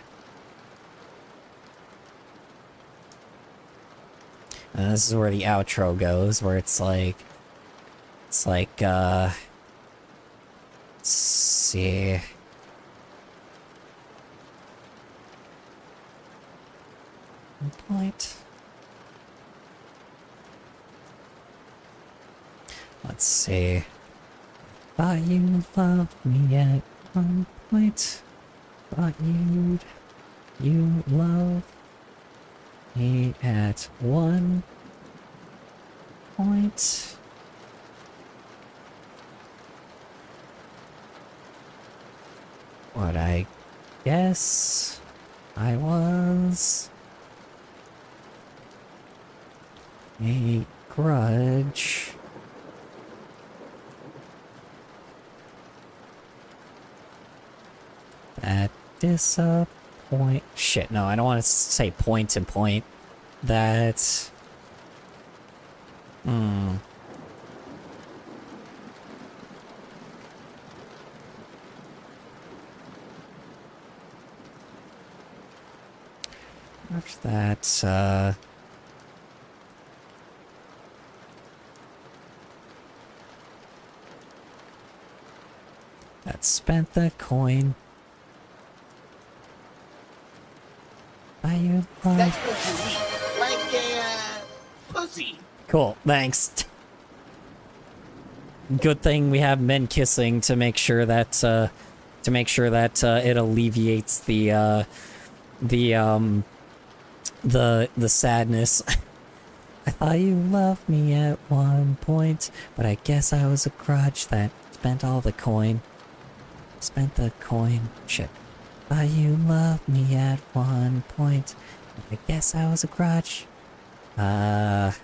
And this is where the outro goes, where it's like, let's see. Point. Let's see. Thought you loved me at one point. Thought you love me at one point. What I guess I was a grudge. That disappoint. Shit, no, I don't want to say point and point. That. What's that, that spent the coin. You That's what you eat. Like a, pussy. Cool, thanks. Good thing we have men kissing to make sure that, it alleviates the sadness. I thought you loved me at one point, but I guess I was a grudge that spent all the coin. Spent the coin. Shit. Thought you loved me at one point, but I guess I was a grudge. So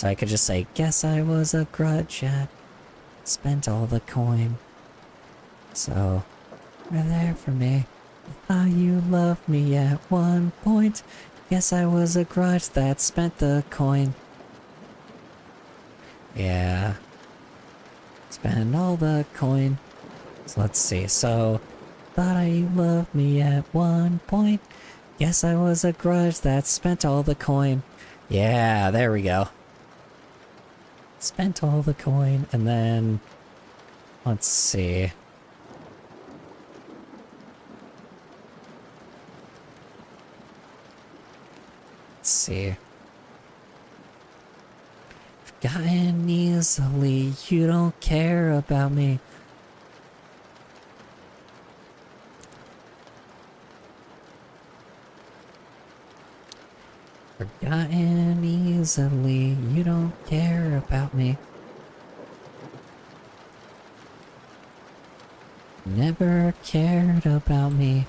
I could just say, guess I was a grudge at spent all the coin. So, you're there for me. I thought you loved me at one point. Guess I was a grudge that spent the coin. Yeah. Spend all the coin. So let's see. So, thought you loved me at one point. Guess I was a grudge that spent all the coin. Yeah, there we go. Spent all the coin, and then... let's see. Let's see. Forgotten easily, you don't care about me. Forgotten easily, you don't care about me. Never cared about me.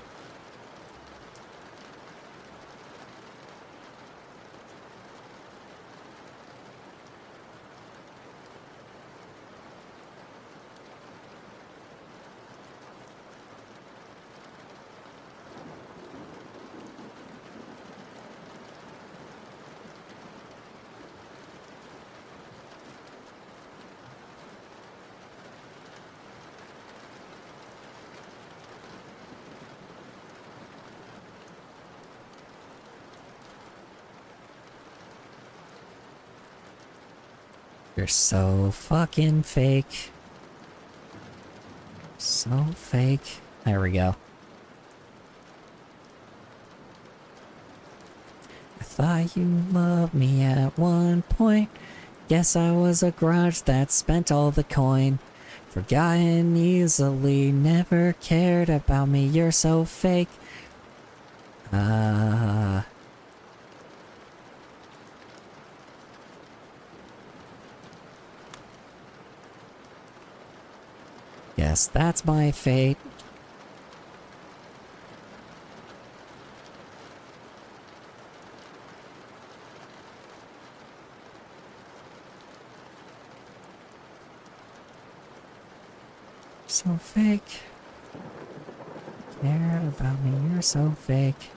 You're so fucking fake. So fake. There we go. I thought you loved me at one point. Guess I was a grudge that spent all the coin. Forgotten easily, never cared about me, you're so fake. Yes, that's my fate. So fake. Cared about me, you're so fake.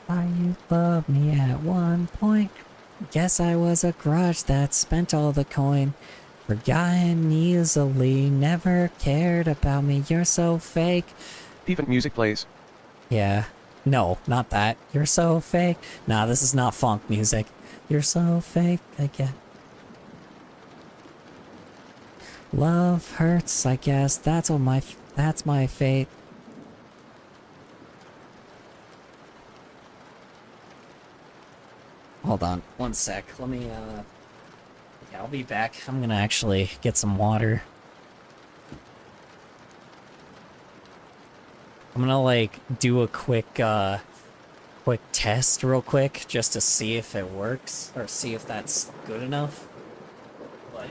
Thought you loved me at one point. Guess I was a grudge that spent all the coin. Forgotten easily, never cared about me, you're so fake. Defant music plays. Yeah. No, not that. You're so fake. Nah, this is not funk music. You're so fake, I get. Love hurts, I guess. That's my fate. Hold on, one sec. Let me, yeah, I'll be back. I'm gonna actually get some water. I'm gonna, like, do a quick test real quick, just to see if it works, or see if that's good enough. But...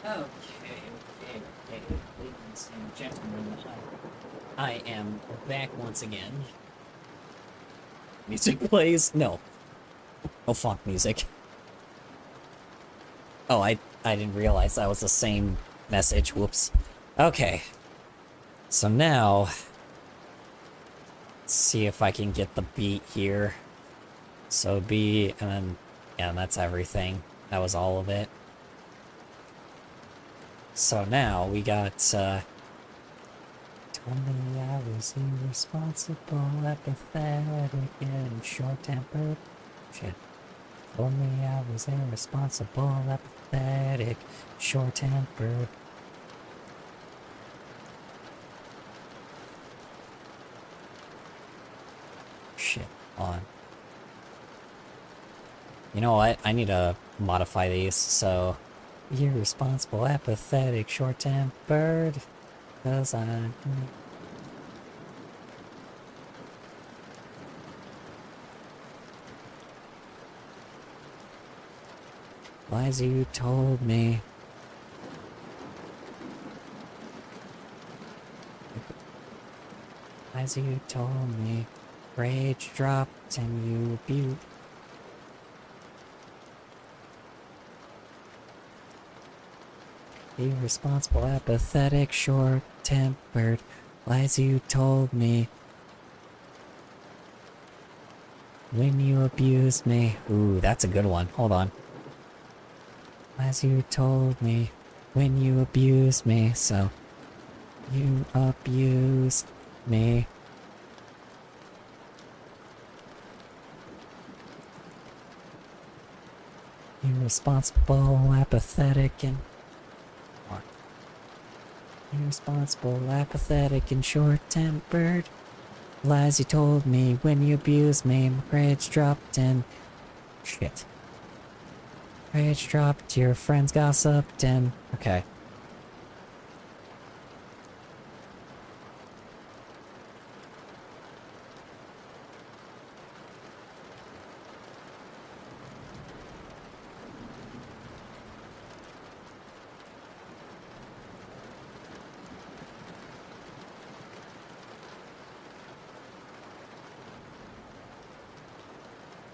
Okay, ladies and gentlemen, I am back once again. Music plays? No. No funk music. Oh, I didn't realize that was the same message, whoops. Okay. So now, let's see if I can get the beat here. So B, and then, yeah, that's everything. That was all of it. So now we got, told me I was irresponsible, apathetic, and short-tempered. Shit. Told me I was irresponsible, apathetic, short-tempered. Shit, on. You know what? I need to modify these, so... Irresponsible, apathetic, short-tempered, 'cause I... Lies you told me. Lies you told me. Rage dropped and you abused. Irresponsible, apathetic, short-tempered, lies you told me. When you abused me. Ooh, that's a good one. Hold on. Lies you told me. When you abused me. So, you abused me. Irresponsible, apathetic, and... Irresponsible, apathetic, and short-tempered. Lies you told me when you abused me. My grades dropped and... Shit. Grades dropped, your friends gossiped and... Okay.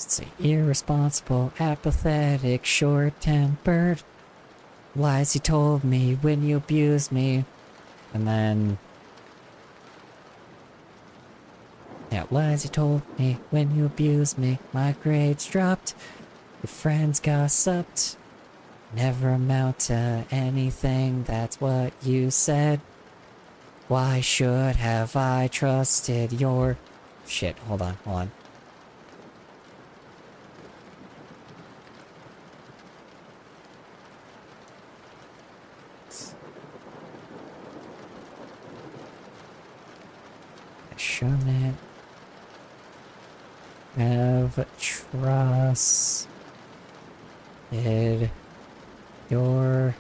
Let's see. Irresponsible, apathetic, short-tempered. Lies you told me when you abused me. And then... Yeah, lies you told me when you abused me. My grades dropped. Your friends gossiped. Never amount to anything, that's what you said. Why should have I trusted your... Shit, hold on, hold on. I shouldn't have trusted your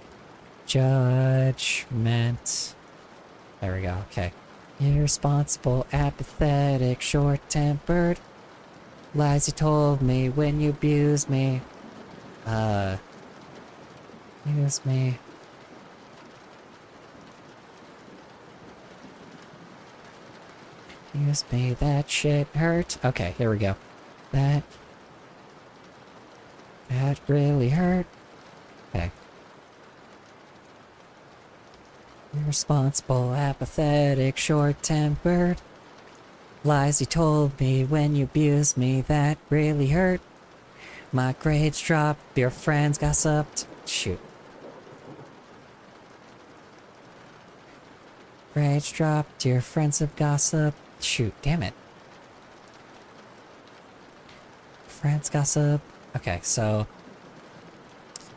judgment. There we go, okay. Irresponsible, apathetic, short-tempered. Lies you told me when you abused me. Abused me. Abused me, that shit hurt. Okay, here we go. That really hurt. Okay. Irresponsible, apathetic, short-tempered. Lies you told me when you abused me, that really hurt. My grades dropped, your friends gossiped. Shoot. Grades dropped, your friends have gossiped. Shoot, damn it. Friends gossip. Okay, so...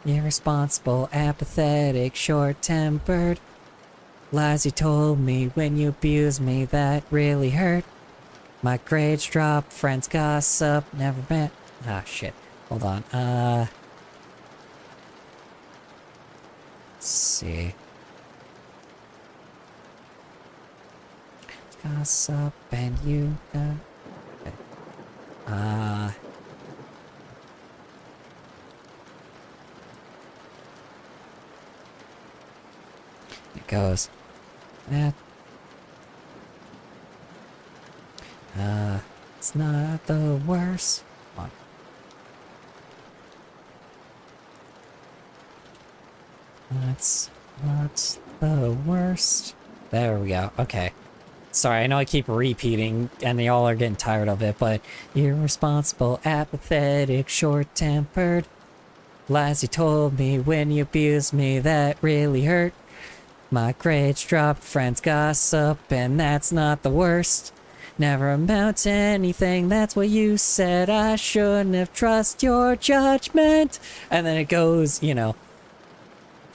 Irresponsible, apathetic, short-tempered. Lies you told me when you abused me, that really hurt. My grades dropped, friends gossip, never met. Ah, shit. Hold on. Let's see. Gossip and you. Okay. It goes. That. It's not the worst. Come on. That's not the worst. There we go. Okay. Sorry, I know I keep repeating and y'all are getting tired of it, but irresponsible, apathetic, short-tempered. Lies you told me when you abused me, that really hurt. My grades dropped, friends gossip, and that's not the worst. Never amount to anything, that's what you said. I shouldn't have trusted your judgment. And then it goes, you know.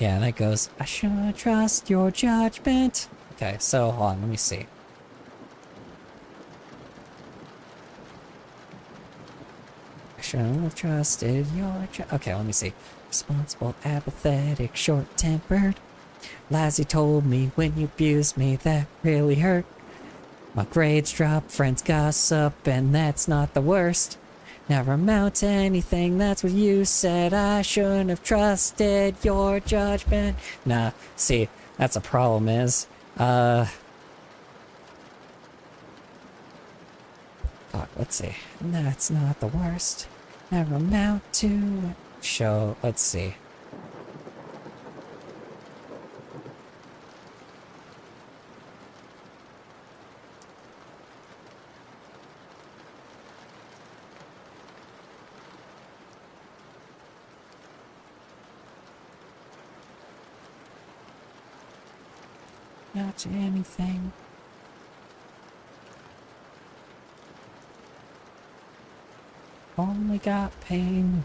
Yeah, and it goes, I shouldn't trust your judgment. Okay, so hold on, let me see. I shouldn't have trusted your okay, let me see. Responsible, apathetic, short-tempered. Lies you told me when you abused me, that really hurt. My grades dropped, friends gossip, and that's not the worst. Never amount to anything, that's what you said. I shouldn't have trusted your judgment. Nah, see, that's a problem is, fuck, let's see. That's not the worst. Never amount to show, let's see. Not to anything. Only got pain.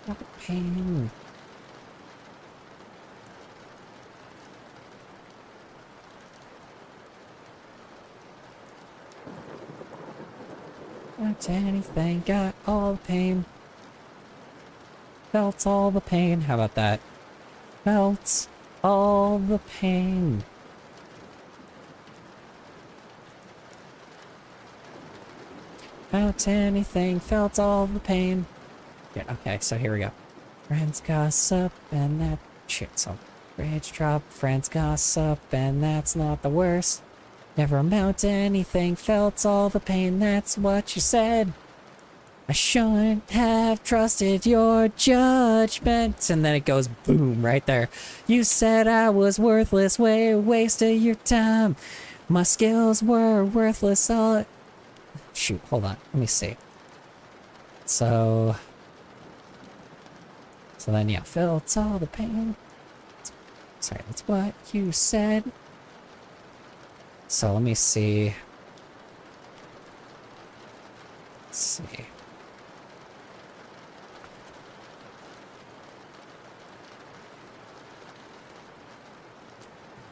Got pain. Not to anything, got all the pain. Felt all the pain. How about that? Felt all the pain. Felt anything, felt all the pain. Yeah, okay, so here we go. Friends gossip and that shit, so Grades drop, friends gossip, and that's not the worst. Never amount to anything, felt all the pain, that's what you said. I shouldn't have trusted your judgment. And then it goes boom right there. You said I was worthless, way a waste of your time. My skills were worthless, all... Shoot, hold on, let me see. So then, yeah, felt all the pain. Sorry, that's what you said. So let me see. Let's see.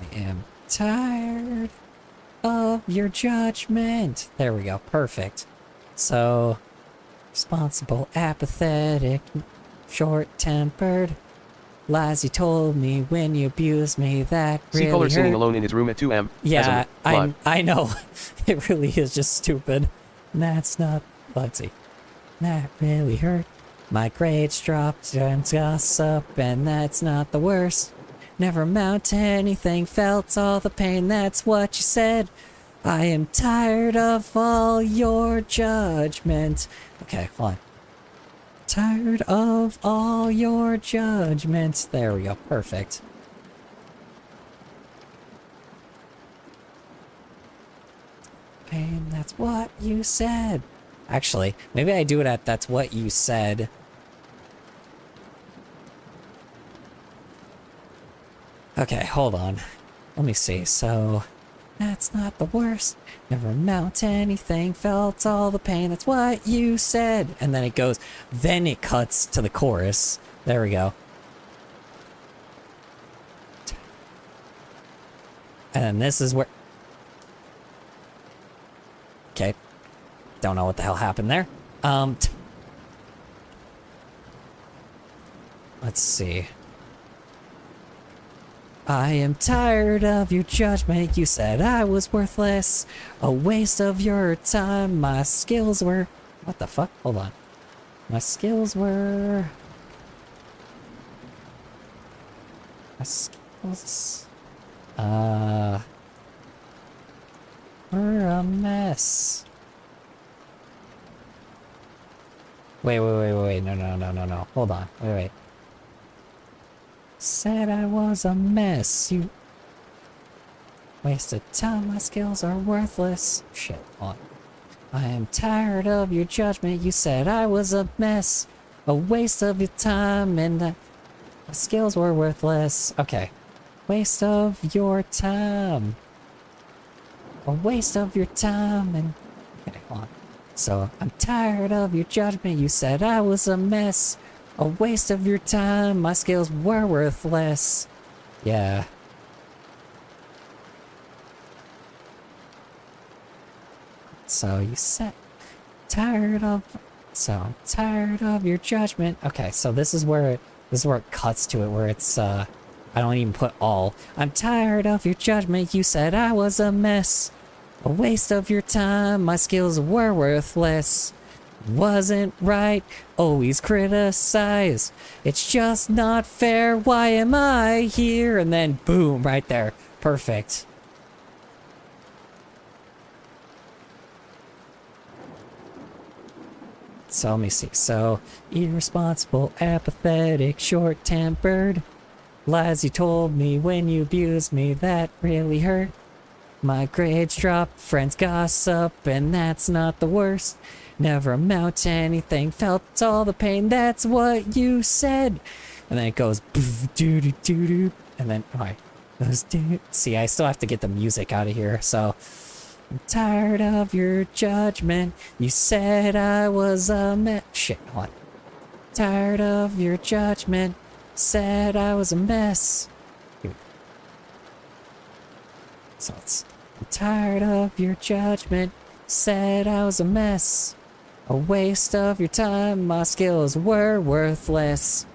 I am tired of your judgment. There we go, perfect. So, responsible, apathetic, short-tempered. Lies you told me when you abused me, that See really Kohler singing hurt. alone in his room at 2 am. Yeah, live. I know. It really is just stupid. That's not... Let's see. That really hurt. My grades dropped and gossip, and that's not the worst. Never amount to anything, felt all the pain, that's what you said. I am tired of all your judgment. Okay, hold on. Tired of all your judgments. There we go, perfect. Pain, that's what you said. Actually, maybe I do it at that's what you said. Okay, hold on. Let me see. So, that's not the worst. Never amount to anything. Felt all the pain. That's what you said. And then it goes. Then it cuts to the chorus. There we go. And then this is where... Okay. Don't know what the hell happened there. Let's see. I am tired of your judgment. You said I was worthless. A waste of your time. My skills were... What the fuck? Hold on. My skills were... My skills... We're a mess. Wait. No. Hold on. Wait. Said I was a mess. You wasted time. My skills are worthless. Shit. Hold on. I am tired of your judgment. You said I was a mess. A waste of your time, and my skills were worthless. Okay. Waste of your time. A waste of your time, and... Okay, hold on. So, I'm tired of your judgment. You said I was a mess. A waste of your time. My skills were worthless. Yeah. So, you said... Tired of... So, I'm tired of your judgment. Okay, so this is where it cuts to it, where it's, I don't even put all. I'm tired of your judgment. You said I was a mess. A waste of your time. My skills were worthless. Wasn't right. Always criticize. It's just not fair. Why am I here? And then boom, right there. Perfect. So let me see. So, irresponsible, apathetic, short-tempered. Lies you told me when you abused me, that really hurt. My grades drop, friends gossip, and that's not the worst. Never amount to anything, felt all the pain, that's what you said. And then it goes doo-doo-doo-doo, and then, alright. See, I still have to get the music out of here, so... I'm tired of your judgment. You said I was a mess. Shit, hold on. Tired of your judgment. Said I was a mess. Here. So it's... I'm tired of your judgment. Said I was a mess. A waste of your time. My skills were worthless.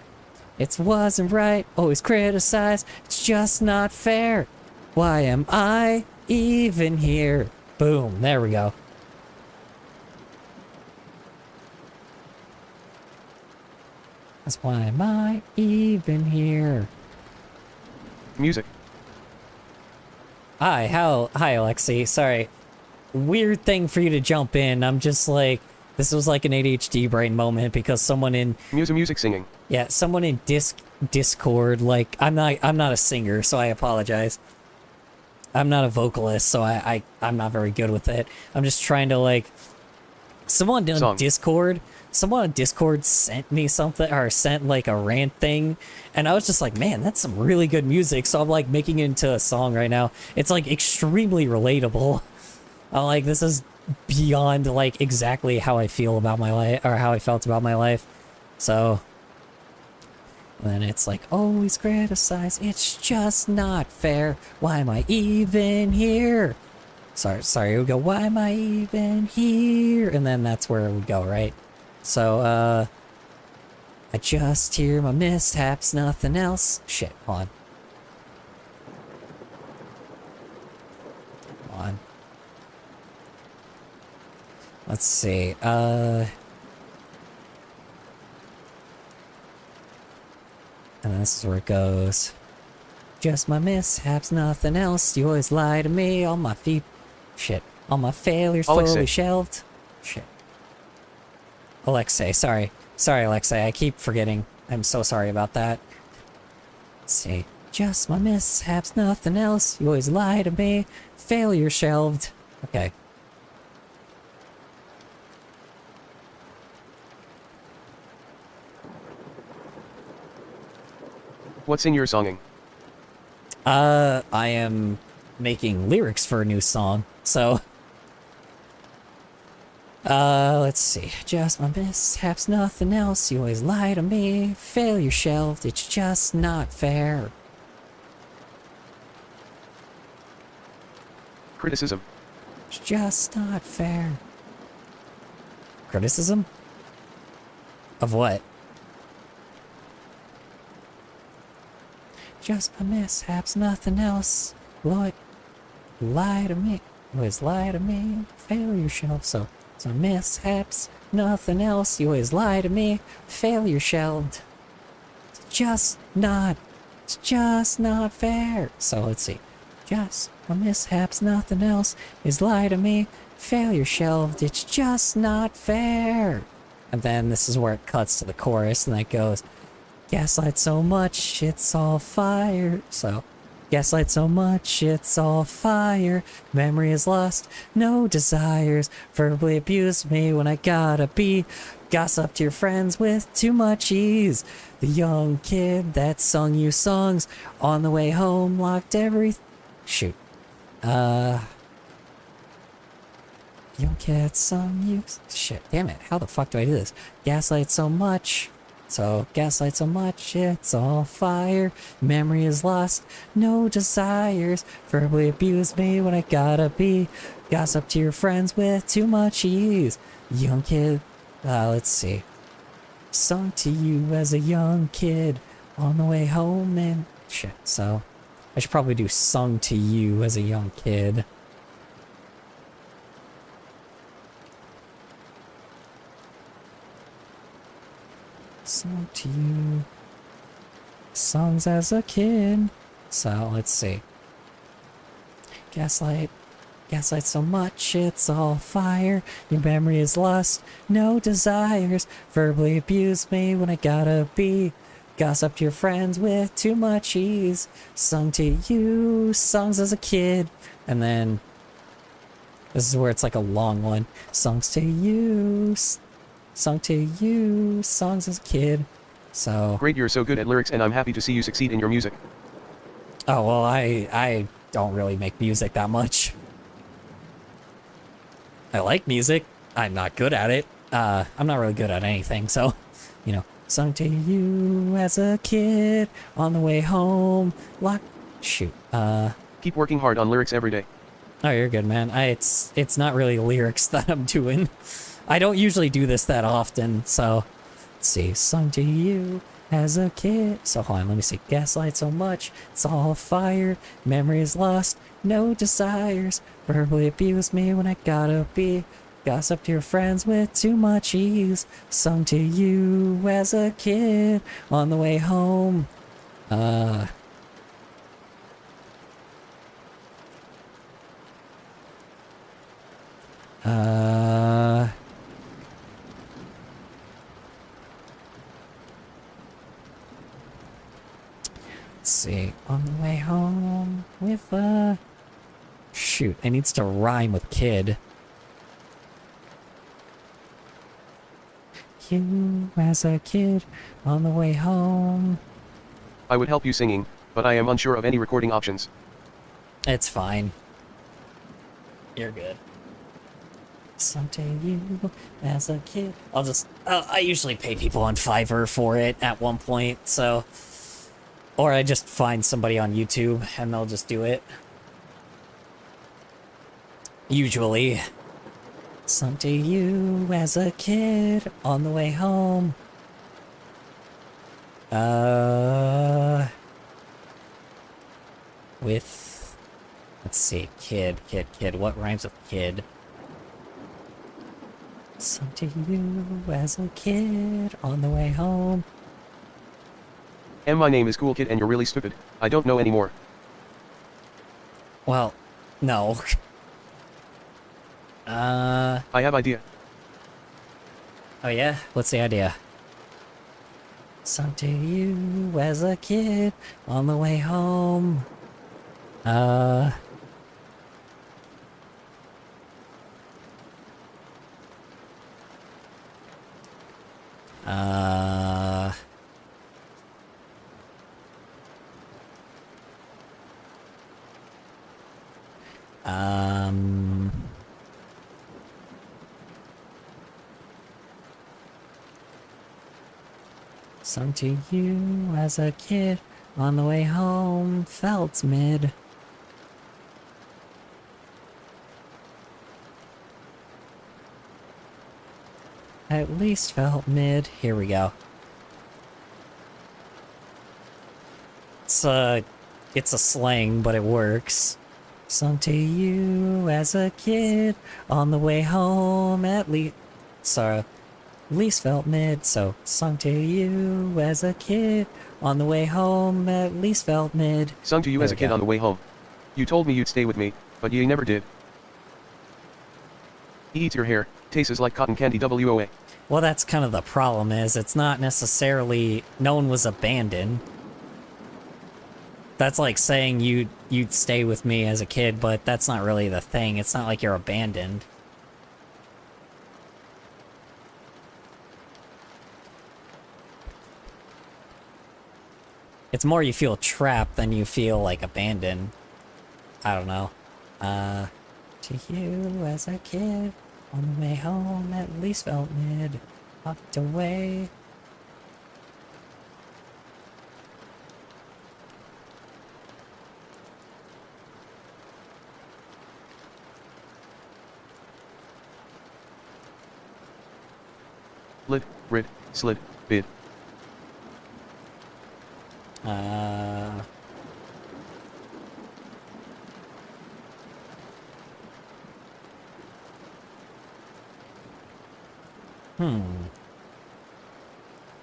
It wasn't right. Always criticize. It's just not fair. Why am I even here? Boom, there we go. That's why am I even here? Music. Hi, hi, Alexi. Sorry. Weird thing for you to jump in. I'm just like, this was like an ADHD brain moment because someone in, Music singing. yeah, someone in Discord, like, I'm not a singer, so I apologize. I'm not a vocalist, so I'm not very good with it. I'm just trying to, like, someone on Discord sent me something, or sent, like, a rant thing, and I was just like, man, that's some really good music, so I'm, like, making it into a song right now. It's, like, extremely relatable. I'm like, this is beyond, like, exactly how I feel about my life, or how I felt about my life. So, then it's like, always criticize, it's just not fair. Why am I even here? Sorry, we go, why am I even here? And then that's where we go, right? So, I just hear my mishaps, nothing else. Shit, hold on. Hold on. Let's see, and this is where it goes. Just my mishaps, nothing else. You always lie to me. All my feet. Shit. All my failures fully shelved. Shit. Alexei, sorry. Sorry, Alexei. I keep forgetting. I'm so sorry about that. Let's see. Just my mishaps, nothing else. You always lie to me. Failure shelved. Okay. What's in your songing? I am making lyrics for a new song, so... let's see. Just my mishaps, nothing else. You always lie to me. Failure shelved, it's just not fair. Criticism. It's just not fair. Criticism? Of what? Just my mishaps, nothing else. Lie to me. You always lie to me. Failure shelved. So mishaps, nothing else. You always lie to me. Failure shelved. It's just not fair. So let's see. Just my mishaps, nothing else. Is lie to me. Failure shelved. It's just not fair. And then this is where it cuts to the chorus, and that goes. Gaslight so much, it's all fire. So, gaslight so much, it's all fire. Memory is lost, no desires. Verbally abused me when I gotta be. Gossip to your friends with too much ease. The young kid that sung you songs on the way home locked every... Shoot. Young kid sung you... Shit, damn it. How the fuck do I do this? Gaslight so much... So, gaslight so much, it's all fire. Memory is lost, no desires. Verbally abuse me when I gotta be. Gossip to your friends with too much ease. Young kid, let's see. Sung to you as a young kid on the way home and... Shit, so... I should probably do sung to you as a young kid. Song to you. Songs as a kid. So, let's see. Gaslight so much, it's all fire. Your memory is lost, no desires. Verbally abuse me when I gotta be. Gossip to your friends with too much ease. Sung to you, songs as a kid. And then, this is where it's like a long one. Songs to you, sung to you, songs as a kid. So... Great, you're so good at lyrics and I'm happy to see you succeed in your music. Oh, well, I don't really make music that much. I like music. I'm not good at it. I'm not really good at anything, so, you know. Sung to you as a kid on the way home. Shoot. Keep working hard on lyrics every day. Oh, you're good, man. It's not really lyrics that I'm doing. I don't usually do this that often, so... Let's see. Sung to you as a kid. So, hold on, let me see. Gaslight so much, it's all fire. Memory is lost, no desires. Verbally abuse me when I gotta be. Gossip to your friends with too much ease. Sung to you as a kid on the way home. Uh... Let's see. On the way home with, shoot, it needs to rhyme with kid. You as a kid on the way home. I would help you singing, but I am unsure of any recording options. It's fine. You're good. Someday you as a kid. I usually pay people on Fiverr for it at one point, so. Or I just find somebody on YouTube and they'll just do it. Usually. Someday you as a kid on the way home. With, let's see, kid. What rhymes with kid? Someday you as a kid on the way home. My name is Cool Kid and you're really stupid. I don't know anymore. Well, no. I have idea. Oh yeah? What's the idea? Someday you as a kid on the way home. Uh... Someday you as a kid on the way home felt mid. At least felt mid. Here we go. It's a slang, but it works. Someday you as a kid on the way home at least felt mid, so sung to you as a kid on the way home at least felt mid. Sung to you There as a we kid go. on the way home. You told me you'd stay with me, but you never did. He eats your hair, tastes like cotton candy WOA. Well, that's kind of the problem, is it's not necessarily no one was abandoned. That's like saying you'd stay with me as a kid, but that's not really the thing. It's not like you're abandoned. It's more you feel trapped than you feel like abandoned. I don't know. To you as a kid on the way home at least felt mid. Walked away. Lit, rid, slid, bid.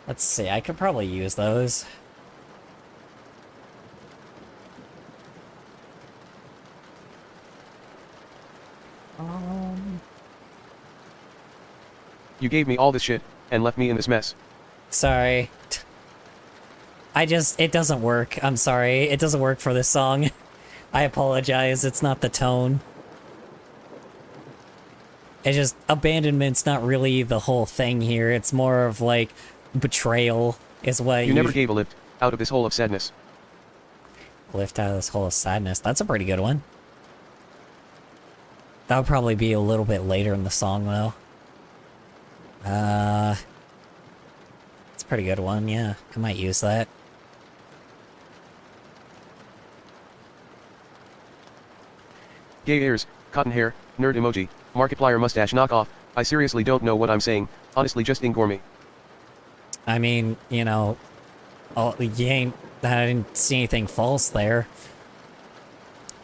Let's see, I could probably use those. You gave me all this shit, and left me in this mess. Sorry. It doesn't work. I'm sorry. It doesn't work for this song. I apologize. It's not the tone. It's just, abandonment's not really the whole thing here. It's more of like, betrayal is what You never gave a lift out of this hole of sadness. Lift out of this hole of sadness. That's a pretty good one. That would probably be a little bit later in the song, though. It's a pretty good one, yeah. I might use that. Gay ears, cotton hair, nerd emoji, Markiplier mustache knockoff. I seriously don't know what I'm saying. Honestly, just ignore me. I mean, you know, I didn't see anything false there.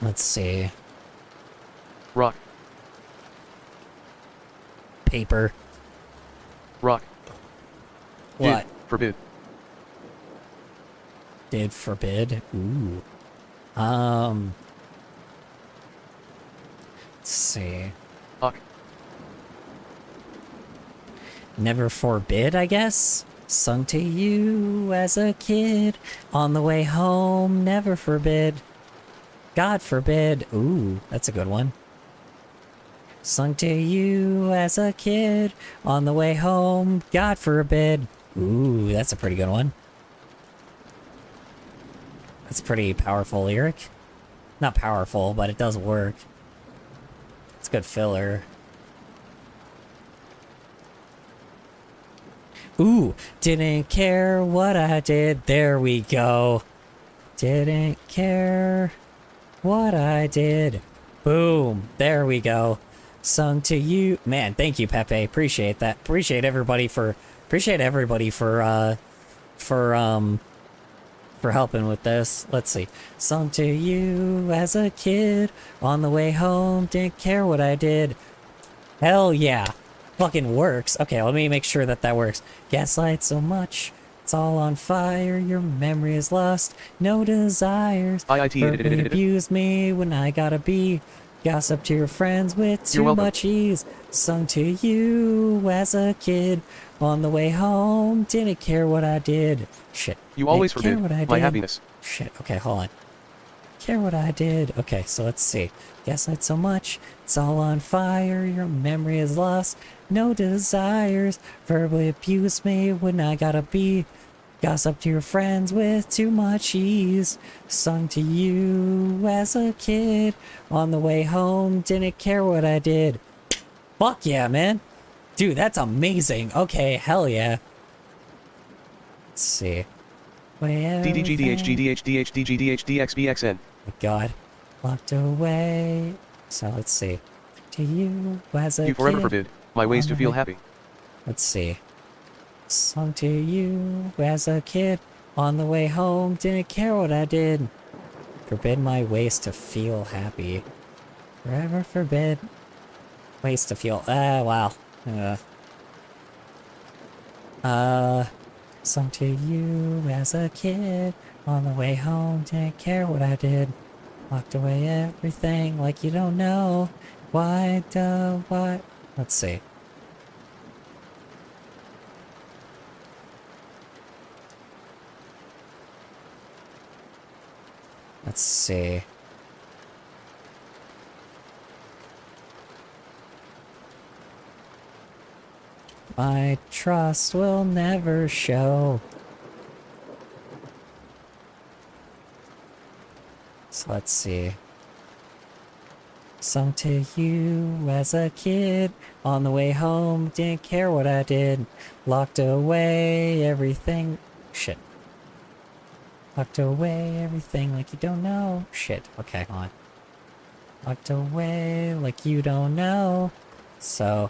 Let's see. Rock, Paper. rock. What? Did, forbid. Did forbid? Ooh. Let's see. Huck. Never forbid, I guess? Sung to you as a kid. On the way home, never forbid. God forbid. Ooh, that's a good one. Sung to you as a kid. On the way home, God forbid. Ooh, that's a pretty good one. That's a pretty powerful lyric. Not powerful, but it does work. It's good filler. Ooh, didn't care what I did. There we go. Didn't care what I did. Boom. There we go. Sung to you. Man, thank you, Pepe. Appreciate that. Appreciate everybody for helping with this. Let's see. Sung to you as a kid. On the way home, didn't care what I did. Hell yeah. Fucking works. Okay, let me make sure that that works. Gaslight so much, it's all on fire. Your memory is lost, no desires. Verbally abuse me when I gotta be. Gossip to your friends with too much ease. Sung to you as a kid. On the way home, didn't care what I did. Shit. You always Didn't care forbid what I my did. happiness. Shit, okay, hold on. Care what I did. Okay, so let's see. Gaslight so much, it's all on fire. Your memory is lost, no desires. Verbally abuse me when I gotta be. Gossip to your friends with too much ease. Sung to you as a kid. On the way home, didn't care what I did. Fuck yeah, man. Dude, that's amazing. Okay, hell yeah. Let's see. DDGDHGDHDHDHDXBXN. My God. Locked away. So let's see. To you as a You forever kid. forbid my ways on to the feel way- happy. Let's see. Sung to you as a kid. On the way home, didn't care what I did. Forbid my ways to feel happy. Forever forbid ways to feel. Wow. Sung to you as a kid. On the way home, didn't care what I did. Locked away everything like you don't know. Why? Let's see. Let's see. My trust will never show. So let's see. Sung to you as a kid. On the way home, didn't care what I did. Locked away everything. Shit. Locked away everything like you don't know. Shit. Okay, hold on. Locked away like you don't know. So.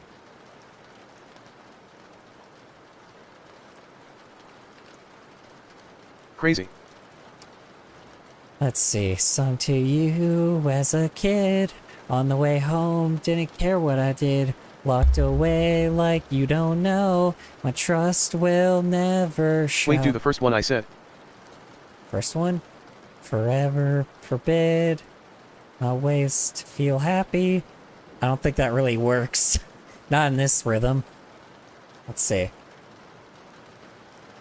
Crazy. Let's see. Sung to you as a kid. On the way home, didn't care what I did. Locked away like you don't know. My trust will never show. Wait, do the first one I said. First one. Forever forbid my ways to feel happy. I don't think that really works. Not in this rhythm. Let's see.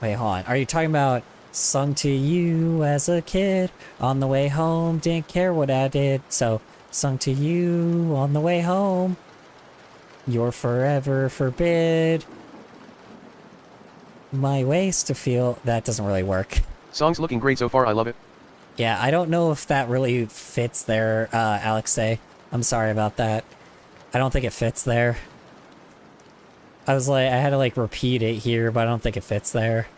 Wait, hold on. Are you talking about sung to you as a kid? On the way home, didn't care what I did. So, sung to you on the way home. You're forever forbid my ways to feel. That doesn't really work. Song's looking great so far, I love it. Yeah, I don't know if that really fits there, Alexei. I'm sorry about that. I don't think it fits there. I had to like repeat it here, but I don't think it fits there.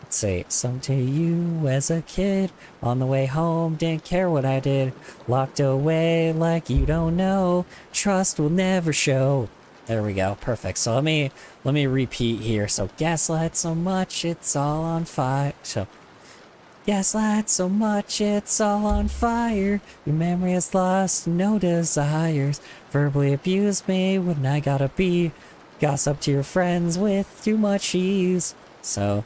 Let's see. Sung to you as a kid. On the way home, didn't care what I did. Locked away like you don't know. Trust will never show. There we go. Perfect. So let me repeat here. So gaslight so much, it's all on fire. So gaslight so much, it's all on fire. Your memory is lost, no desires. Verbally abuse me when I gotta be. Gossip to your friends with too much ease. So,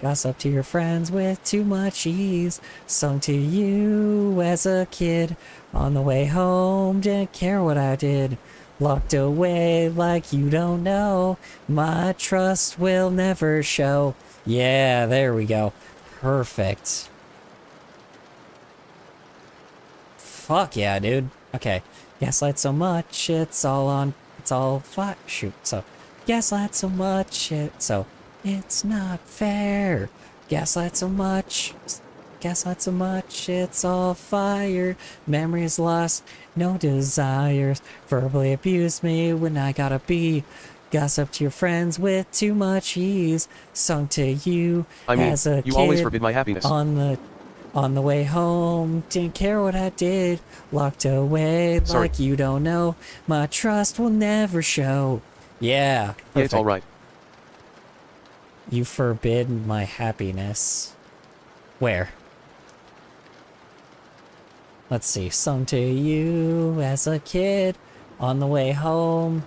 gossip to your friends with too much ease. Sung to you as a kid. On the way home, didn't care what I did. Locked away like you don't know. My trust will never show. Yeah, there we go. Perfect. Fuck yeah, dude. Okay. Gaslight so much, it's all flat. Shoot. So, gaslight so much, it's not fair. Gaslight so much, it's all fire. Memories lost, no desires. Verbally abuse me when I gotta be. Gossip to your friends with too much ease. Sung to you I mean, as a you kid. always forbid my happiness. On the way home, didn't care what I did. Locked away Sorry. like you don't know. My trust will never show. Yeah. Yeah, it's perfect. alright. You forbid my happiness. Where? Let's see. Sung to you as a kid. On the way home.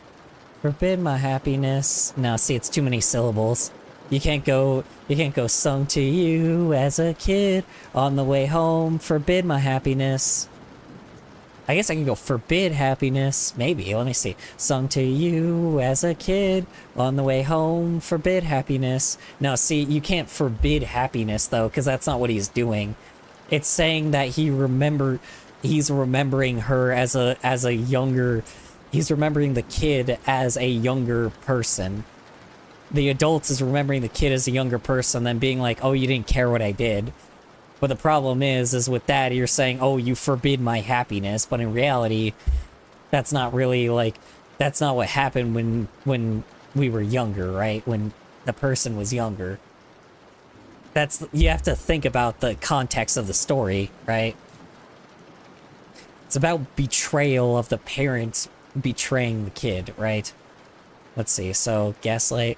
Forbid my happiness. Now, see, it's too many syllables. You can't go sung to you as a kid. On the way home. Forbid my happiness. I guess I can go forbid happiness. Maybe. Let me see. Sung to you as a kid. On the way home. Forbid happiness. Now, see, you can't forbid happiness, though, because that's not what he's doing. It's saying that he's remembering her as a younger... He's remembering the kid as a younger person. The adult is remembering the kid as a younger person, then being like, oh, you didn't care what I did. But the problem is with that, you're saying, oh, you forbid my happiness. But in reality, that's not really, like, that's not what happened when we were younger, right? When the person was younger. You have to think about the context of the story, right? It's about betrayal of the parents betraying the kid, right? Let's see. So gaslight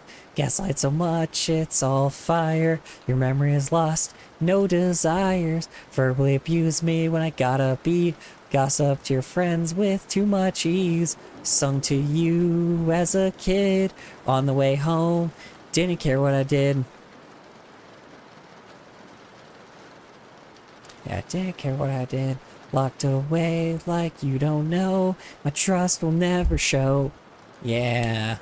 so much, it's all fire. Your memory is lost, no desires. Verbally abuse me when I gotta be. Gossip to your friends with too much ease. Sung to you as a kid. On the way home, didn't care what I did. Yeah, I didn't care what I did. Locked away like you don't know. My trust will never show. Yeah.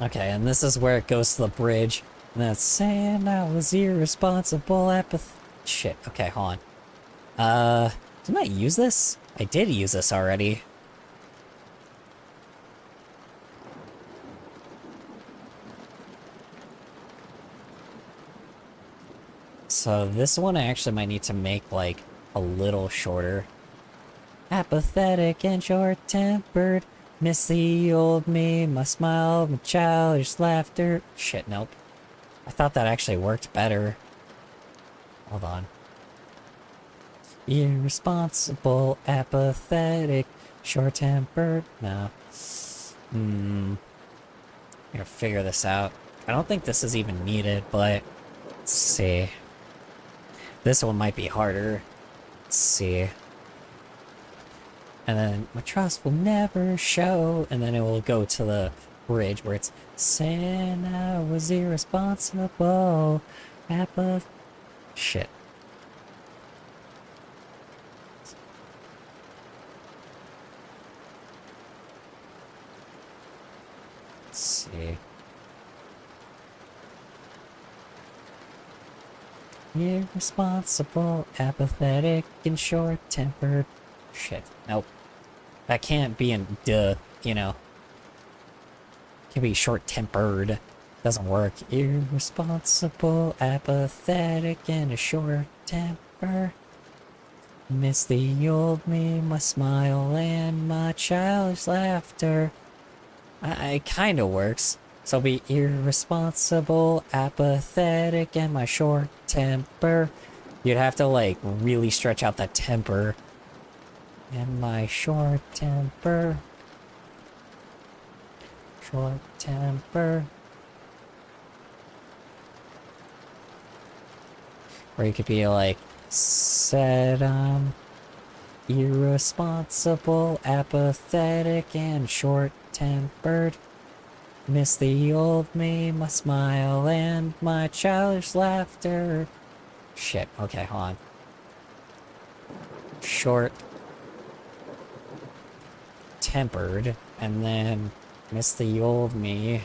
Okay, and this is where it goes to the bridge. And that's saying I was irresponsible, shit, okay, hold on. Didn't I use this? I did use this already. So this one I actually might need to make, like, a little shorter. Apathetic and short-tempered. Miss the old me, my smile, my childish laughter. Shit, nope. I thought that actually worked better. Hold on. Irresponsible, apathetic, short-tempered. No. I'm gonna figure this out. I don't think this is even needed, but let's see. This one might be harder. Let's see. And then my trust will never show. And then it will go to the bridge where it's saying I was irresponsible. Shit. Let's see. Irresponsible, apathetic, and short-tempered. Shit. Nope. That can't be in duh, you know. Can be short-tempered. Doesn't work. Irresponsible, apathetic, and a short temper. Miss the old me, my smile, and my childish laughter. It kinda works. So be irresponsible, apathetic, and my short temper. You'd have to, like, really stretch out that temper. And my short temper. Short temper. Or you could be like, said I'm irresponsible, apathetic, and short-tempered. Miss the old me, my smile, and my childish laughter. Shit, okay, hold on. Short-tempered, and then miss the old me.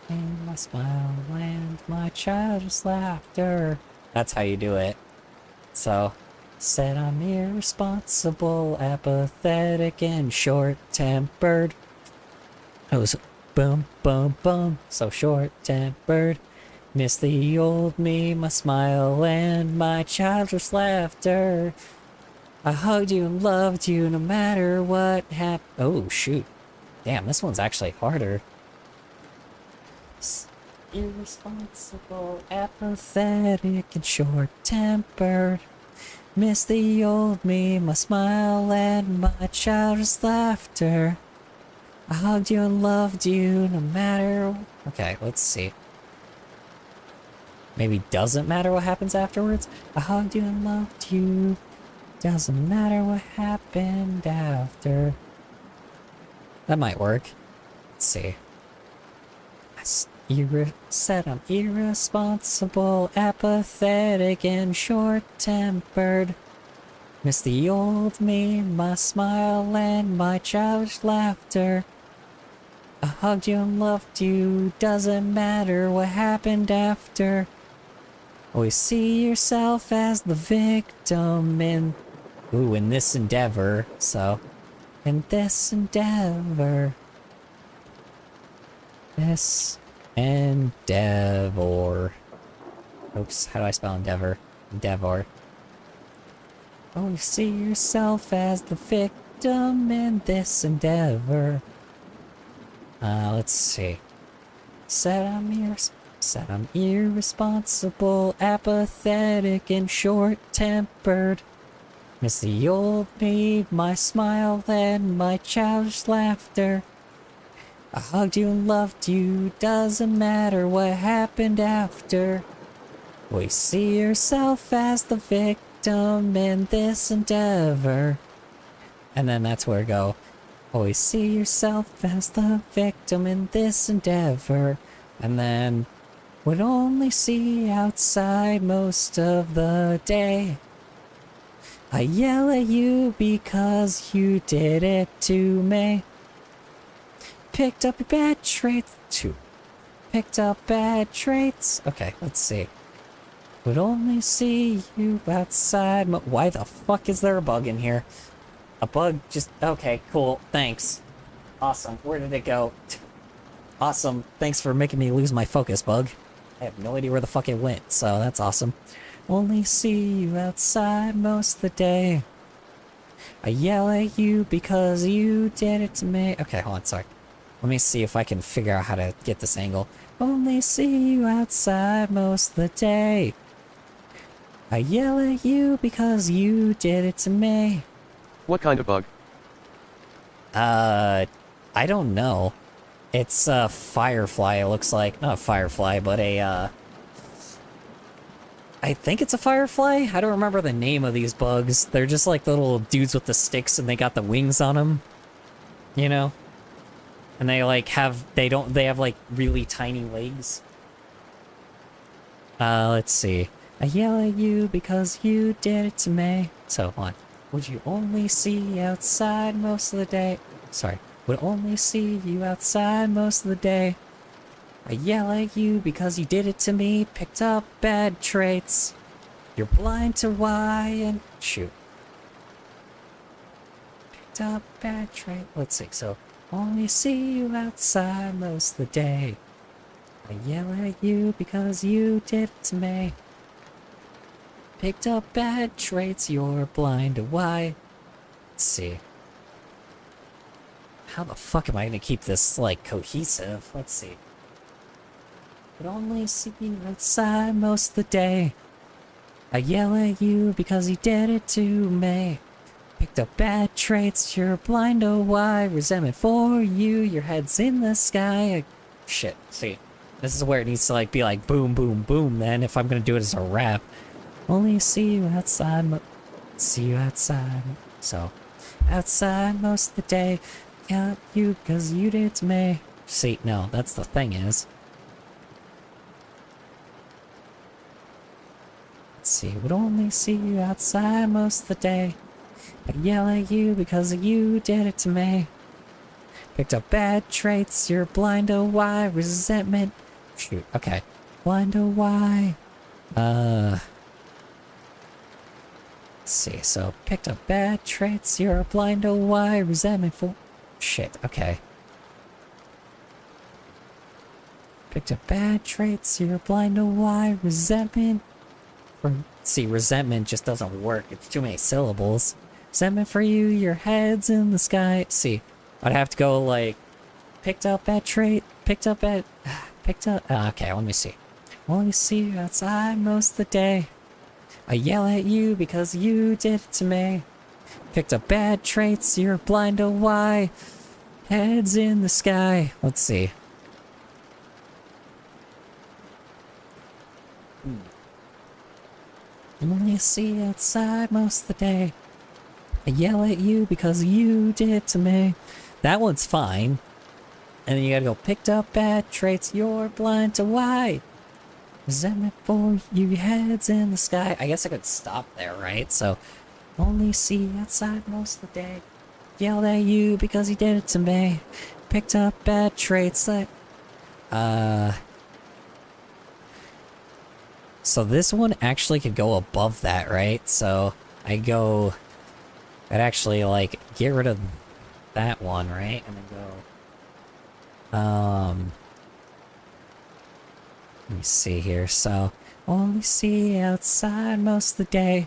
And my smile and my childish laughter. That's how you do it. So, said I'm irresponsible, apathetic, and short-tempered. It was boom, boom, boom, so short-tempered. Miss the old me, my smile, and my childish laughter. I hugged you and loved you no matter what happened. Oh, shoot. Damn, this one's actually harder. Irresponsible, apathetic, and short-tempered. Miss the old me, my smile, and my childish laughter. I hugged you and loved you no matter... Okay, let's see. Maybe doesn't matter what happens afterwards? I hugged you and loved you. Doesn't matter what happened after. That might work. Let's see. Said I'm irresponsible, apathetic, and short-tempered. Miss the old me, my smile, and my childish laughter. I hugged you and loved you, doesn't matter what happened after. Always see yourself as the victim in this endeavor, so... In this endeavor... This... Endeavor. Oops, how do I spell endeavor? Endeavor. Always see yourself as the victim in this endeavor. Let's see. Said I'm irresponsible, apathetic, and short-tempered. Miss the old me, my smile, and my childish laughter. I hugged you and loved you, doesn't matter what happened after. Always see yourself as the victim in this endeavor. And then that's where I go. Always see yourself as the victim in this endeavor. And then would only see outside most of the day. I yell at you because you did it to me. Picked up your bad traits. Picked up bad traits. Okay, let's see. Would only see you outside. Why the fuck is there a bug in here? A bug just... Okay, cool. Thanks. Awesome. Where did it go? Awesome. Thanks for making me lose my focus, bug. I have no idea where the fuck it went, so that's awesome. Only see you outside most of the day. I yell at you because you did it to me. Okay, hold on, sorry. Let me see if I can figure out how to get this angle. Only see you outside most of the day. I yell at you because you did it to me. What kind of bug? I don't know. It's a firefly, it looks like. Not a firefly, but a, I think it's a firefly? I don't remember the name of these bugs. They're just like the little dudes with the sticks and they got the wings on them. You know? And they like have, they have like really tiny legs. Let's see. I yell at you because you did it to me. So, hold on. Would you only see outside most of the day? Sorry. Would only see you outside most of the day. I yell at you because you did it to me. Picked up bad traits. You're blind to why and... Shoot. Picked up bad traits. Let's see. So, only see you outside most of the day. I yell at you because you did it to me. Picked up bad traits, you're blind to why. Let's see. How the fuck am I gonna keep this, like, cohesive? Let's see. But only see you outside most of the day. I yell at you because you did it to me. Picked up bad traits, you're blind to why. Resentment for you, your head's in the sky. Shit, see. This is where it needs to like be like boom, boom, boom. Then if I'm gonna do it as a rap, only see you outside. See you outside. So outside most of the day. Got you 'cause you did it to me. See, no, that's the thing is. Let's see, would only see you outside most of the day. I yell at you because you did it to me. Picked up bad traits, you're blind to why. Resentment. Shoot, okay. Blind to why. Let's see, so picked up bad traits, you're blind to why. Resentment for. Shit, okay. Picked up bad traits, you're blind to why. Resentment. See, resentment just doesn't work. It's too many syllables. Resentment for you, your head's in the sky. See, I'd have to go like, picked up bad trait, picked up bad, picked up. Okay, let me see. Only see you outside most of the day. I yell at you because you did it to me. Picked up bad traits, you're blind to why. Heads in the sky. Let's see. Only see you outside most of the day. I yell at you because you did it to me. That one's fine. And then you gotta go, picked up bad traits, you're blind to why. Resentment for you, heads in the sky. I guess I could stop there, right? So, only see you outside most of the day. Yelled at you because you did it to me. Picked up bad traits that... So this one actually could go above that, right? So, I go... I'd actually, like, get rid of that one, right? And then go... Let me see here. So, only see you outside most of the day.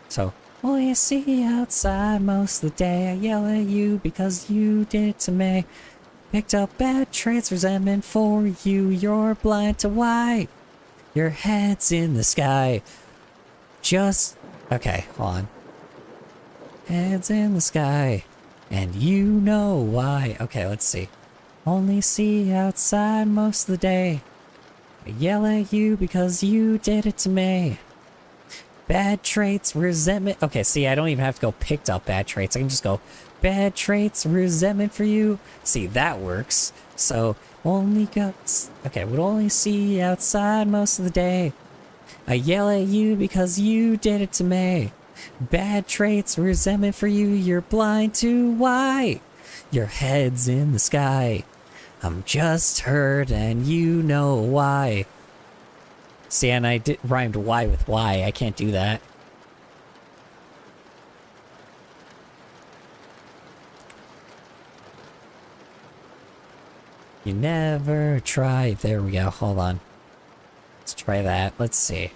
So, only see you outside most of the day. I yell at you because you did it to me. Picked up bad traits, resentment for you. You're blind to why. Your head's in the sky. Just... Okay, hold on. Heads in the sky. And you know why. Okay, let's see. Only see you outside most of the day. I yell at you because you did it to me. Bad traits, resentment. Okay, see, I don't even have to go picked up bad traits. I can just go bad traits, resentment for you. See, that works. So, only go... Okay, would only see you outside most of the day. I yell at you because you did it to me. Bad traits, resentment for you. You're blind to why. Your head's in the sky. I'm just hurt and you know why. See, and I rhymed why with why. I can't do that. You never try. There we go. Hold on. Let's try that. Let's see.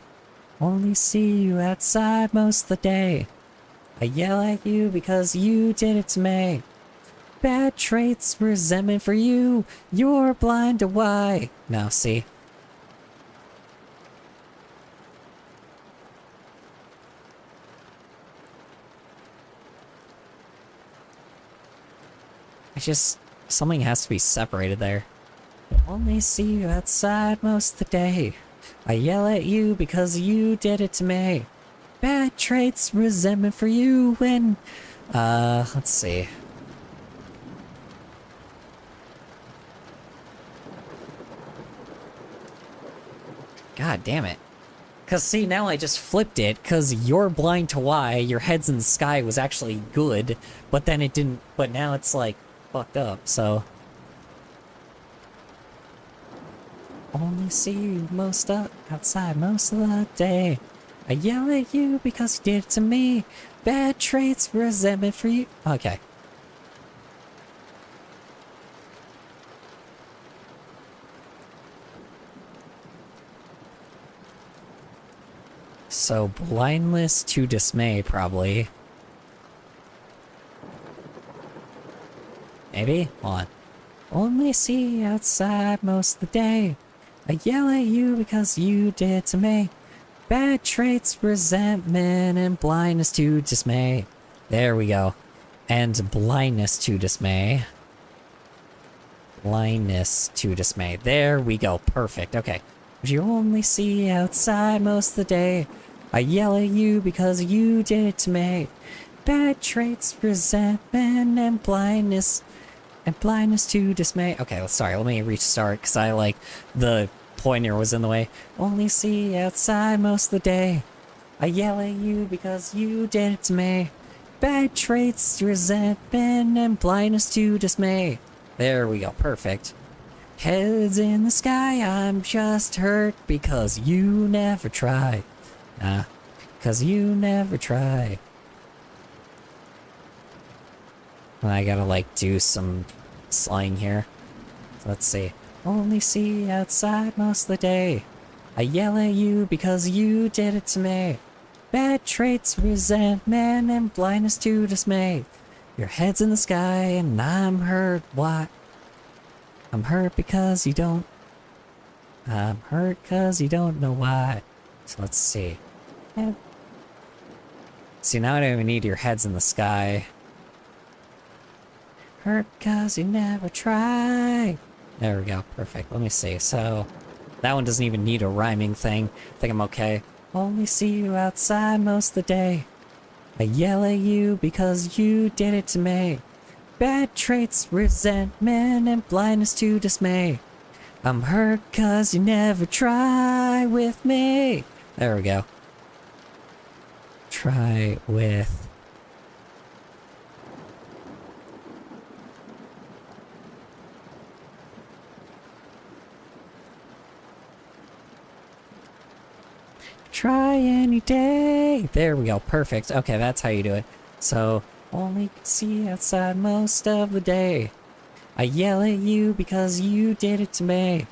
Only see you outside most of the day. I yell at you because you did it to me. Bad traits, resentment for you. You're blind to why. Now, see. It's just... Something has to be separated there. Only see you outside most of the day. I yell at you because you did it to me. Bad traits, resentment for you when... let's see. God damn it. Cause see, now I just flipped it, cause you're blind to why, your head's in the sky was actually good, but then it didn't, but now it's like, fucked up, so... Only see you outside most of the day. I yell at you because you did it to me. Bad traits, resentment for you. Okay. So, blindness to dismay, probably. Maybe? Hold on. Only see you outside most of the day. I yell at you because you did it to me. Bad traits, resentment, and blindness to dismay. There we go. And blindness to dismay. blindness to dismay. There we go. Perfect. Okay. But you only see outside most of the day. I yell at you because you did it to me. Bad traits, resentment, and blindness. And blindness to dismay. Okay, sorry, let me restart because I like the pointer was in the way. Only see outside most of the day. I yell at you because you did it to me. Bad traits, resentment, and blindness to dismay. There we go, perfect. Heads in the sky, I'm just hurt because you never tried. Cause you never tried. And I gotta like do some slang here. So let's see. Only see outside most of the day. I yell at you because you did it to me. Bad traits, resentment, and blindness to dismay. Your head's in the sky and I'm hurt. What? I'm hurt because you don't. I'm hurt because you don't know why. So let's see. Yeah. See, now I don't even need your heads in the sky. Hurt cause you never try. There we go, perfect. Let me see. So, that one doesn't even need a rhyming thing. I think I'm okay. Only see you outside most of the day. I yell at you because you did it to me. Bad traits, resentment, and blindness to dismay. I'm hurt cause you never try with me. There we go. Try with. Try any day. There we go. Perfect. Okay, that's how you do it. So, only see outside most of the day. I yell at you because you did it to me.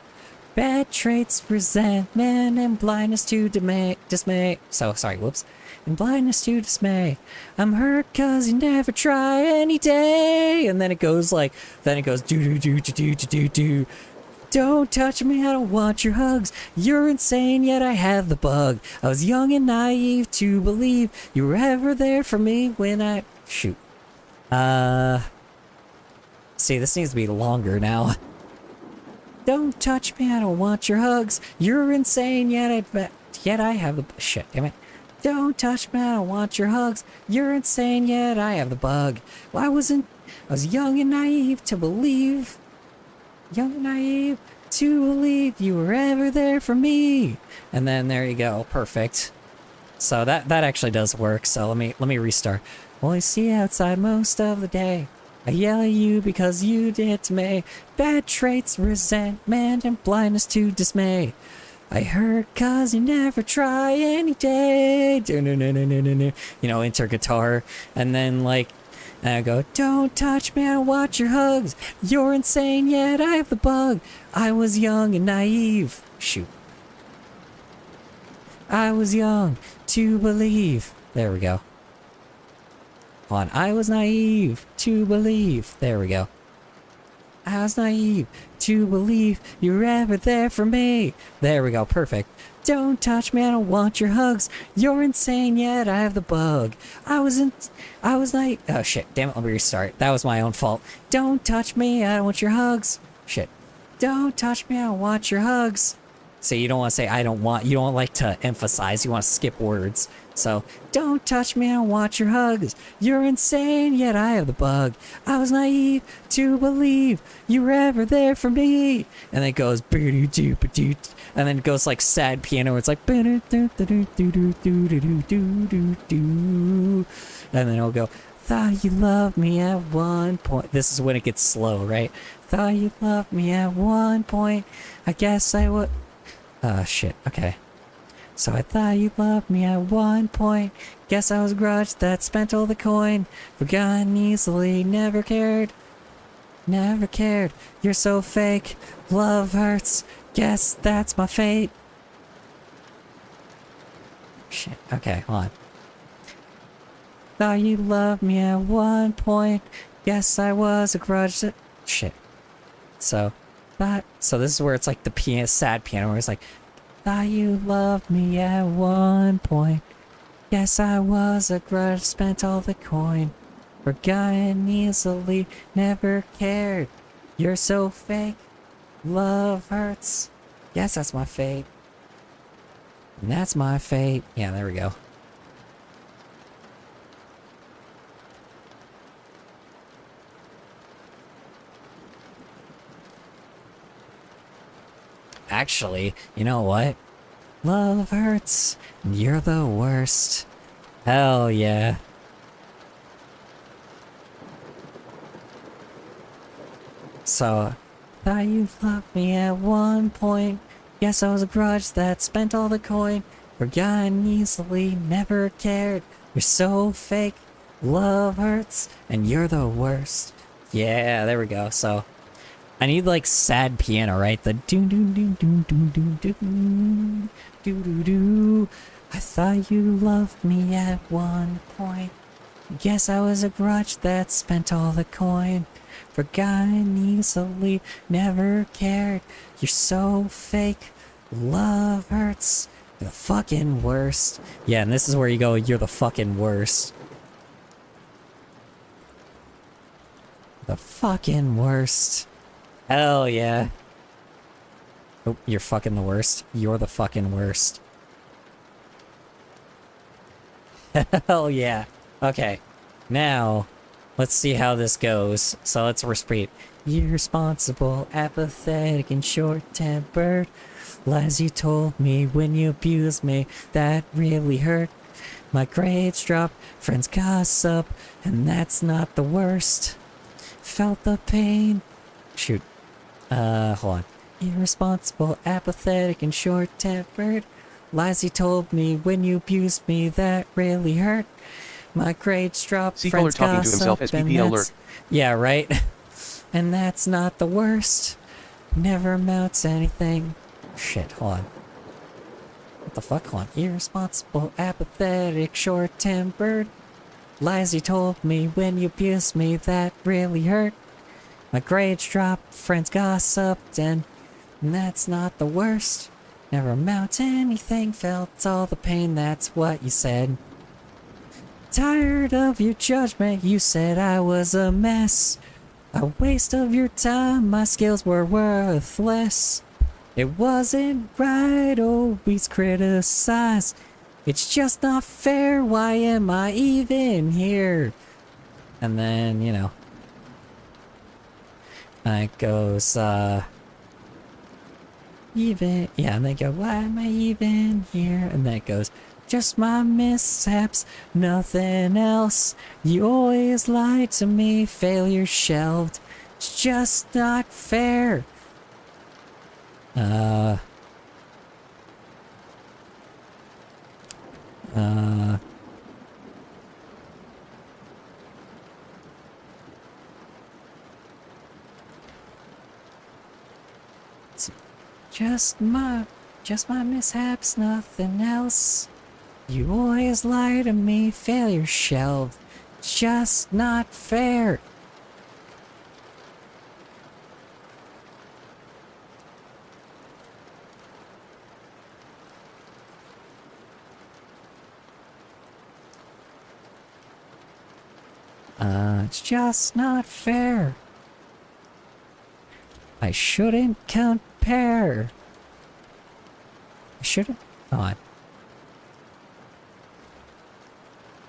Bad traits, resentment, and blindness to dismay. So, sorry, whoops. And blindness to dismay. I'm hurt cause you never try any day. And then it goes like, do. Don't touch me, I don't want your hugs. You're insane, yet I have the bug. I was young and naive to believe you were ever there for me when I... Shoot. See, this needs to be longer now. Don't touch me, I don't want your hugs. You're insane, yet I have the... Shit, damn it. Don't touch me, I don't want your hugs. You're insane, yet I have the bug. Well, I was young and naive to believe... Young and naive to believe you were ever there for me. And then there you go, perfect. So that actually does work. So let me restart. Only see outside most of the day. I yell at you because you did it to me. Bad traits, resentment, and blindness to dismay. I hurt cause you never try any day. You know, enter guitar, and then like. And I go, don't touch me, I don't want your hugs. You're insane, yet I have the bug. I was young and naive. Shoot. I was young to believe. There we go. Hold on. I was naive to believe. There we go. I was naive to believe you were ever there for me. There we go. Perfect. Don't touch me, I don't want your hugs. You're insane, yet I have the bug. I was like, oh shit, damn it, let me restart. That was my own fault. Don't touch me, I don't want your hugs. Shit. Don't touch me, I don't want your hugs. So you don't want to say I don't want, you don't like to emphasize, you want to skip words. So, don't touch me, I don't want your hugs. You're insane, yet I have the bug. I was naive to believe you were ever there for me. And then it goes, and then it goes like sad piano, where it's like, and then it'll go, thought you loved me at one point. This is when it gets slow, right? Thought you loved me at one point. I guess I would. Shit, okay. So I thought you loved me at one point. Guess I was a grudge that spent all the coin. Forgotten easily, never cared. Never cared. You're so fake. Love hurts. Guess that's my fate. Shit, okay, hold on. Thought you loved me at one point. Guess I was a grudge that... Shit. So this is where it's like the sad piano, where it's like, thought you loved me at one point. Guess I was a grudge, spent all the coin. Forgotten easily, never cared. You're so fake. Love hurts. Yes, that's my fate. And that's my fate. Yeah, there we go. Actually, you know what? Love hurts. And you're the worst. Hell yeah. So, thought you loved me at one point. Guess I was a grudge that spent all the coin. Forgotten easily, never cared. You're so fake. Love hurts, and you're the worst. Yeah, there we go. So, I need like sad piano, right? The do do do do do do do do do do. I thought you loved me at one point. Guess I was a grudge that spent all the coin. Forgotten easily, never cared. You're so fake. Love hurts. You're the fucking worst. Yeah, and this is where you go, you're the fucking worst. The fucking worst. Hell yeah. Oh, you're fucking the worst. You're the fucking worst. Hell yeah. Okay. Now, let's see how this goes. So let's repeat. Irresponsible, apathetic, and short-tempered. Lies you told me when you abused me, that really hurt. My grades dropped, friends gossip, and that's not the worst. Felt the pain. Shoot. Hold on. Irresponsible, apathetic, and short-tempered. Lies you told me when you abused me, that really hurt. My grades dropped, Seacaller friends talking to himself, gossip, and SPP that's... alert. Yeah, right? And that's not the worst. Never amounts to anything. Shit, hold on. What the fuck? Hold on. Irresponsible, apathetic, short-tempered. Lies you told me when you abused me, that really hurt. My grades dropped, friends gossiped, and that's not the worst. Never amount to anything, felt all the pain, that's what you said. Tired of your judgment, you said I was a mess. A waste of your time, my skills were worthless. It wasn't right, always criticize. It's just not fair, why am I even here? And then, you know, it goes, even, yeah, and they go, why am I even here? And then it goes, just my mishaps, nothing else. You always lie to me, failure shelved. It's just not fair. Just my mishaps, nothing else. You always lie to me, failure shelved. Just not fair. It's just not fair. I shouldn't compare. I shouldn't. Oh,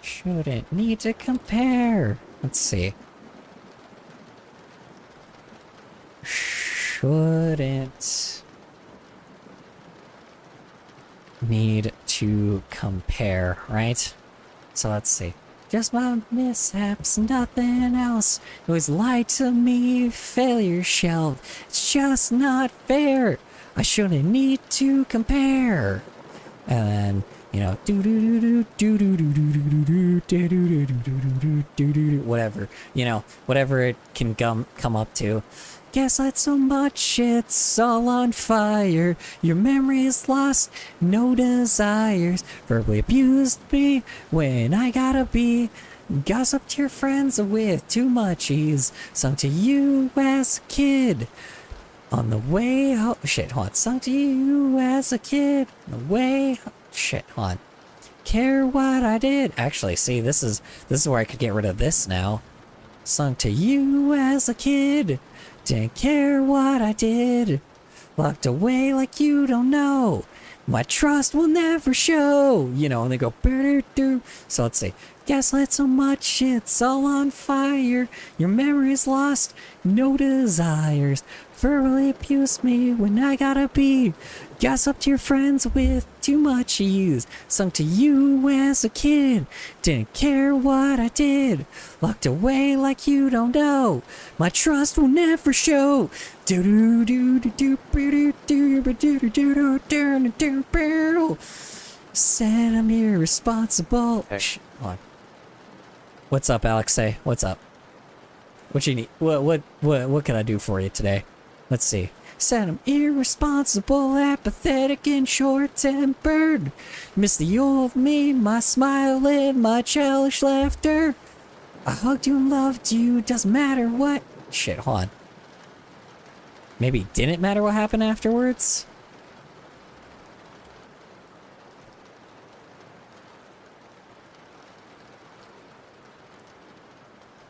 shouldn't need to compare. Let's see. Shouldn't need to compare, right? So let's see. Just my mishaps, nothing else. It was lied to me, failure shelved. It's just not fair. I shouldn't need to compare. And then, you know, whatever, you know, whatever it can come up to. Gaslight so much, it's all on fire. Your memory is lost, no desires. Verbally abused me when I gotta be. Gossip to your friends with too much ease. Sung to you as a kid. On the way home. Shit, hold on. Sung to you as a kid. On the way home. Shit, hold on. Care what I did. Actually, see, this is where I could get rid of this now. Sung to you as a kid. Didn't care what I did. Locked away like you don't know. My trust will never show. You know, and they go, "Boo-doo-doo." So let's see. Gaslit so much, it's all on fire. Your memory's lost, no desires. Verbally abuse me when I gotta be. Gas up to your friends with too much ease. Sung to you as a kid. Didn't care what I did. Locked away like you don't know. My trust will never show. Do do do do do do do do do do do do do. Said I'm irresponsible. Hey. Shh, hold on. What's up, Alexei? What's up? What you need? What can I do for you today? Let's see. Said I'm irresponsible, apathetic, and short-tempered. Miss the old me, my smile and my childish laughter. I hugged you and loved you, doesn't matter what. Shit, hold on. Maybe it didn't matter what happened afterwards?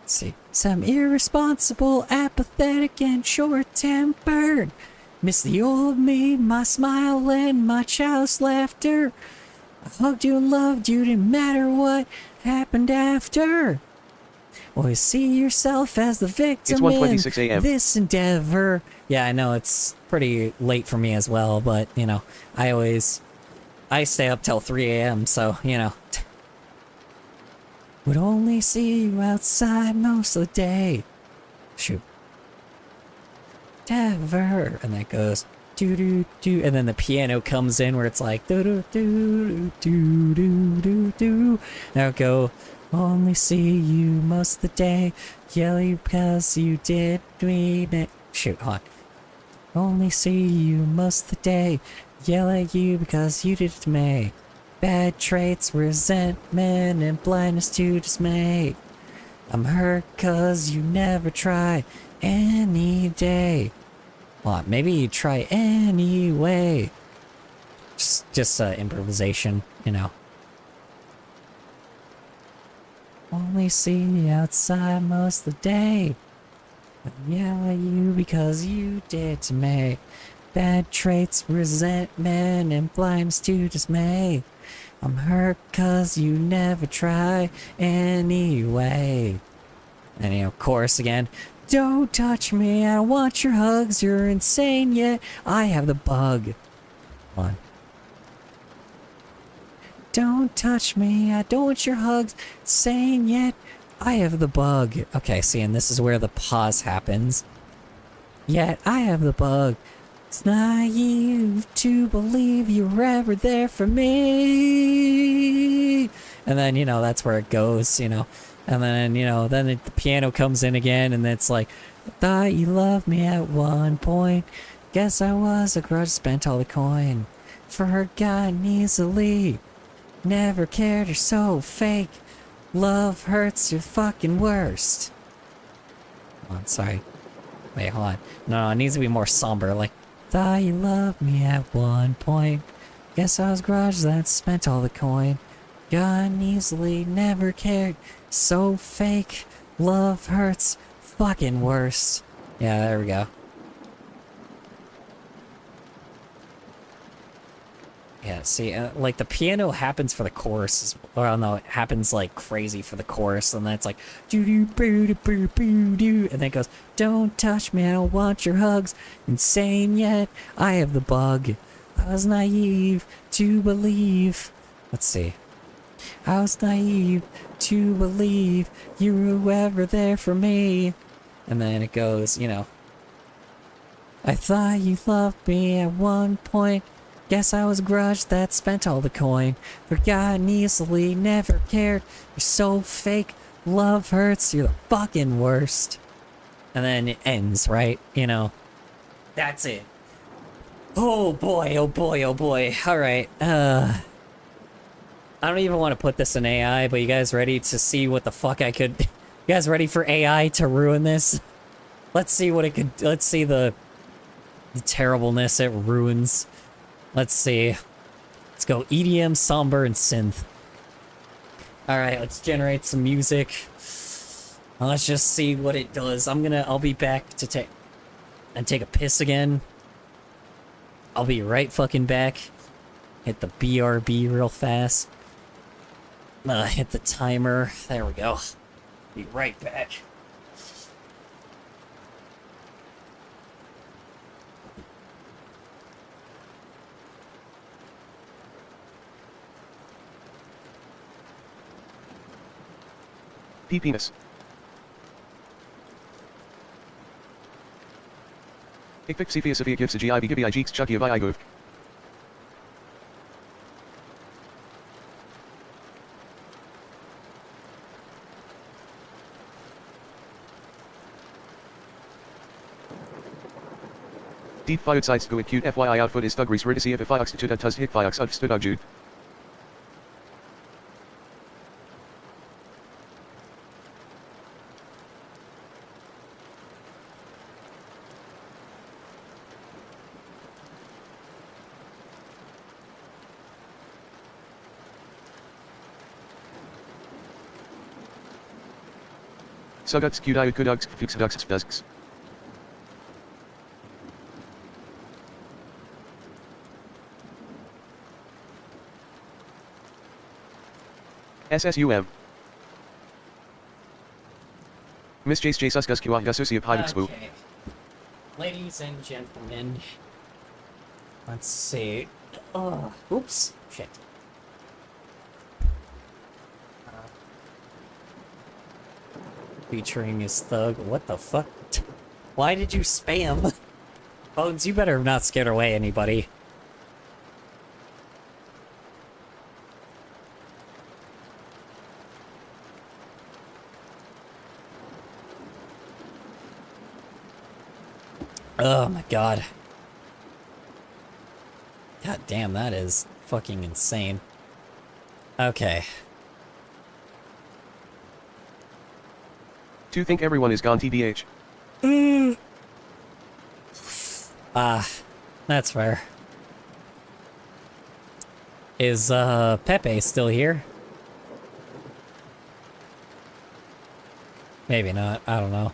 Let's see. Some irresponsible, apathetic, and short-tempered. Miss the old me, my smile and my child's laughter. I hugged you and loved you, didn't matter what happened after. Always see yourself as the victim It's 1:26 in a.m. this endeavor. Yeah, I know it's pretty late for me as well, but, you know, I stay up till 3 a.m., so, you know. Would only see you outside most of the day. Shoot. Ever. And that goes do do do, and then the piano comes in where it's like do do do do do do do. Now go. Only see you most of the day. Yelling because you did me. Shoot, hold on. Only see you most of the day. Yell at you because you did it to me. Bad traits, resentment, and blindness to dismay. I'm hurt cause you never try any day. Well, maybe you try anyway. Just improvisation, you know. Only see you outside most of the day. I yell at you because you did to me. Bad traits, resentment, and blindness to dismay. I'm hurt cause you never try anyway. And, you know, chorus again. Don't touch me, I don't want your hugs, you're insane yet I have the bug. Come on. Don't touch me, I don't want your hugs, insane yet I have the bug. Okay, see, and this is where the pause happens. Yet I have the bug. It's naive to believe you were ever there for me. And then, you know, that's where it goes, you know. And then, you know, then the piano comes in again, and it's like, I thought you loved me at one point. Guess I was a grudge, spent all the coin. Forgotten easily. Never cared, you're so fake. Love hurts, you're fucking worst. Hold on, sorry. Wait, hold on. No, it needs to be more somber, like, thought you loved me at one point. Guess I was grudge that spent all the coin. Gone easily, never cared. So fake. Love hurts. Fucking worse. Yeah, there we go. Yeah, see, like the piano happens for the chorus, or no, it happens like crazy for the chorus, and then it's like doo doo boo doo boo boo doo, and then it goes, don't touch me, I don't want your hugs, insane yet I have the bug. I was naive to believe. Let's see. I was naive to believe you were ever there for me, and then it goes, you know. I thought you loved me at one point. Guess I was a grudge that spent all the coin. Forgotten easily, never cared. You're so fake. Love hurts. You're the fucking worst. And then it ends, right? You know. That's it. Oh boy, oh boy, oh boy. Alright, I don't even want to put this in AI, but you guys ready to see what the fuck I could... You guys ready for AI to ruin this? Let's see what it could... Let's see the terribleness it ruins. Let's see. Let's go EDM, somber, and synth. Alright, let's generate some music. Let's just see what it does. I'll be back to take... and take a piss again. I'll be right fucking back. Hit the BRB real fast. Hit the timer. There we go. Be right back. Penis. Ik fik Cephia Sophia Gifs GIB Gibi Geeks Chucky of Igov. Deep fired sites go cute FYI outfit is thugris redisi if Iox to tuz hik Iox of studog. Suguts Qdiu Kudugs Fuxdugs Dusks. SSUM. Miss Jace J Suskus Kiwa Gasusi of Hydexbu. Okay. Ladies and gentlemen, let's see. Oh, oops. Shit. Featuring his thug. What the fuck? Why did you spam? Bones, you better have not scared away anybody. Oh my god. God damn, that is fucking insane. Okay. To think everyone is gone TBH. That's fair. Is, Pepe still here? Maybe not, I don't know.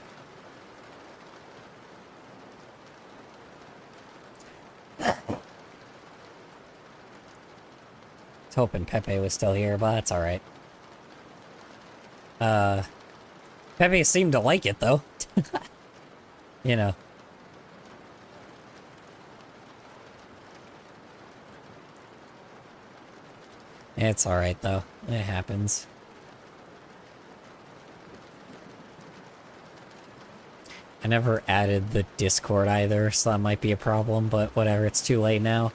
I was hoping Pepe was still here, but that's alright. Pepe seemed to like it, though. You know. It's alright, though. It happens. I never added the Discord either, so that might be a problem, but whatever, it's too late now.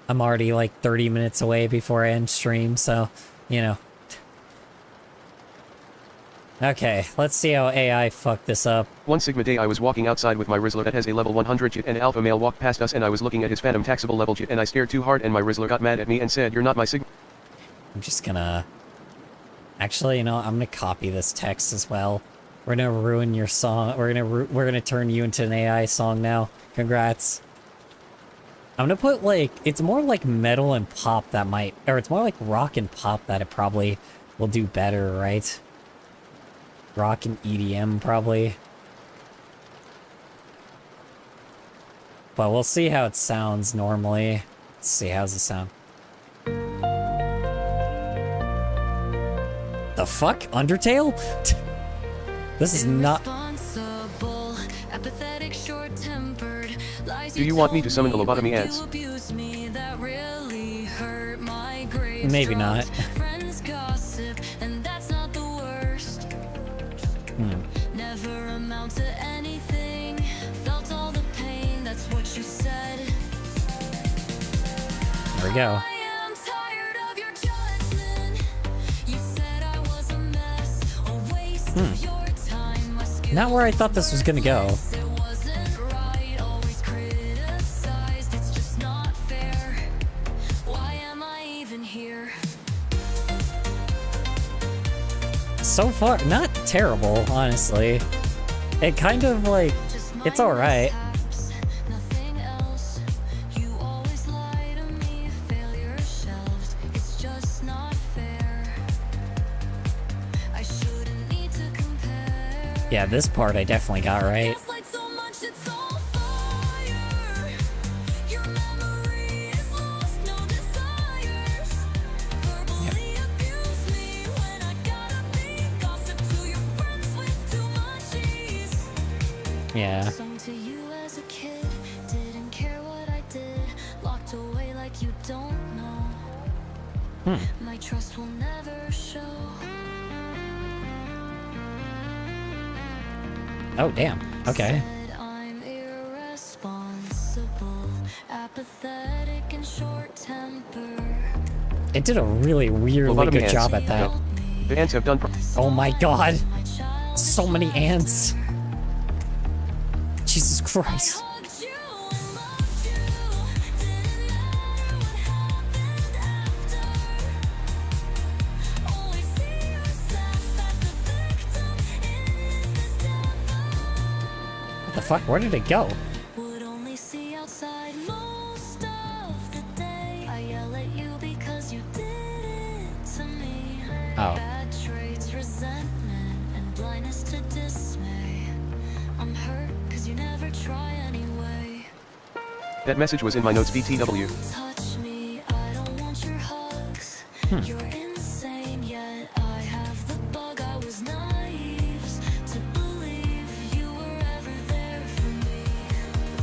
I'm already like 30 minutes away before I end stream, so, you know. Okay, let's see how AI fucked this up. One Sigma day I was walking outside with my Rizzler that has a level 100 jit and an alpha male walked past us and I was looking at his phantom taxable level jit and I stared too hard and my Rizzler got mad at me and said you're not my Sigma. I'm just gonna... Actually, you know, I'm gonna copy this text as well. We're gonna ruin your song. We're gonna turn you into an AI song now. Congrats. I'm gonna put, like, it's more like metal and pop that might, or it's more like rock and pop that it probably will do better, right? Rock and EDM, probably. But we'll see how it sounds normally. Let's see, how's it sound? The fuck? Undertale? This is not... Do you want me to summon the lobotomy ants? Maybe not. Never amount to anything. Felt all the pain, that's what you said. There we go. I am tired of your judgment. You said I was a mess, a waste of your time. My skill Not where I thought this was gonna go. it wasn't right, always criticized. It's just not fair. Why am I even here? So far, not terrible, honestly. It kind of, like, Just it's my alright. mishaps, nothing else. You always lie to me, failure shelved. It's just not fair. I shouldn't need to compare. Yeah, this part I definitely got right. Gaslight so much, it's all false. Yeah. Sung to you as a kid, didn't care what I did, locked away like you don't know. My trust will never show. Oh, damn. Okay. Said I'm irresponsible, apathetic and short-tempered. It did a really weirdly Lobotomy good ants. job at that. No. The ants have done Oh my god. My child So many ants. Jesus Christ. hugged you and loved you, didn't matter what happened after. Always see yourself as the victim in this devil. What the fuck? Where did it go? Would only see outside most of the day. I yell at you because you did it to me. Oh. Bad traits, resentment, and blindness to dismay. I'm hurt because you never try anyway. That message was in my notes BTW. Touch me, I don't want your hugs. You're insane, yet I have the bug. I was naive to believe you were ever there for me.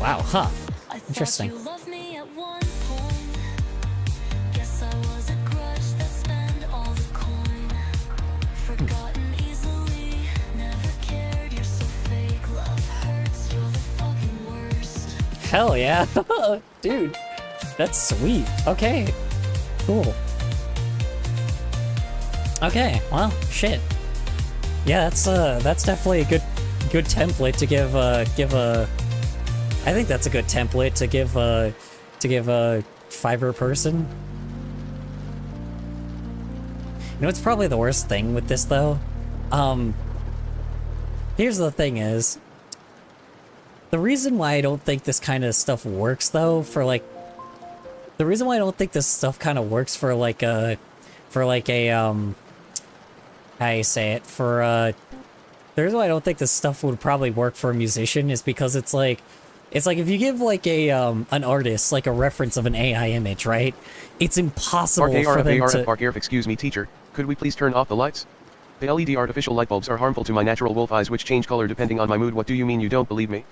Wow, huh. I thought Interesting. you loved me at one point. Guess I was a grudge that spent all the coin. Forgotten easily, never cared. You're so fake. Love hurts. You're the fucking worst. Hell yeah. Dude. That's sweet. Okay. Cool. Okay, well, shit. Yeah, that's definitely a good template to give a I think that's a good template to give a Fiverr person. You know what's probably the worst thing with this though? Here's the thing is, the reason why I don't think this kind of stuff works though, the reason why I don't think this stuff kind of works for like a how you say it, the reason why I don't think this stuff would probably work for a musician is because it's like if you give like an artist like a reference of an AI image, right? It's impossible for them to... Bark excuse me teacher, could we please turn off the lights? The LED artificial light bulbs are harmful to my natural wolf eyes which change color depending on my mood. What do you mean you don't believe me?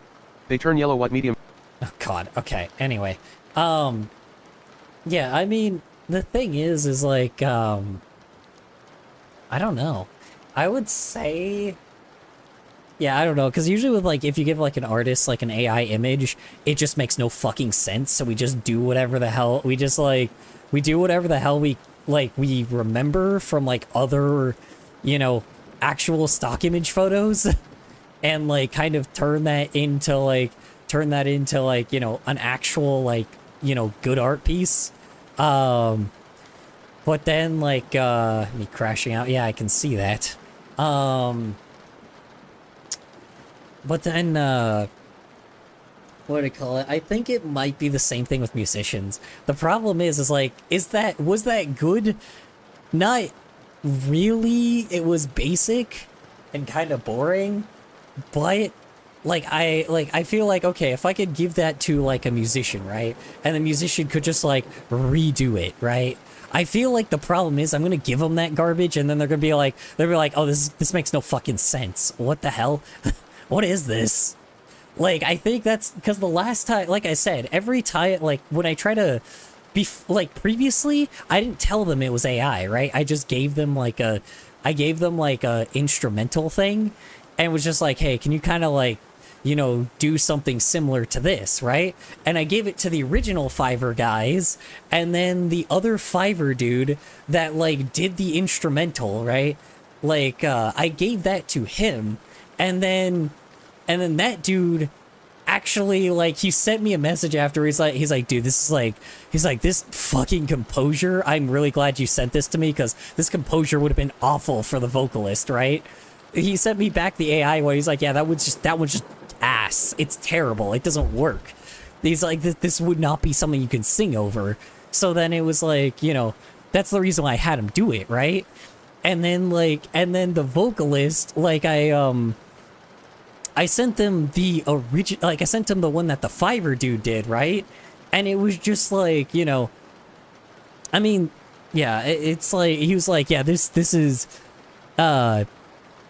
They turn yellow. What medium? Oh god, okay. Anyway. Yeah, I mean, the thing is like, I don't know. I would say... Yeah, I don't know, because usually with, like, if you give, like, an artist, like, an AI image, it just makes no fucking sense, so we just do whatever the hell, we just, like, we do whatever the hell we remember from, like, other, you know, actual stock image photos, and, like, kind of turn that into, like, you know, an actual, like, you know, good art piece. But then, like, me crashing out, yeah, I can see that. But then, what do you call it? I think it might be the same thing with musicians. The problem is like, was that good? Not really. It was basic and kind of boring, but I feel like, okay, if I could give that to like a musician, right? And the musician could just like redo it, right? I feel like the problem is I'm gonna give them that garbage and then they're gonna be like, oh, this makes no fucking sense. What the hell? What is this? Like, I think that's because the last time, like I said, every time, like, when I try to be, like, previously, I didn't tell them it was AI, right? I just gave them, like, a instrumental thing, and was just like, hey, can you kind of, like, you know, do something similar to this, right? And I gave it to the original Fiverr guys, and then the other Fiverr dude that, like, did the instrumental, right? Like, I gave that to him, and then that dude actually, like, he sent me a message after. He's like, dude, this fucking composure. I'm really glad you sent this to me because this composure would have been awful for the vocalist, right? He sent me back the AI one. He's like, yeah, that one's just ass. It's terrible. It doesn't work. He's like, this would not be something you can sing over. So then it was like, you know, that's the reason why I had him do it, right? And then the vocalist, like, I sent them the original, like, I sent them the one that the Fiverr dude did, right? And it was just like, you know, I mean, yeah, it's like, he was like, yeah, this is,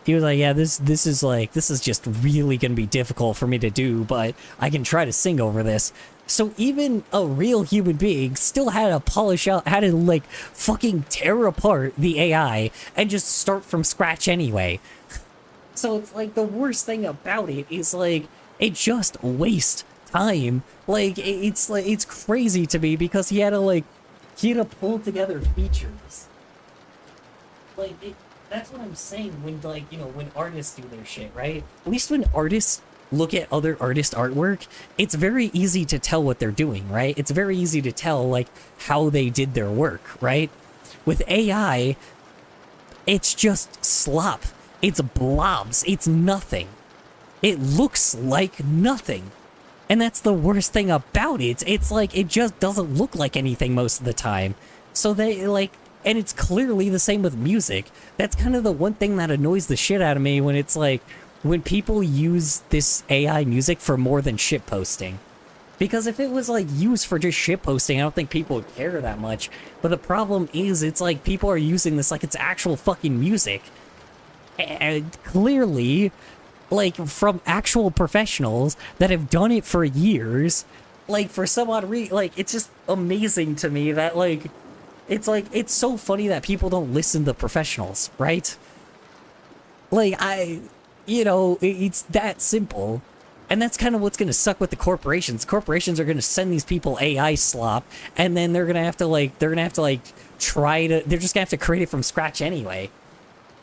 He was like, yeah, this is just really gonna be difficult for me to do, but I can try to sing over this. So even a real human being still had to polish out, had to like fucking tear apart the AI and just start from scratch anyway. So it's like the worst thing about it is like it just wastes time. Like it's crazy to me because he had to pull together features. Like that's what I'm saying when when artists do their shit, right? At least when artists look at other artist artwork, it's very easy to tell what they're doing, right? It's very easy to tell like how they did their work, right? With AI, it's just slop. It's blobs. It's nothing. It looks like nothing. And that's the worst thing about it. It's like it just doesn't look like anything most of the time. So they like, and it's clearly the same with music. That's kind of the one thing that annoys the shit out of me when it's like, when people use this AI music for more than shit posting. Because if it was like used for just shit posting, I don't think people would care that much. But the problem is, it's like people are using this like it's actual fucking music. And clearly, like from actual professionals that have done it for years, like for some odd reason, like it's just amazing to me that like, it's so funny that people don't listen to professionals, right? Like it's that simple. And that's kind of what's going to suck with the corporations. Corporations are going to send these people AI slop, and then they're going to have to try to, they're just going to have to create it from scratch anyway.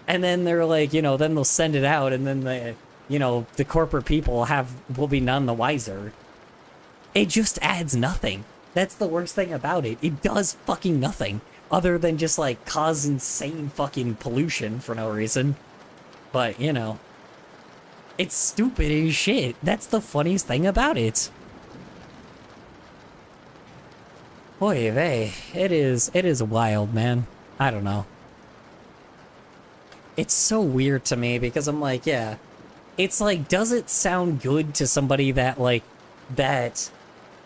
And then they're like, then they'll send it out, and then the corporate people will be none the wiser. It just adds nothing. That's the worst thing about it. It does fucking nothing other than just like cause insane fucking pollution for no reason. But, it's stupid as shit. That's the funniest thing about it. Oy vey. It is wild, man. I don't know. It's so weird to me because I'm like, yeah. It's like, does it sound good to somebody that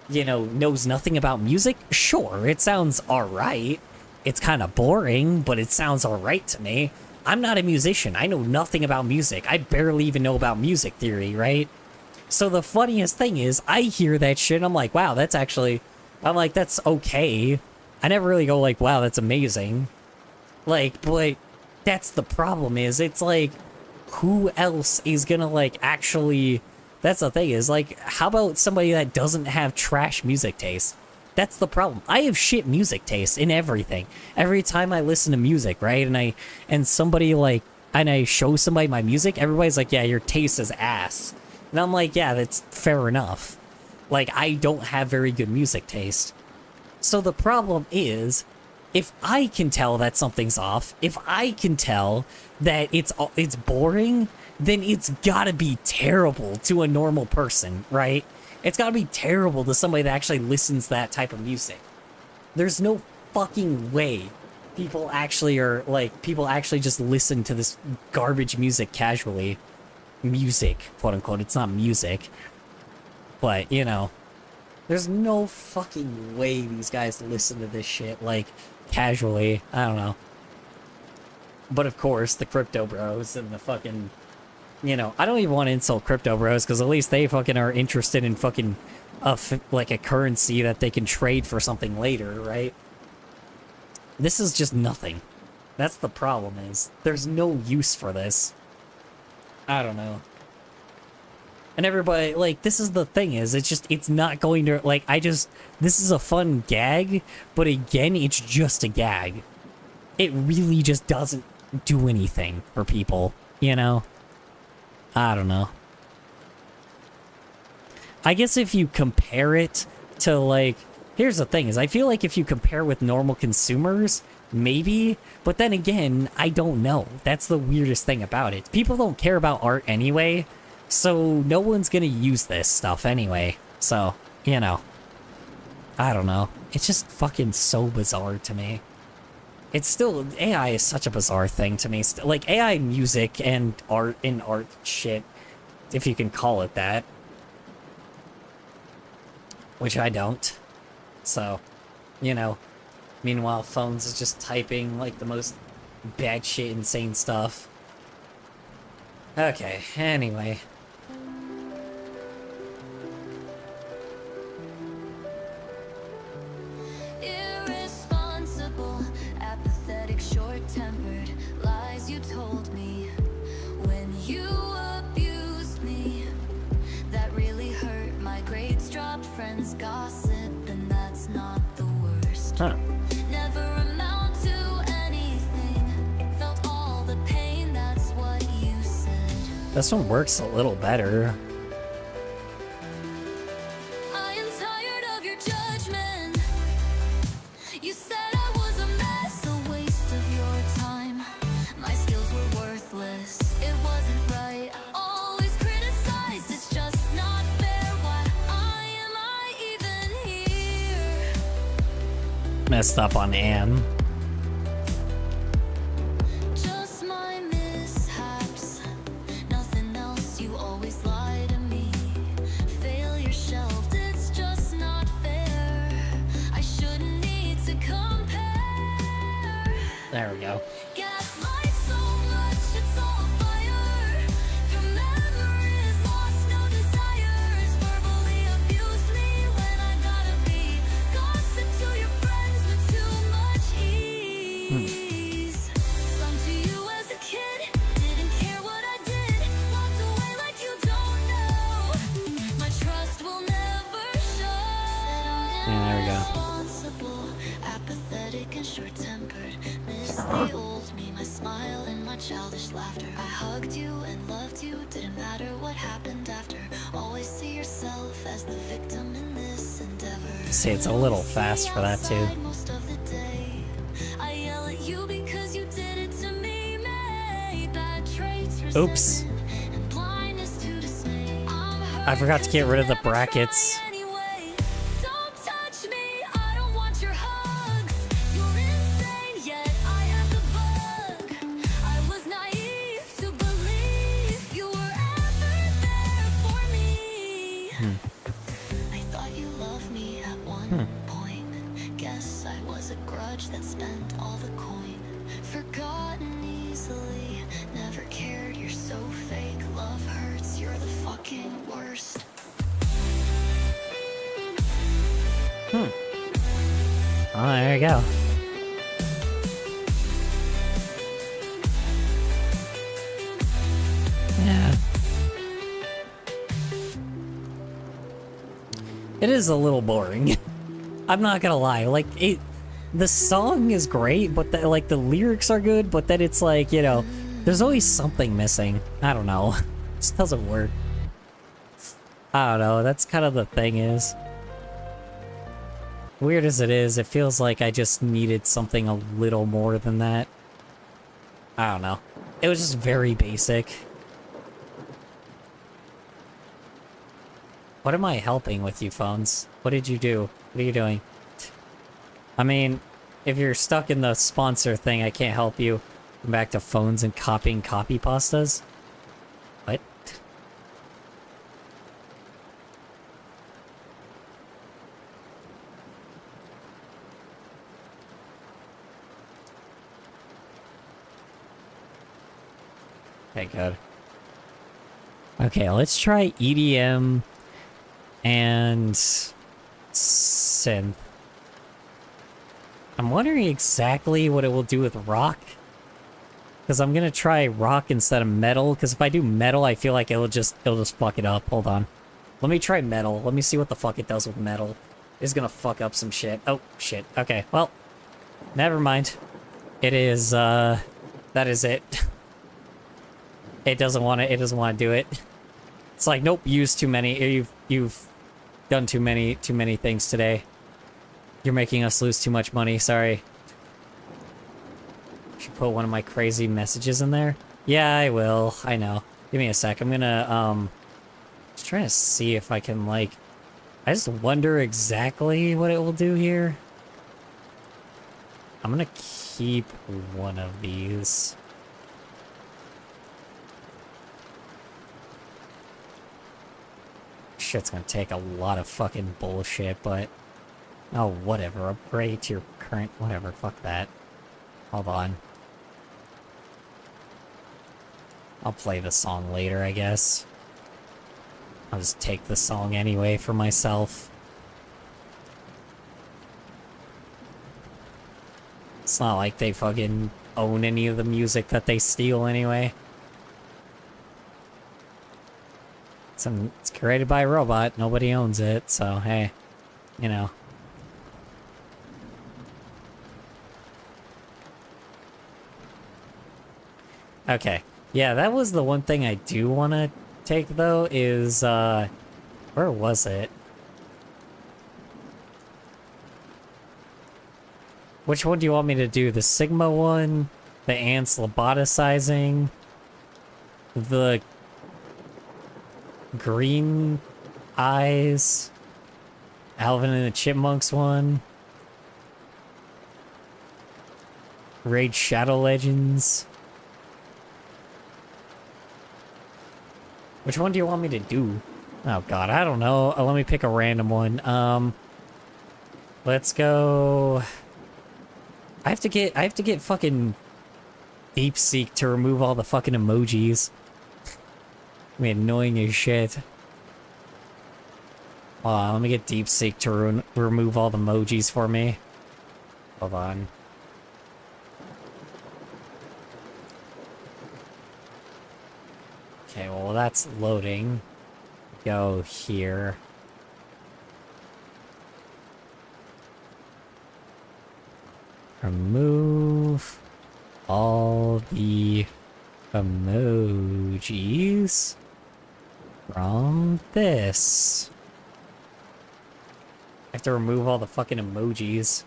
knows nothing about music? Sure, it sounds alright. It's kind of boring, but it sounds alright to me. I'm not a musician. I know nothing about music. I barely even know about music theory, right? So the funniest thing is, I hear that shit and I'm like, wow, that's okay. I never really go like, wow, that's amazing. Like, but that's the problem is, it's like, who else is gonna actually... That's the thing is, how about somebody that doesn't have trash music taste? That's the problem. I have shit music taste in everything. Every time I listen to music, right? And I show somebody my music, everybody's like, yeah, your taste is ass. And I'm like, yeah, that's fair enough. Like, I don't have very good music taste. So the problem is, if I can tell that something's off, if I can tell that it's boring, then it's gotta be terrible to a normal person, right? It's gotta be terrible to somebody that actually listens to that type of music. There's no fucking way people actually just listen to this garbage music casually. Music, quote unquote. It's not music. But, there's no fucking way these guys listen to this shit, casually. I don't know. But of course, the crypto bros and the fucking... I don't even want to insult crypto bros, because at least they fucking are interested in fucking a currency that they can trade for something later, right? This is just nothing. That's the problem is, there's no use for this. I don't know. And everybody, this is the thing is, it's not going to, this is a fun gag, but again, it's just a gag. It really just doesn't do anything for people, I don't know. I guess if you compare it to here's the thing is, I feel like if you compare with normal consumers, maybe, but then again, I don't know. That's the weirdest thing about it. People don't care about art anyway, so no one's gonna use this stuff anyway. So, I don't know. It's just fucking so bizarre to me. It's still, AI is such a bizarre thing to me. AI music and art shit, if you can call it that. Which I don't. So, meanwhile, phones is just typing the most bad shit, insane stuff. Okay, anyway. Irresponsible, apathetic, short-tempered lies you told me when you abused me. That really hurt. My grades dropped, friends gossip, and that's not the worst. Huh. Never amount to anything. Felt all the pain, that's what you said. This one works a little better. I am tired of your judgment. You said I was a mess, a waste of your time. My skills were worthless, it wasn't right. Always criticized, it's just not fair. Why am I even here? Messed up on Anne. Just my mishaps, nothing else. You always lie to me. Failure shelved, it's just not fair. I shouldn't need to compare. There we go. Gaslight so much, it's all fire. Your memory is lost, no desires. Verbally abused me when I gotta be. Gossip to your friends with too much ease. Clung to you as a kid, didn't care what I did. Walked away like you don't know. My trust will never show. Yeah, there we go. Irresponsible, apathetic and short-tempered. Miss the old me, my smile and my childish laughter. I hugged you and loved you, didn't matter what happened after. Always see yourself as the victim in this endeavor. See, it's a little fast for that too. Outside most of the day. I yell at you because you did it to me. Made bad traits, Oops. resentment, and blindness to dismay. I'm I forgot to get rid of the hurt, never brackets. try anyway. Don't touch me, I don't want your hugs. You're insane, yet I have the bug. I was naive to believe you were ever there for me. I thought you loved me at one point. Guess I was a grudge that spent all the coin. Forgotten easily, never cared. You're so fake. Love hurts, you're the fucking worst. Oh, there you go. Yeah. It is a little boring. I'm not gonna lie. Like, the song is great, but like the lyrics are good, but then it's like, you know, there's always something missing. I don't know. It just doesn't work. I don't know. That's kind of the thing is. Weird as it is, it feels like I just needed something a little more than that. I don't know. It was just very basic. What am I helping with, you phones? What did you do? What are you doing? I mean, if you're stuck in the sponsor thing, I can't help you. Come back to phones and copying copy pastas? What? Okay, good. Okay, let's try EDM and synth. I'm wondering exactly what it will do with rock. Because I'm gonna try rock instead of metal, because if I do metal, I feel like it'll just fuck it up. Hold on. Let me try metal. Let me see what the fuck it does with metal. It's gonna fuck up some shit. Oh, shit. Okay, well, never mind. It is, that is it. It doesn't want to do it. It's like, nope, used too many. You've done too many things today. You're making us lose too much money. Sorry. Should put one of my crazy messages in there. Yeah, I will. I know. Give me a sec. I'm gonna just trying to see if I can, like, I just wonder exactly what it will do here. I'm gonna keep one of these. Shit's gonna take a lot of fucking bullshit, but oh, whatever. Upgrade to your current, whatever. Fuck that. Hold on. I'll play the song later, I guess. I'll just take the song anyway for myself. It's not like they fucking own any of the music that they steal anyway. It's created by a robot, nobody owns it, so hey, you know. Okay, yeah, that was the one thing I do want to take, though, is, where was it? Which one do you want me to do? The Sigma one? The ants loboticizing? The green eyes? Alvin and the Chipmunks one? Raid Shadow Legends? Which one do you want me to do? Oh god, I don't know. Let me pick a random one. Let's go. I have to get fucking DeepSeek to remove all the fucking emojis. I mean, annoying as shit. Hold on, let me get DeepSeek to remove all the emojis for me. Hold on. Okay, well that's loading. Go here. Remove all the emojis from this. I have to remove all the fucking emojis.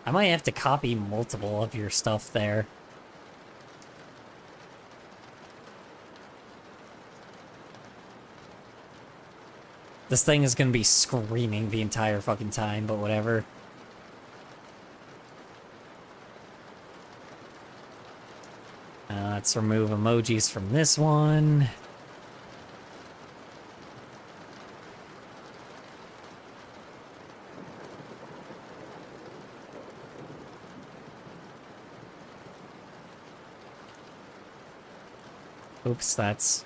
I might have to copy multiple of your stuff there. This thing is gonna be screaming the entire fucking time, but whatever. Let's remove emojis from this one. Oops, that's...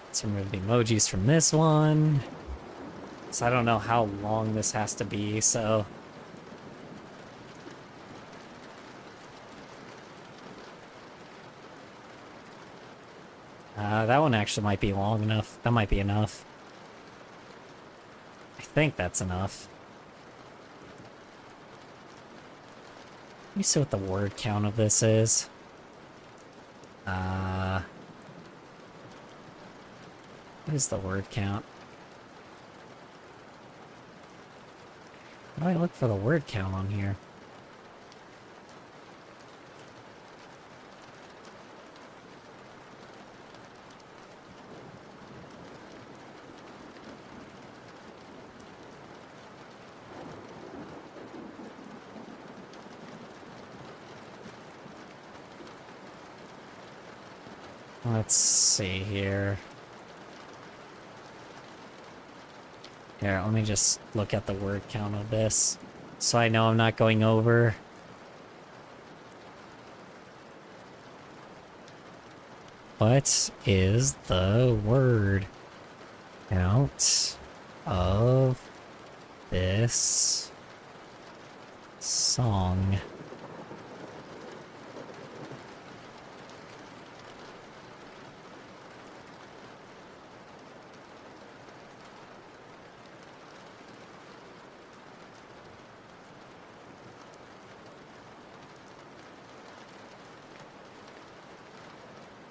Let's remove the emojis from this one. So I don't know how long this has to be, so... that one actually might be long enough. That might be enough. I think that's enough. Let me see what the word count of this is. What is the word count? How do I look for the word count on here? Let's see here. Here, let me just look at the word count of this, so I know I'm not going over. What is the word count of this song?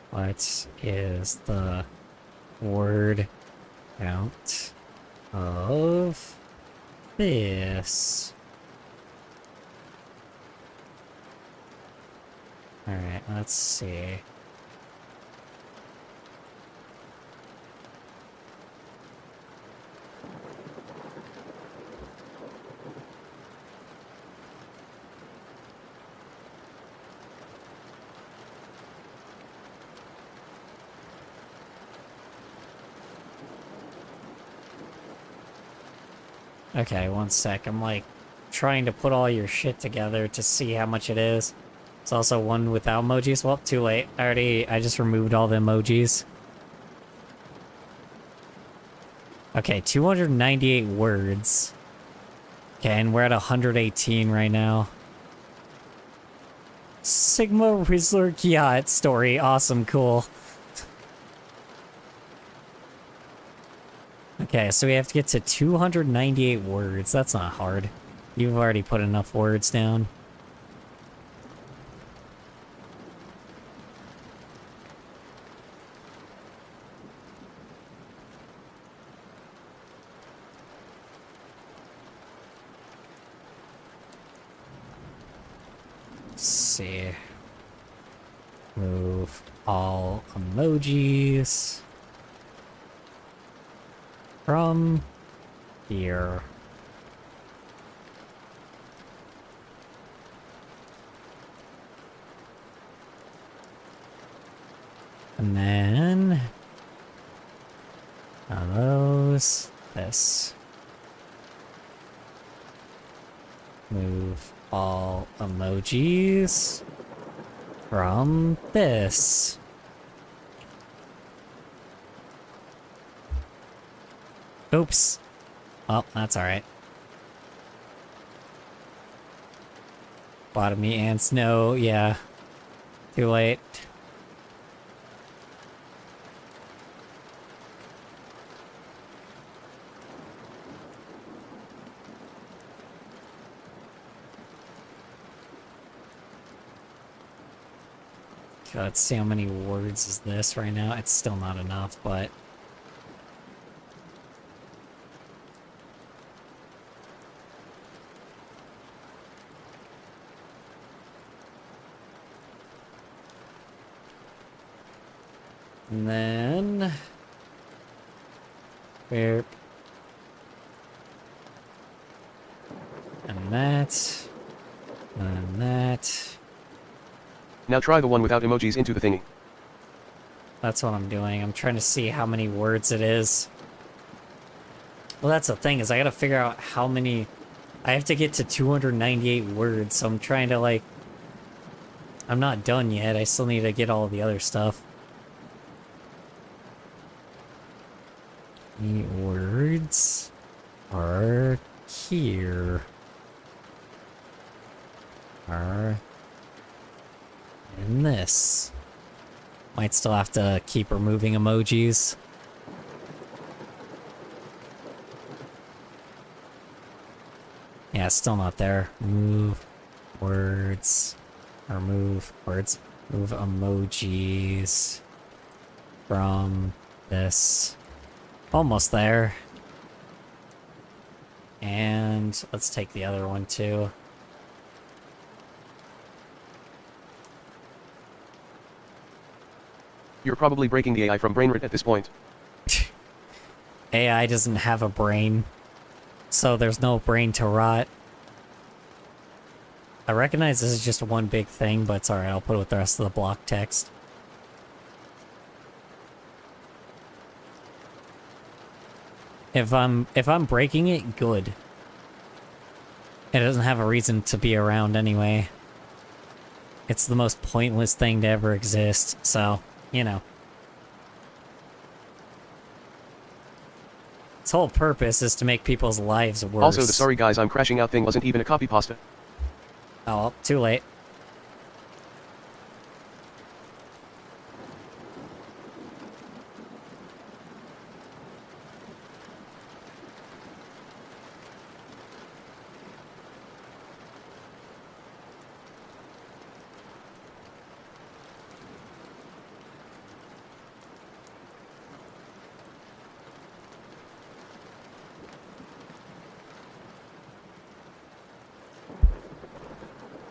What is the word count of this? Alright, let's see. Okay, one sec. I'm like trying to put all your shit together to see how much it is. It's also one without emojis. Well, too late. I just removed all the emojis. Okay, 298 words. Okay, and we're at 118 right now. Sigma Rizzler Kiat story. Awesome, cool. Okay, so we have to get to 298 words. That's not hard. You've already put enough words down. Let's see. Move all emojis from here. And then those, this. Move all emojis from this. Oops. Well, that's alright. Bottomy and snow, yeah. Too late. God, let's see how many words is this right now. It's still not enough, but... And then... Where... And that... And that... Now try the one without emojis into the thingy. That's what I'm doing. I'm trying to see how many words it is. Well, that's the thing, is I gotta figure out how many... I have to get to 298 words, so I'm trying to, like... I'm not done yet. I still need to get all the other stuff. The words are here. Are in this. Might still have to keep removing emojis. Yeah, still not there. Move words. Or move words. Move emojis from this. Almost there. And let's take the other one too. You're probably breaking the AI from brain rot at this point. AI doesn't have a brain, so there's no brain to rot. I recognize this is just one big thing, but it's alright, I'll put it with the rest of the block text. If I'm breaking it, good. It doesn't have a reason to be around anyway. It's the most pointless thing to ever exist, so, you know. Its whole purpose is to make people's lives worse. Also, the sorry guys I'm crashing out thing wasn't even a copy pasta. Oh, well, too late.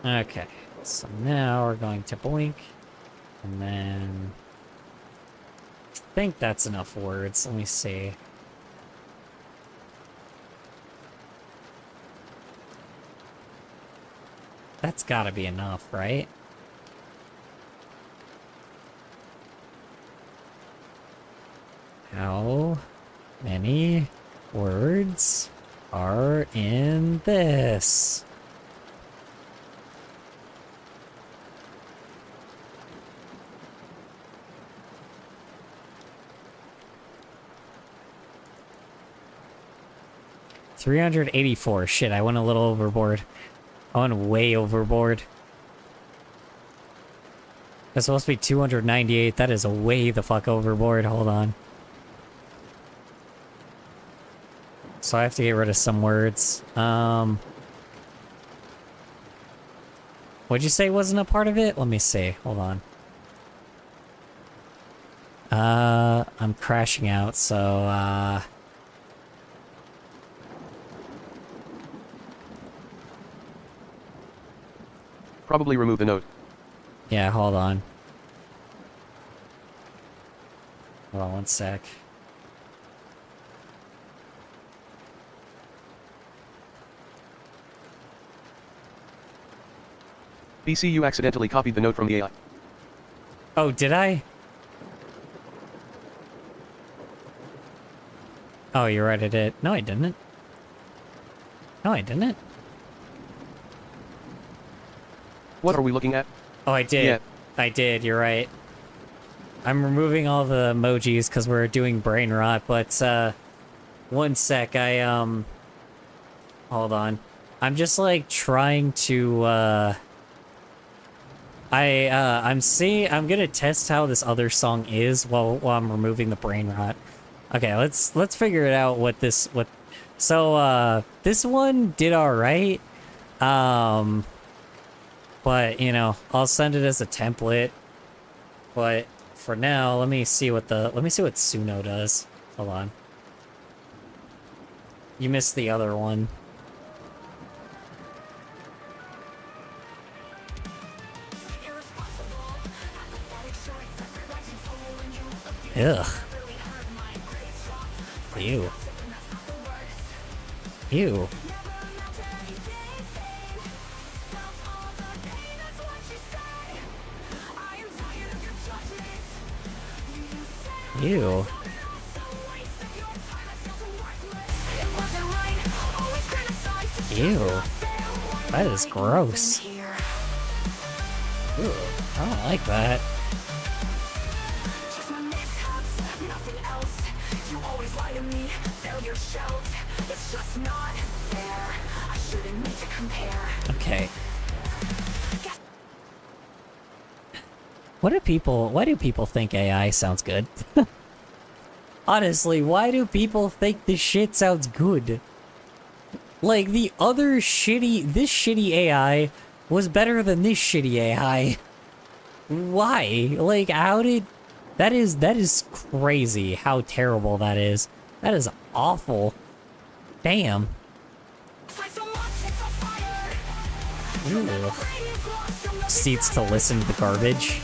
Okay, so now we're going to blink, and then I think that's enough words. Let me see. That's gotta be enough, right? How many words are in this. $384. Shit, I went a little overboard. I went way overboard. It's supposed to be 298. That is way the fuck overboard. Hold on. So I have to get rid of some words. What'd you say wasn't a part of it? Let me see. Hold on. I'm crashing out, so, Probably remove the note. yeah, hold on. Hold on one sec. BC, you accidentally copied the note from the AI. Oh, did I? Oh, you're right, I did. No, I didn't. No, I didn't. What are we looking at? Oh, I did. Yeah. I did, you're right. I'm removing all the emojis because we're doing brain rot, but, one sec, hold on. I'm just, like, trying to, I'm gonna test how this other song is while I'm removing the brain rot. Okay, let's figure it out so, this one did alright. But, you know, I'll send it as a template. But for now, let me see what Suno does. Hold on. You missed the other one. Ugh. Ew. Ew. Ew. Ew. That is gross. Ew. I don't like that. Okay. Why do people think AI sounds good? Honestly, why do people think this shit sounds good? Like, this shitty AI was better than this shitty AI. Why? Like, that is crazy how terrible that is. That is awful. Damn. Ew. Seats to listen to the garbage.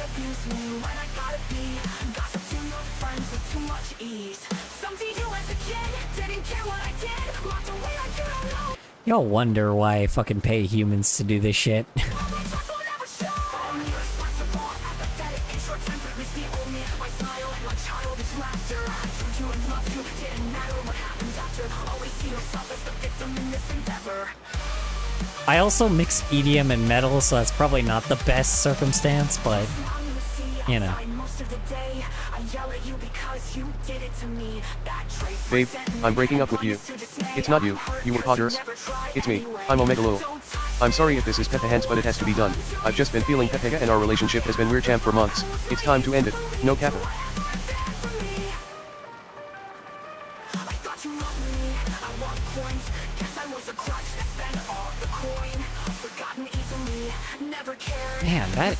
Y'all wonder why I fucking pay humans to do this shit. I also mix EDM and metal, so that's probably not the best circumstance, but, you know. Babe, I'm breaking up with you. It's not you, you were Potters. It's me, I'm Omega Lul. I'm sorry if this is Peppa Hands, but it has to be done. I've just been feeling Pepega and our relationship has been weird champ for months. It's time to end it, no cap. Man,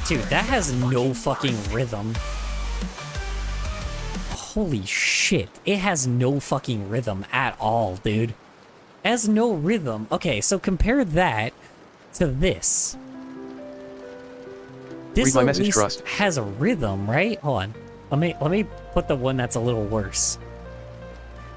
dude, that has no fucking rhythm. Holy shit, it has no fucking rhythm at all, dude. It has no rhythm. Okay, so compare that to this. This Read my at message, least Trust. has a rhythm, right? Hold on. Let me put the one that's a little worse.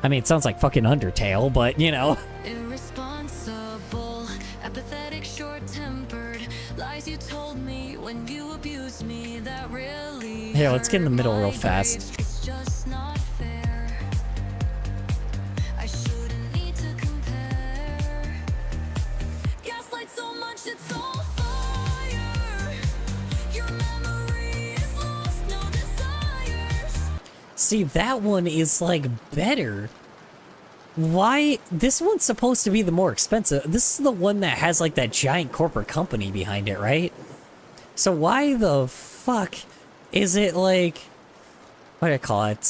I mean, it sounds like fucking Undertale, but you know. Irresponsible, apathetic, short-tempered, lies you told me when you abused me, that really Here, let's get in the hurt middle real my fast. grades. It's just not fair. I shouldn't need to See, that one is like better. Why? This one's supposed to be the more expensive. This is the one that has like that giant corporate company behind it, right? So why the fuck is it like, what do I call it?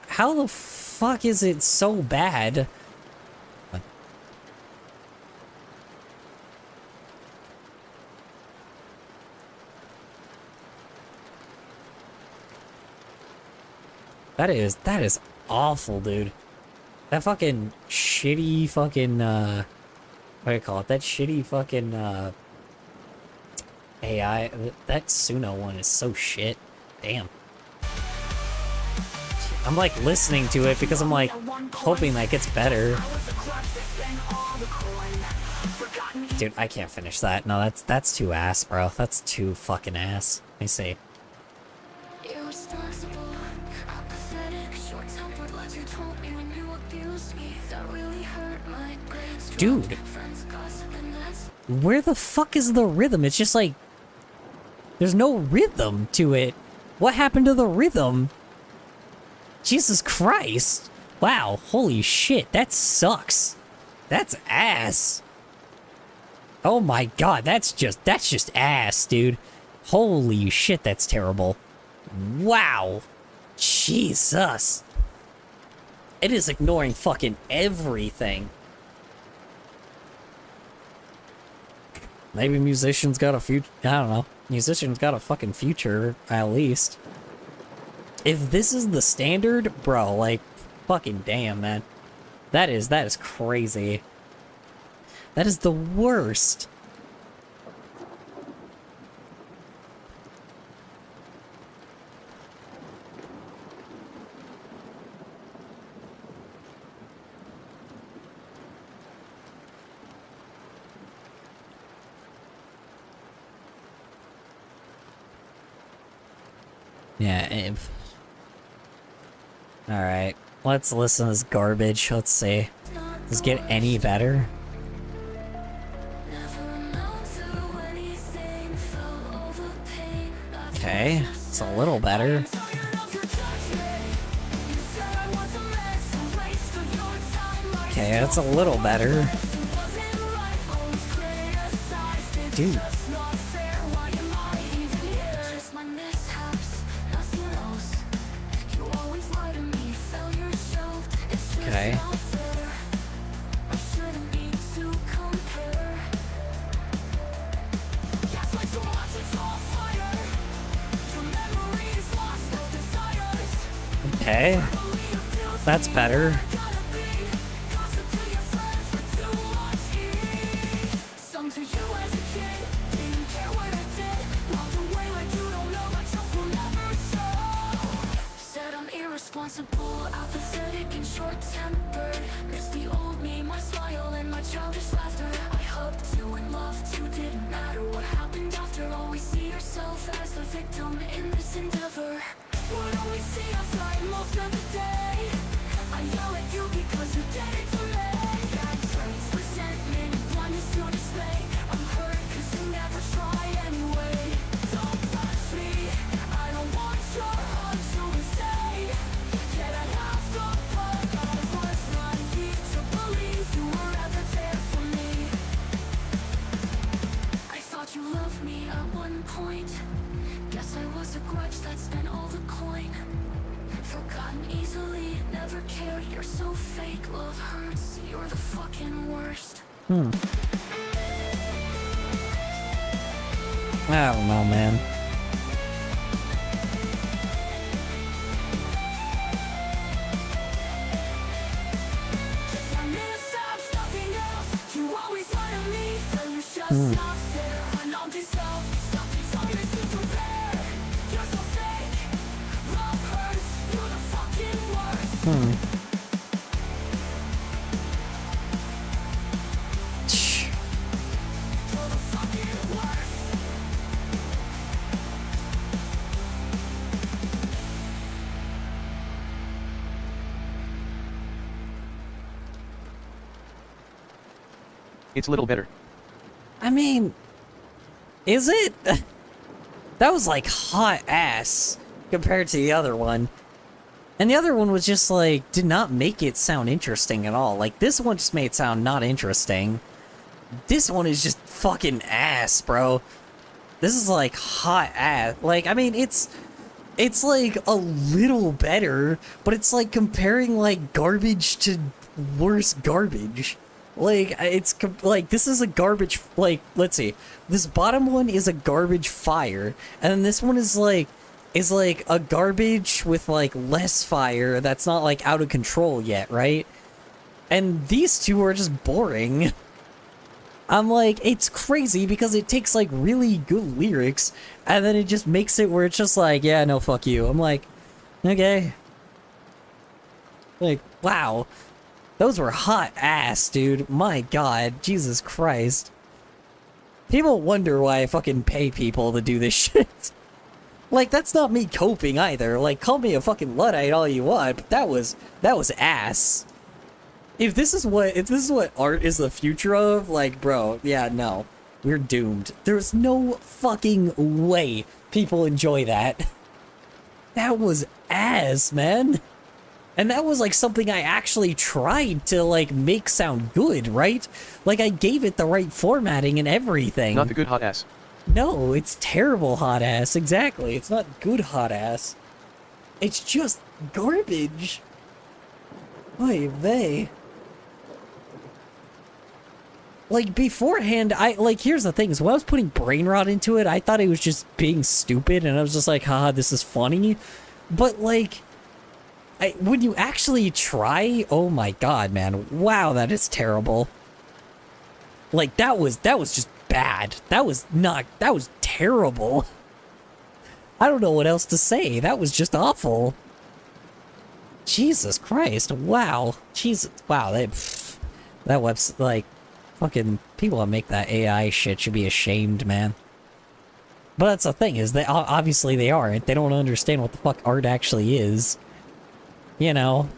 How the fuck is it so bad? That is awful, dude. That fucking shitty fucking, what do you call it? That shitty fucking, AI, that Suno one is so shit. Damn. I'm like listening to it because I'm like hoping that gets better. Dude, I can't finish that. No, that's too ass, bro. That's too fucking ass. Let me see. Irresponsible, apathetic, short-tempered, like you told me when you abused me. That really hurt my grades. Dude. Friends gossiping, that's Where the fuck is the rhythm? It's just like, there's no rhythm to it. What happened to the rhythm? Jesus Christ. Wow, holy shit, that sucks. That's ass. Oh my god, that's just ass, dude. Holy shit, that's terrible. Wow. Jesus. It is ignoring fucking everything. Maybe musicians got a future. I don't know. Musicians got a fucking future, at least. If this is the standard, bro, like, fucking damn, man. That is crazy. That is the worst. Yeah, alright, let's listen to this garbage. Let's see. Does it get any better? Okay, it's a little better. Okay, that's a little better. Dude. Okay. Okay. That's better. Irresponsible, apathetic, and short-tempered. Miss the old me, my smile and my childish laughter. I hugged you and loved you, didn't matter what happened after. Always see yourself as the victim in this endeavor. Would only see outside most of the day. I yell at you because you did it to me. Bad traits, resentment, blindness to display. I'm hurt cause you never try anyway. Don't touch me, I don't want your heart to be saved. Yet I have to fuck, I was naive to believe you were ever there for me. I thought you loved me at one point. Guess I was a grudge that spent all the coin. Forgotten easily, never cared. You're so fake, love hurts. You're the fucking worst. I don't know, man. I miss out, nothing else. You always lie to me, so you just not fair. I know yourself, something's something to compare. You're so fake, love hurts. You're the fucking worst. You're the fucking worst. It's little better. I mean, is it? That was like hot ass compared to the other one. And the other one was just like, did not make it sound interesting at all. Like, this one just made it sound not interesting. This one is just fucking ass, bro. This is like hot ass. Like, I mean, it's like a little better, but it's like comparing like garbage to worse garbage. Like, like, this is a garbage, like, let's see. This bottom one is a garbage fire, and then this one is like a garbage with like less fire that's not like out of control yet, right? And these two are just boring. I'm like, it's crazy because it takes like really good lyrics and then it just makes it where it's just like, yeah, no, fuck you. I'm like, okay. Like, wow. Those were hot ass, dude. My god, Jesus Christ. People wonder why I fucking pay people to do this shit. Like, that's not me coping either. Like, call me a fucking Luddite all you want, but that was ass. If this is what art is the future of, like, bro, yeah, no. We're doomed. There's no fucking way people enjoy that. That was ass, man. And that was like something I actually tried to like make sound good, right? Like I gave it the right formatting and everything. Not the good hot ass. No, it's terrible hot ass. Exactly. It's not good hot ass. It's just garbage. Oy vey. Like beforehand, here's the thing, is when I was putting brain rot into it, I thought it was just being stupid and I was just like, haha, this is funny. But like, when you actually try, oh my god, man, wow, that is terrible. Like, that was just bad. That was terrible. I don't know what else to say. That was just awful. Jesus Christ, wow. Jesus, wow, that website, like, fucking people that make that AI shit should be ashamed, man. But that's the thing, is that obviously they aren't. They don't understand what the fuck art actually is. You know,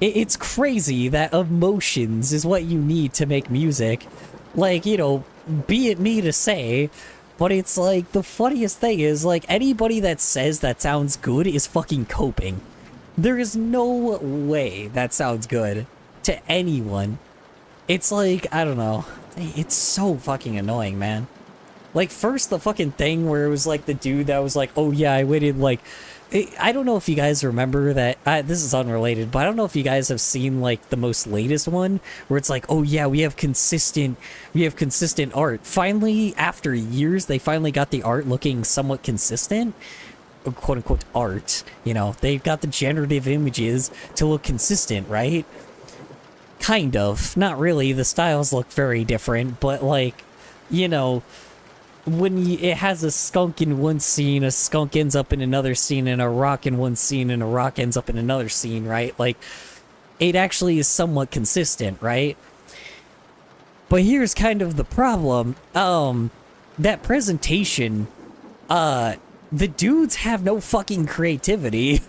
it's crazy that emotions is what you need to make music. Like, you know, be it me to say, but it's like, the funniest thing is, like, anybody that says that sounds good is fucking coping. There is no way that sounds good to anyone. It's like, I don't know. It's so fucking annoying, man. Like, first the fucking thing where it was like the dude that was like, oh yeah, I waited like... I don't know if you guys remember that, this is unrelated, but I don't know if you guys have seen, like, the most latest one, where it's like, oh yeah, we have consistent art. Finally, after years, they finally got the art looking somewhat consistent, quote-unquote art, you know, they've got the generative images to look consistent, right? Kind of. Not really, the styles look very different, but, like, you know... when it has a skunk in one scene, a skunk ends up in another scene, and a rock in one scene, and a rock ends up in another scene, right? Like, it actually is somewhat consistent, right? But here's kind of the problem. That presentation, the dudes have no fucking creativity.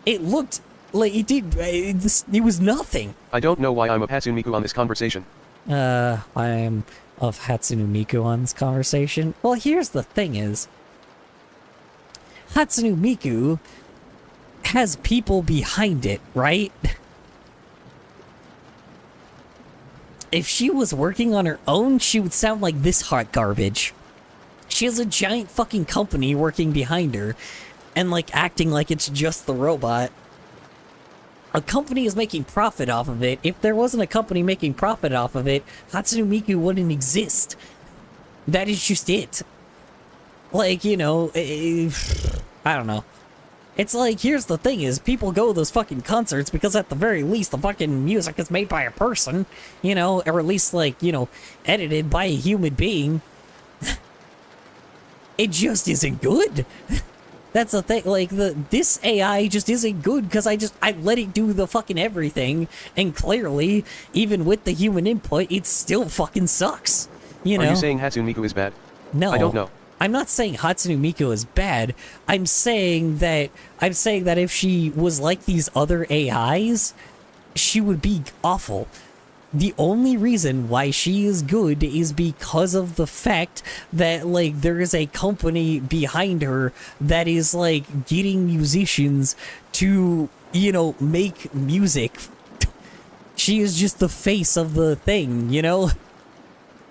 It looked like it was nothing. I don't know why I'm a Hatsune Miku on this conversation. I'm of Hatsune Miku on this conversation. Well, here's the thing is, Hatsune Miku has people behind it, right? If she was working on her own, she would sound like this hot garbage. She has a giant fucking company working behind her, and like acting like it's just the robot. A company is making profit off of it. If there wasn't a company making profit off of it, Hatsune Miku wouldn't exist. That is just it. Like, you know, I don't know. It's like, here's the thing is, people go to those fucking concerts because at the very least, the fucking music is made by a person, you know, or at least, like, you know, edited by a human being. It just isn't good. That's the thing, like, this AI just isn't good because I let it do the fucking everything, and clearly, even with the human input, it still fucking sucks, you know? Are you saying Hatsune Miku is bad? No. I don't know. I'm not saying Hatsune Miku is bad. I'm saying that if she was like these other AIs, she would be awful. the only reason why she is good is because of the fact that, like, there is a company behind her that is, like, getting musicians to, you know, make music. She is just the face of the thing, you know?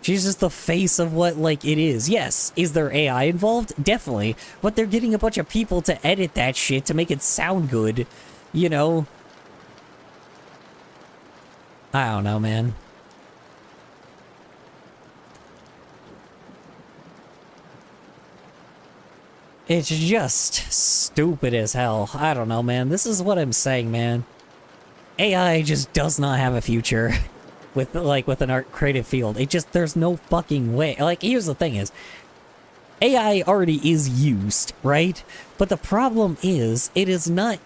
She's just the face of what, like, it is. Yes, is there AI involved? Definitely. But they're getting a bunch of people to edit that shit to make it sound good, you know? I don't know, man. It's just stupid as hell. I don't know, man. This is what I'm saying, man. AI just does not have a future with, like, with an art creative field. It just, there's no fucking way. Like, here's the thing is, AI already is used, right? But the problem is, it's not,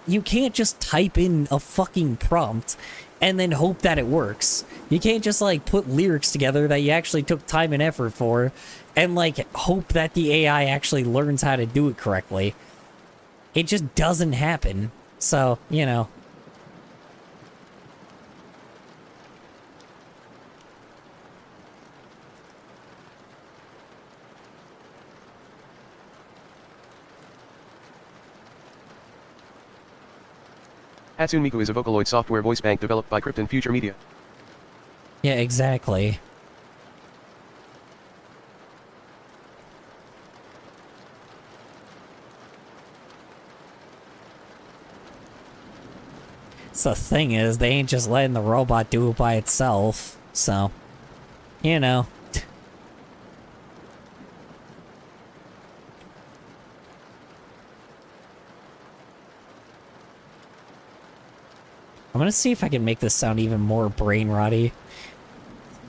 you can't just type in a fucking prompt and then hope that it works. You can't just, like, put lyrics together that you actually took time and effort for and, like, hope that the AI actually learns how to do it correctly. It just doesn't happen. So, you know. Hatsune Miku is a Vocaloid software voice bank developed by Krypton Future Media. Yeah, exactly. So the thing is, they ain't just letting the robot do it by itself, so, you know. I'm gonna see if I can make this sound even more brain rotty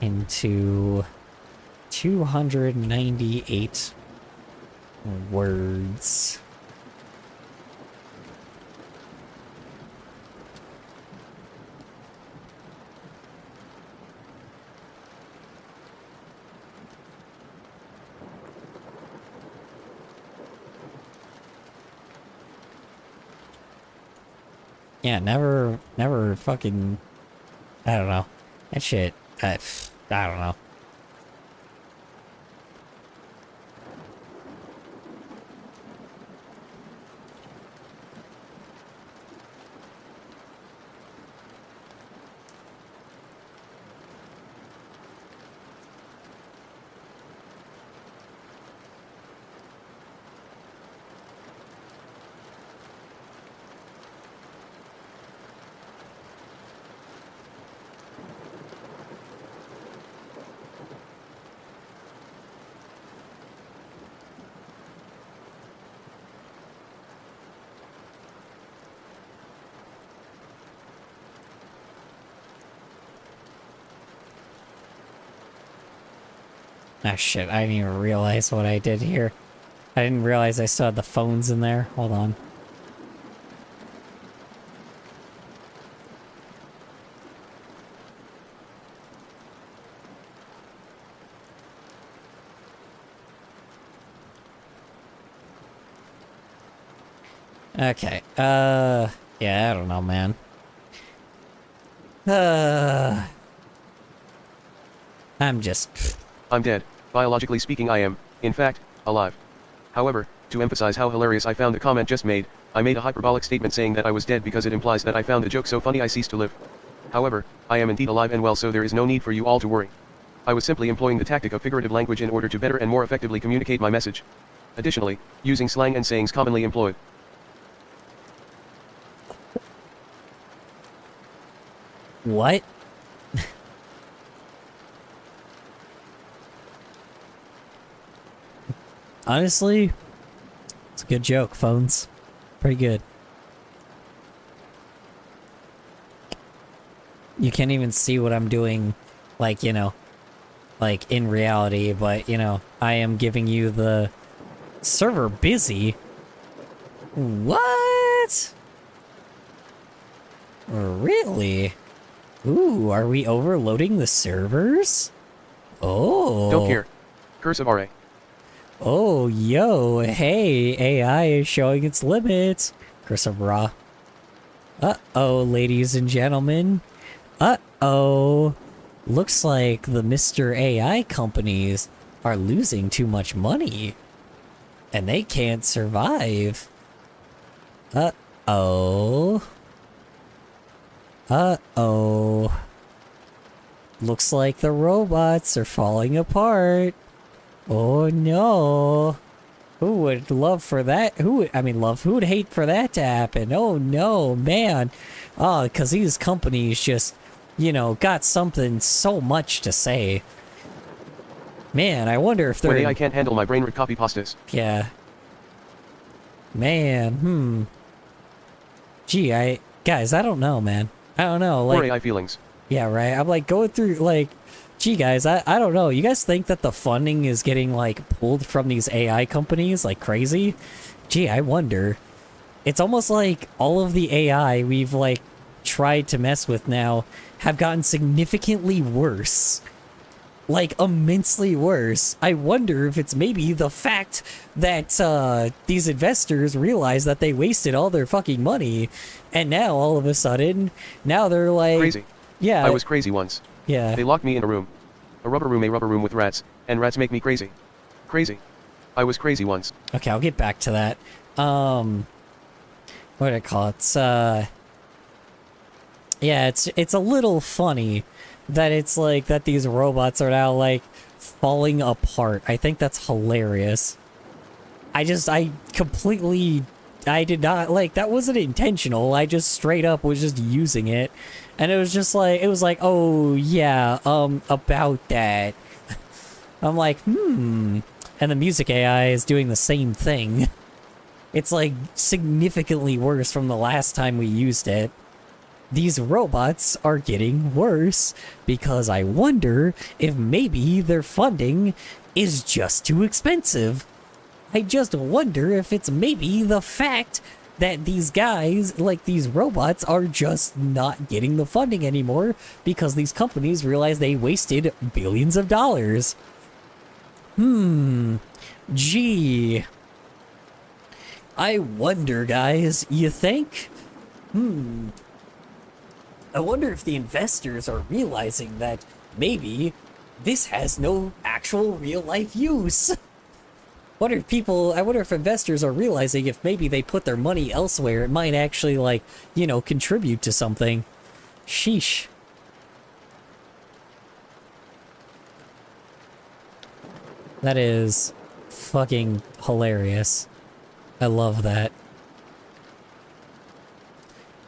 into 298 words. Yeah, never fucking, I don't know. That shit, I don't know. Ah, shit, I didn't even realize what I did here. I didn't realize I still had the phones in there. Hold on. Okay, yeah, I don't know, man. I'm just... I'm dead. Biologically speaking, I am, in fact, alive. However, to emphasize how hilarious I found the comment just made, I made a hyperbolic statement saying that I was dead because it implies that I found the joke so funny I ceased to live. However, I am indeed alive and well, so there is no need for you all to worry. I was simply employing the tactic of figurative language in order to better and more effectively communicate my message. Additionally, using slang and sayings commonly employed. What? Honestly, it's a good joke, phones. Pretty good. You can't even see what I'm doing, like, you know, like in reality, but, you know, I am giving you the server busy. What? Really? Ooh, are we overloading the servers? Oh. Don't care. Curse of RA. Oh, yo, hey, AI is showing its limits. Curse of Ra. Uh-oh, ladies and gentlemen. Uh-oh. Uh-oh. Looks like the Mr. AI companies are losing too much money. And they can't survive. Uh-oh. Uh-oh. Looks like the robots are falling apart. Oh no. Who would love for that? Who would hate for that to happen? Oh no, man. Oh, because these companies just, you know, got something so much to say. Man, I wonder if they're... When AI can't handle my brain copy pastas. Yeah. Man, Gee, guys, I don't know, man. I don't know, like... Poor AI feelings. Yeah, right. I'm like going through like, gee guys, I don't know. You guys think that the funding is getting like pulled from these AI companies like crazy? Gee, I wonder. It's almost like all of the AI we've like tried to mess with now have gotten significantly worse. Like immensely worse. I wonder if it's maybe the fact that these investors realize that they wasted all their fucking money and now all of a sudden now they're like Crazy. Yeah. I was crazy once. Yeah. They locked me in a room. A rubber room with rats, and rats make me crazy. Crazy. I was crazy once. Okay, I'll get back to that. What do I call it? Yeah, it's a little funny that it's like that these robots are now like falling apart. I think that's hilarious. I did not, like, that wasn't intentional. I just straight up was just using it. And it was just like, oh, yeah, about that. I'm like, And the music AI is doing the same thing. It's, like, significantly worse from the last time we used it. These robots are getting worse because I wonder if maybe their funding is just too expensive. I just wonder if it's maybe the fact that these guys, like these robots, are just not getting the funding anymore because these companies realize they wasted billions of dollars. Gee. I wonder, guys, you think? I wonder if the investors are realizing that maybe this has no actual real life use. I wonder if investors are realizing if maybe they put their money elsewhere, it might actually, like, you know, contribute to something. Sheesh. That is fucking hilarious. I love that.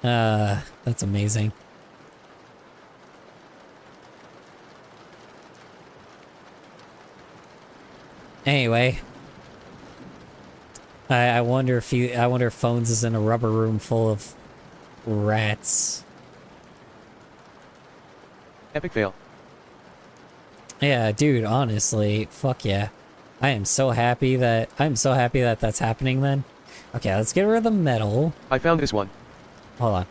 That's amazing. Anyway. I wonder if Phones is in a rubber room full of rats. Epic fail. Yeah, dude, honestly, fuck yeah. I'm so happy that that's happening then. Okay, let's get rid of the metal. I found this one. Hold on.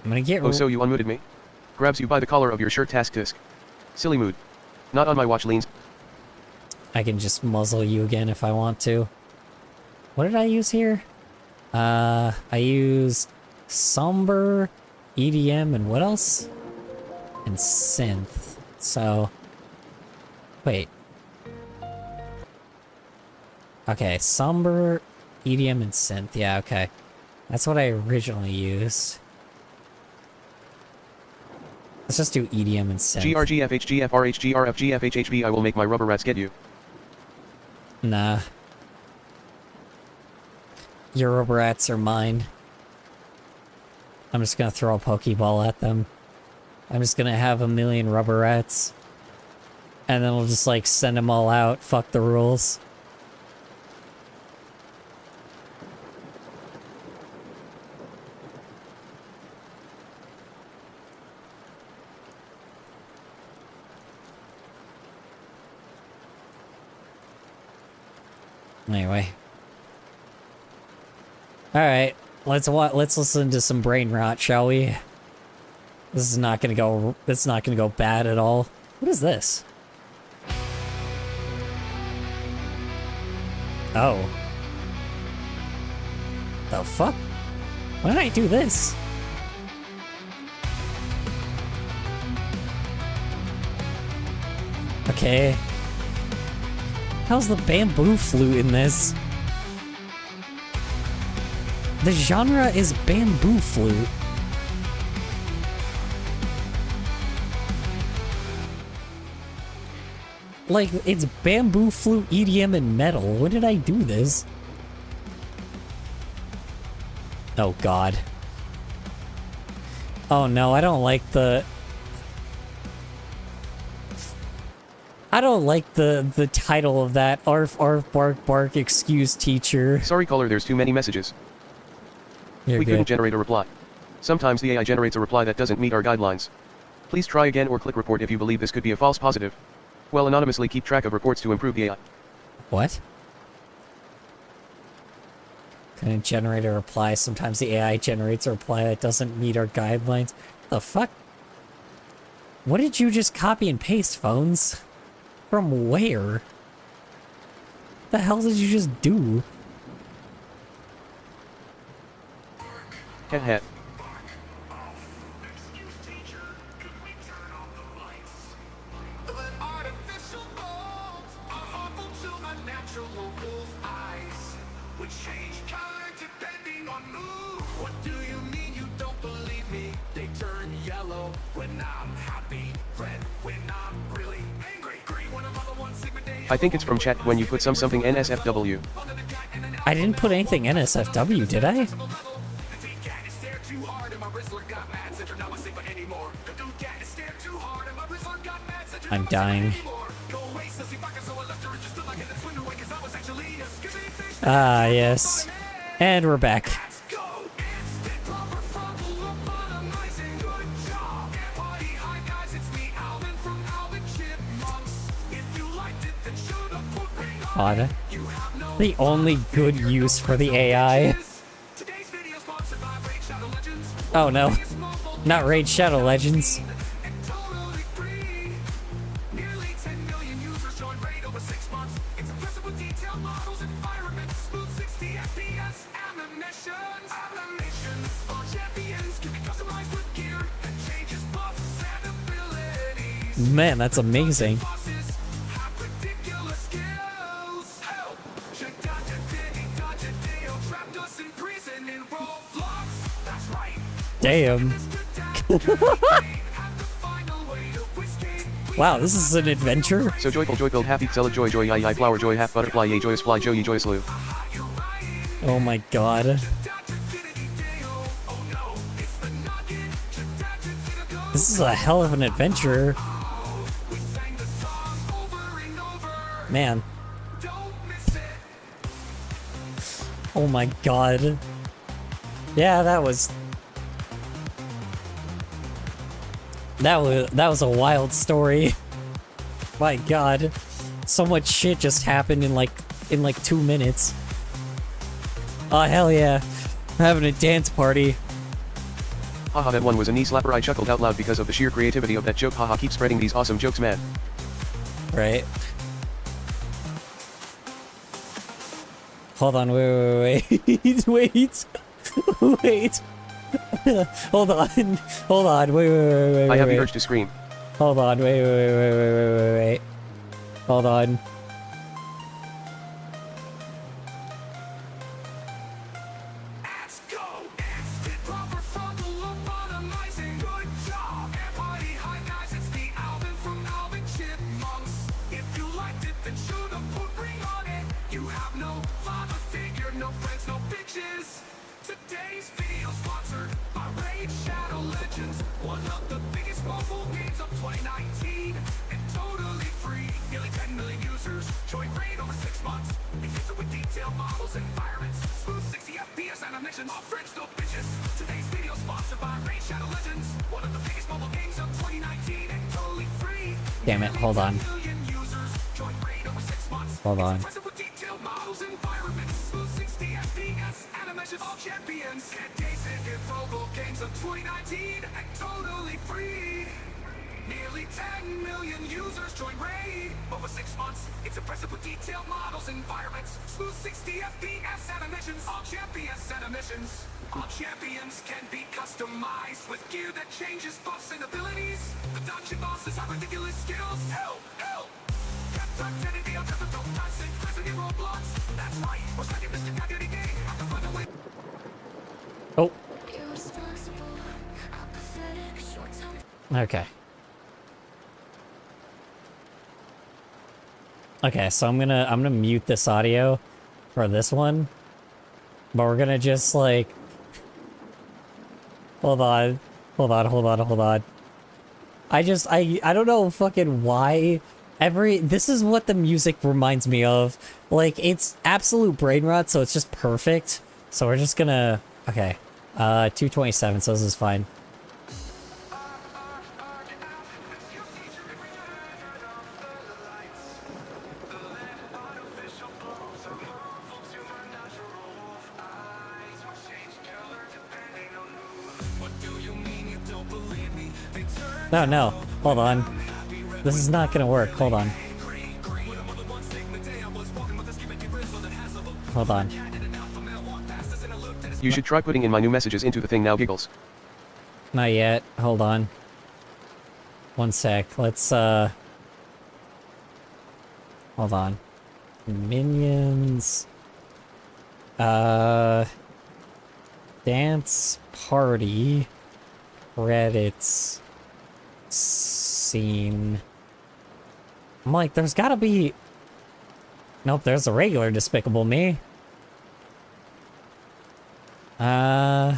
I'm gonna get Oh, so you unmuted me? Grabs you by the collar of your shirt, task disc. Silly mood. Not on my watch, leans. I can just muzzle you again if I want to. What did I use here? I used Somber, EDM, and what else? And Synth. So... Wait. Okay, Somber, EDM, and Synth. Yeah, okay. That's what I originally used. Let's just do EDM and Synth. GRGFHGFRHGRFGFHHB I will make my rubber rats get you. Nah. Your rubber rats are mine. I'm just gonna throw a Pokeball at them. I'm just gonna have 1,000,000 rubber rats. And then we'll just like send them all out. Fuck the rules. Anyway. Alright, let's listen to some brain rot, shall we? This is not gonna go bad at all. What is this? Oh. The fuck? Why did I do this? Okay. How's the bamboo flute in this? The genre is bamboo flute. Like, it's bamboo flute, EDM, and metal. When did I do this? Oh, God. Oh, no, I don't like the... I don't like the title of that. Arf, arf, bark, bark, excuse teacher. Sorry caller, there's too many messages. You're We good. couldn't generate a reply. Sometimes the AI generates a reply that doesn't meet our guidelines. Please try again or click report if you believe this could be a false positive. Well, anonymously keep track of reports to improve the AI. What? Couldn't generate a reply. Sometimes the AI generates a reply that doesn't meet our guidelines. The fuck? What did you just copy and paste, phones? From where? The hell did you just do? Heh heh. I think it's from chat when you put something NSFW. I didn't put anything NSFW, did I? I'm dying. Ah, yes. And we're back. God. The only good use for the AI. Oh no. Not Raid Shadow Legends. Man, that's amazing. Damn. Wow, this is an adventure. So joyful, joyful, happy, cella, joy, joy, I, flower, joy, half butterfly, yay, joyous fly, joy, joyous loo. Oh my god. This is a hell of an adventure. Man. Oh my god. Yeah, that was a wild story. My god. So much shit just happened in like 2 minutes. Oh hell yeah. I'm having a dance party. Haha, that one was a knee slapper. I chuckled out loud because of the sheer creativity of that joke. Haha, keep spreading these awesome jokes, man. Right. Hold on, wait. Wait. Wait. Hold on, wait. I have the urge to scream. Hold on, wait. Hold on. Damn it, hold on. Hold on. 10 million users join Raid. Over 6 months, it's impressive with detailed models and environments. Smooth 60 FPS animations. All champions set emissions. All champions can be customized with gear that changes buffs and abilities. The dungeon bosses have ridiculous skills. Help! Help! Peptide, Trinity, Algebra, Tyson, Prison, and Roblox. That's right. We're studying Mr. Calculating Game. Have to find a way. Oh, Irresponsible, apathetic, short-term. okay. Okay, so I'm gonna mute this audio for this one. But we're gonna just like hold on. I don't know fucking why this is what the music reminds me of. Like, it's absolute brain rot, so it's just perfect. So we're just gonna, okay. 227, so this is fine. No, hold on. This is not gonna work, hold on. Hold on. You should try putting in my new messages into the thing now, giggles. Not yet, hold on. One sec, let's, hold on. Minions. Dance party. Credits. Scene. I'm like, there's gotta be... Nope, there's a regular Despicable Me. Man,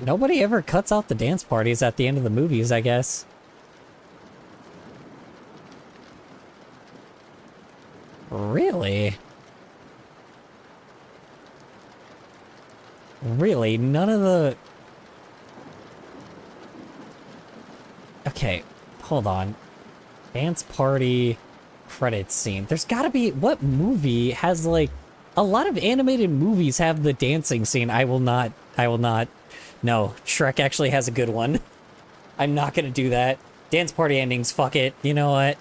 nobody ever cuts out the dance parties at the end of the movies, I guess. Really? Really? None of the... Okay, hold on. Dance party credits scene. There's gotta be... What movie has, like... A lot of animated movies have the dancing scene. I will not... No, Shrek actually has a good one. I'm not gonna do that. Dance party endings, fuck it. You know what?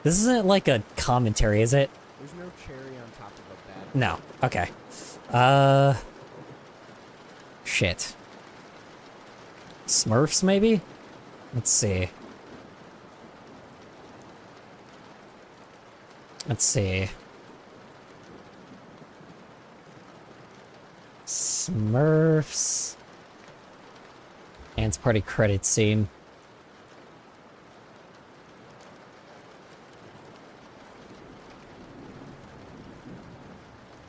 This isn't like a commentary, is it? There's no cherry on top of a bad. No. Okay. Shit. Smurfs, maybe? Let's see. Smurfs. Dance party credit scene.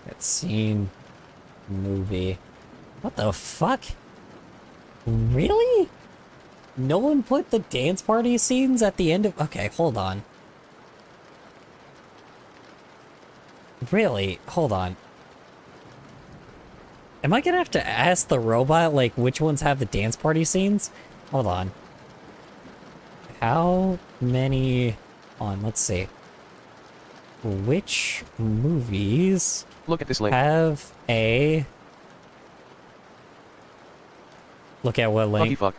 That scene. Movie. What the fuck? Really? No one put the dance party scenes at the end of... Okay, hold on. Really? Hold on. Am I gonna have to ask the robot, like, which ones have the dance party scenes? Hold on. How many... let's see. Which movies... Look at this link. have a... Look at what Lucky link? fuck.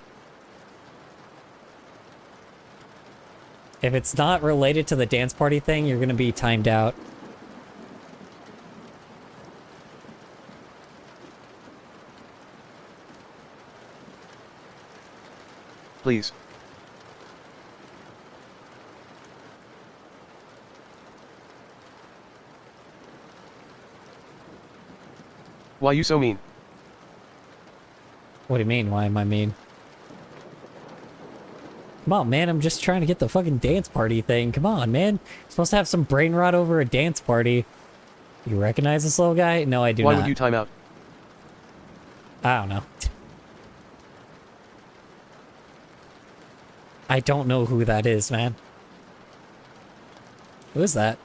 If it's not related to the dance party thing, you're gonna be timed out. Please. Why you so mean? What do you mean? Why am I mean? Come on, man. I'm just trying to get the fucking dance party thing. Come on, man. You're supposed to have some brain rot over a dance party. You recognize this little guy? No, I do Why not. would you time out? I don't know. I don't know who that is, man. Who is that?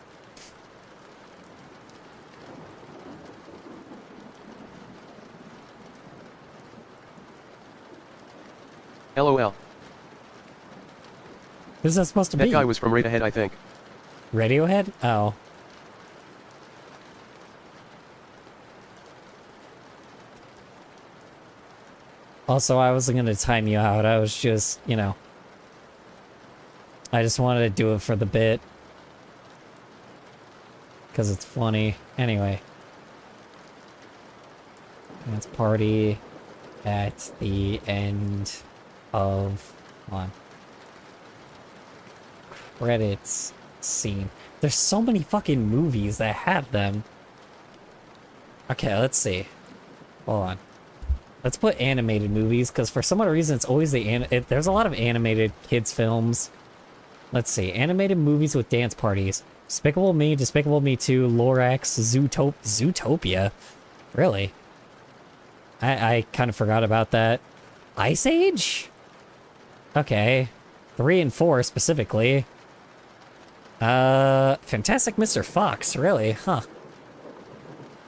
LOL. Who's that supposed to That be? guy was from right ahead, I think. Radiohead? Oh. Also, I wasn't gonna time you out. I was just, you know, I just wanted to do it for the bit. Because it's funny. Anyway. Dance party at the end of... Hold on. Credits scene. There's so many fucking movies that have them. Okay, let's see. Hold on. Let's put animated movies, because for some odd reason it's always the there's a lot of animated kids films. Let's see. Animated movies with dance parties. Despicable Me, Despicable Me 2, Lorax, Zootopia. Really? I kind of forgot about that. Ice Age? Okay. 3 and 4 specifically. Fantastic Mr. Fox, really? Huh.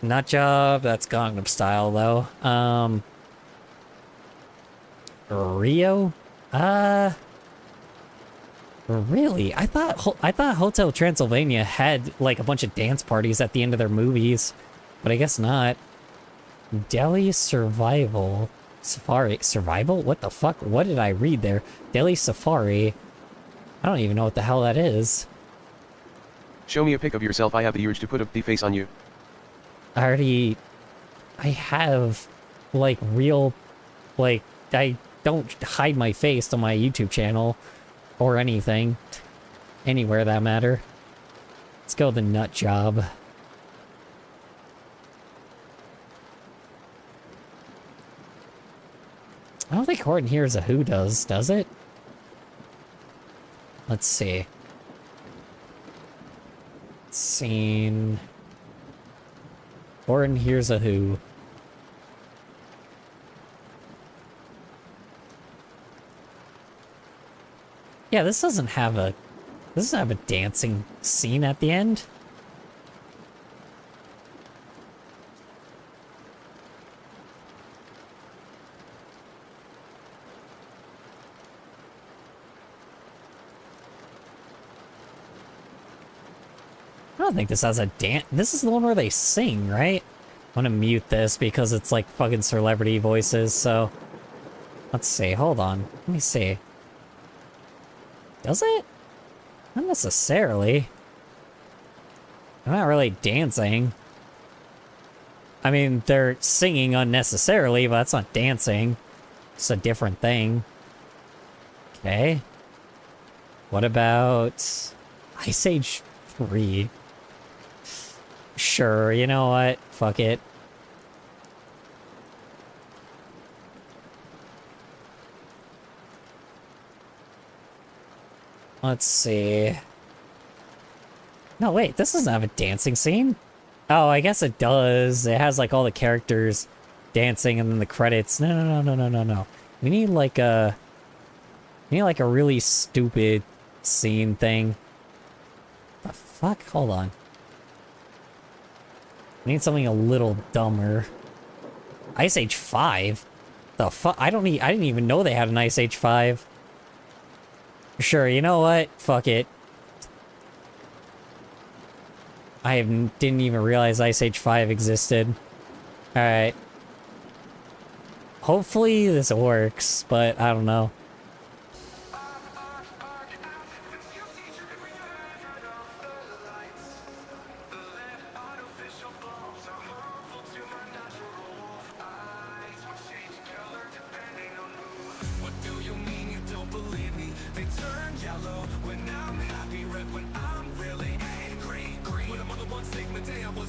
Nut Job, that's Gangnam Style though. Rio? Really? I thought Hotel Transylvania had like a bunch of dance parties at the end of their movies, but I guess not. Delhi Survival Safari Survival? What the fuck? What did I read there? Delhi Safari. I don't even know what the hell that is. Show me a pic of yourself. I have the urge to put a face on you. I have like real, like I don't hide my face on my YouTube channel or anything anywhere that matter. Let's go with the Nut Job. I don't think Horton Hears a Who does it? Let's see. Scene. Horton Hears a Who. Yeah, this doesn't have a dancing scene at the end. I don't think this has a dance. This is the one where they sing, right? I'm gonna mute this because it's like fucking celebrity voices, so... Let's see, hold on. Let me see. Does it? Not necessarily. They're not really dancing. I mean, they're singing unnecessarily, but that's not dancing. It's a different thing. Okay. What about... Ice Age 3? Sure, you know what? Fuck it. Let's see. No, wait, this doesn't have a dancing scene. Oh, I guess it does. It has like all the characters dancing and then the credits. No. We need like a really stupid scene thing. The fuck? Hold on. We need something a little dumber. Ice Age 5? The fuck? I didn't even know they had an Ice Age 5. Sure, you know what? Fuck it. Didn't even realize Ice Age 5 existed. Alright. Hopefully this works, but I don't know.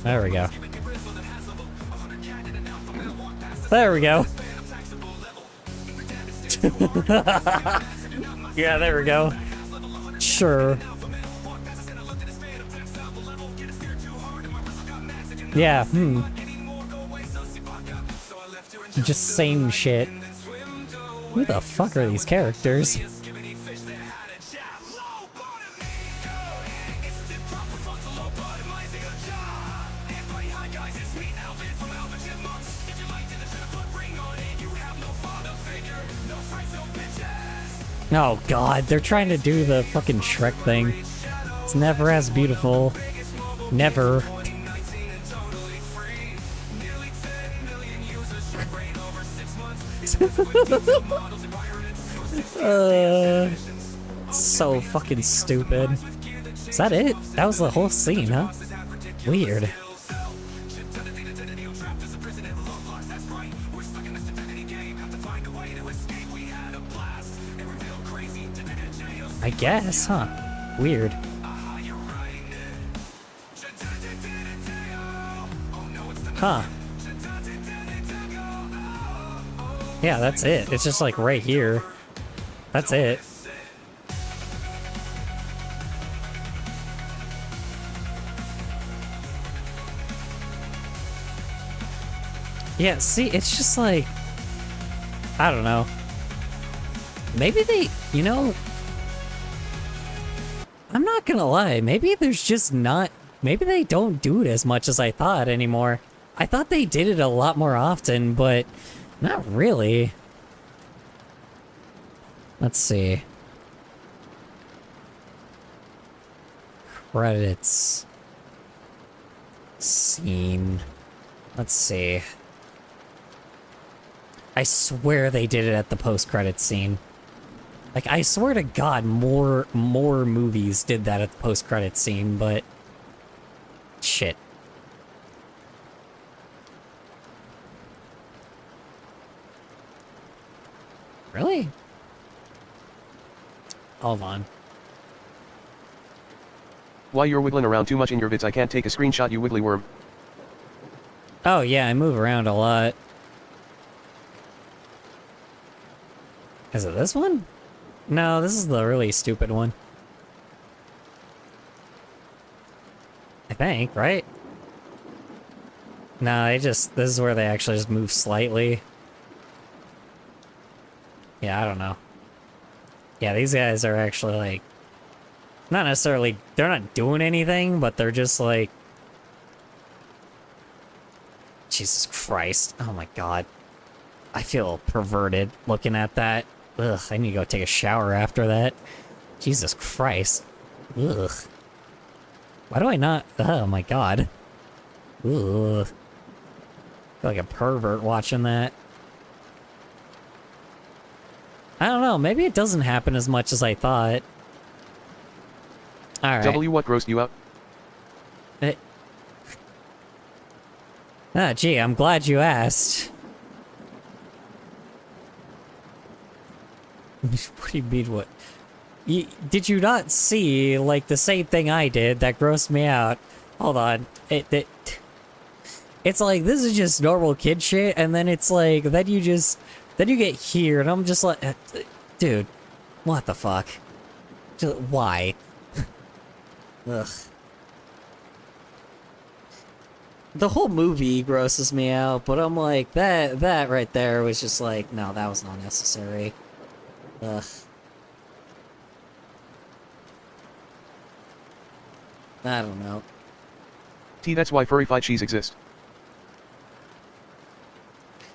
There we go. There we go. Yeah, there we go. Sure. Yeah, Just same shit. Who the fuck are these characters? Oh god, they're trying to do the fucking Shrek thing. It's never as beautiful. Never. So fucking stupid. Is that it? That was the whole scene, huh? Weird. I guess, huh? Weird. Huh. Yeah, that's it. It's just like right here. That's it. Yeah, see, it's just like, I don't know. Maybe they, you know, I'm not gonna lie, maybe there's just not, maybe they don't do it as much as I thought anymore. I thought they did it a lot more often, but not really. Let's see. Credits. Scene. Let's see. I swear they did it at the post-credits scene. Like, I swear to God, more movies did that at the post-credits scene, but... Shit. Really? Hold on. Why you're wiggling around too much in your vids? I can't take a screenshot, you wiggly worm. Oh yeah, I move around a lot. Is it this one? No, this is the really stupid one. I think, right? No, this is where they actually just move slightly. Yeah, I don't know. Yeah, these guys are actually like, not necessarily, they're not doing anything, but they're just like, Jesus Christ. Oh my God. I feel perverted looking at that. Ugh, I need to go take a shower after that. Jesus Christ. Ugh. Why do I not? Oh my God. Ugh. I feel like a pervert watching that. I don't know, maybe it doesn't happen as much as I thought. Alright. W, what grossed you out? Ah, gee, I'm glad you asked. What do you mean, what? Did you not see, like, the same thing I did that grossed me out? Hold on. It's like, this is just normal kid shit, and then it's like, then you get here, and I'm just like, dude, what the fuck? Just, why? Ugh. The whole movie grosses me out, but I'm like, that right there was just like, no, that was not necessary. Ugh. I don't know. T, that's why furry fight cheese exist.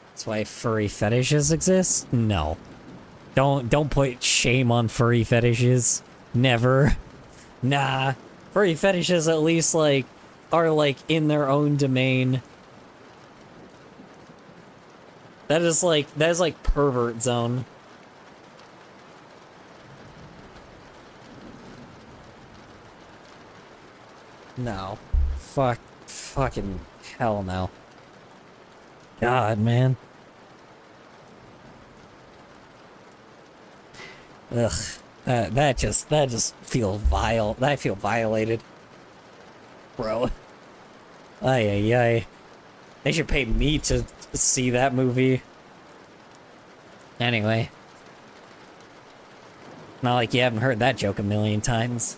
That's why furry fetishes exist? No. Don't put shame on furry fetishes. Never. Nah. Furry fetishes at least, like, are, like, in their own domain. That is, like, pervert zone. No. Fucking hell no. God, man. Ugh. That just feel vile. I feel violated. Bro. Ay, ay, ay. They should pay me to see that movie. Anyway. Not like you haven't heard that joke a million times.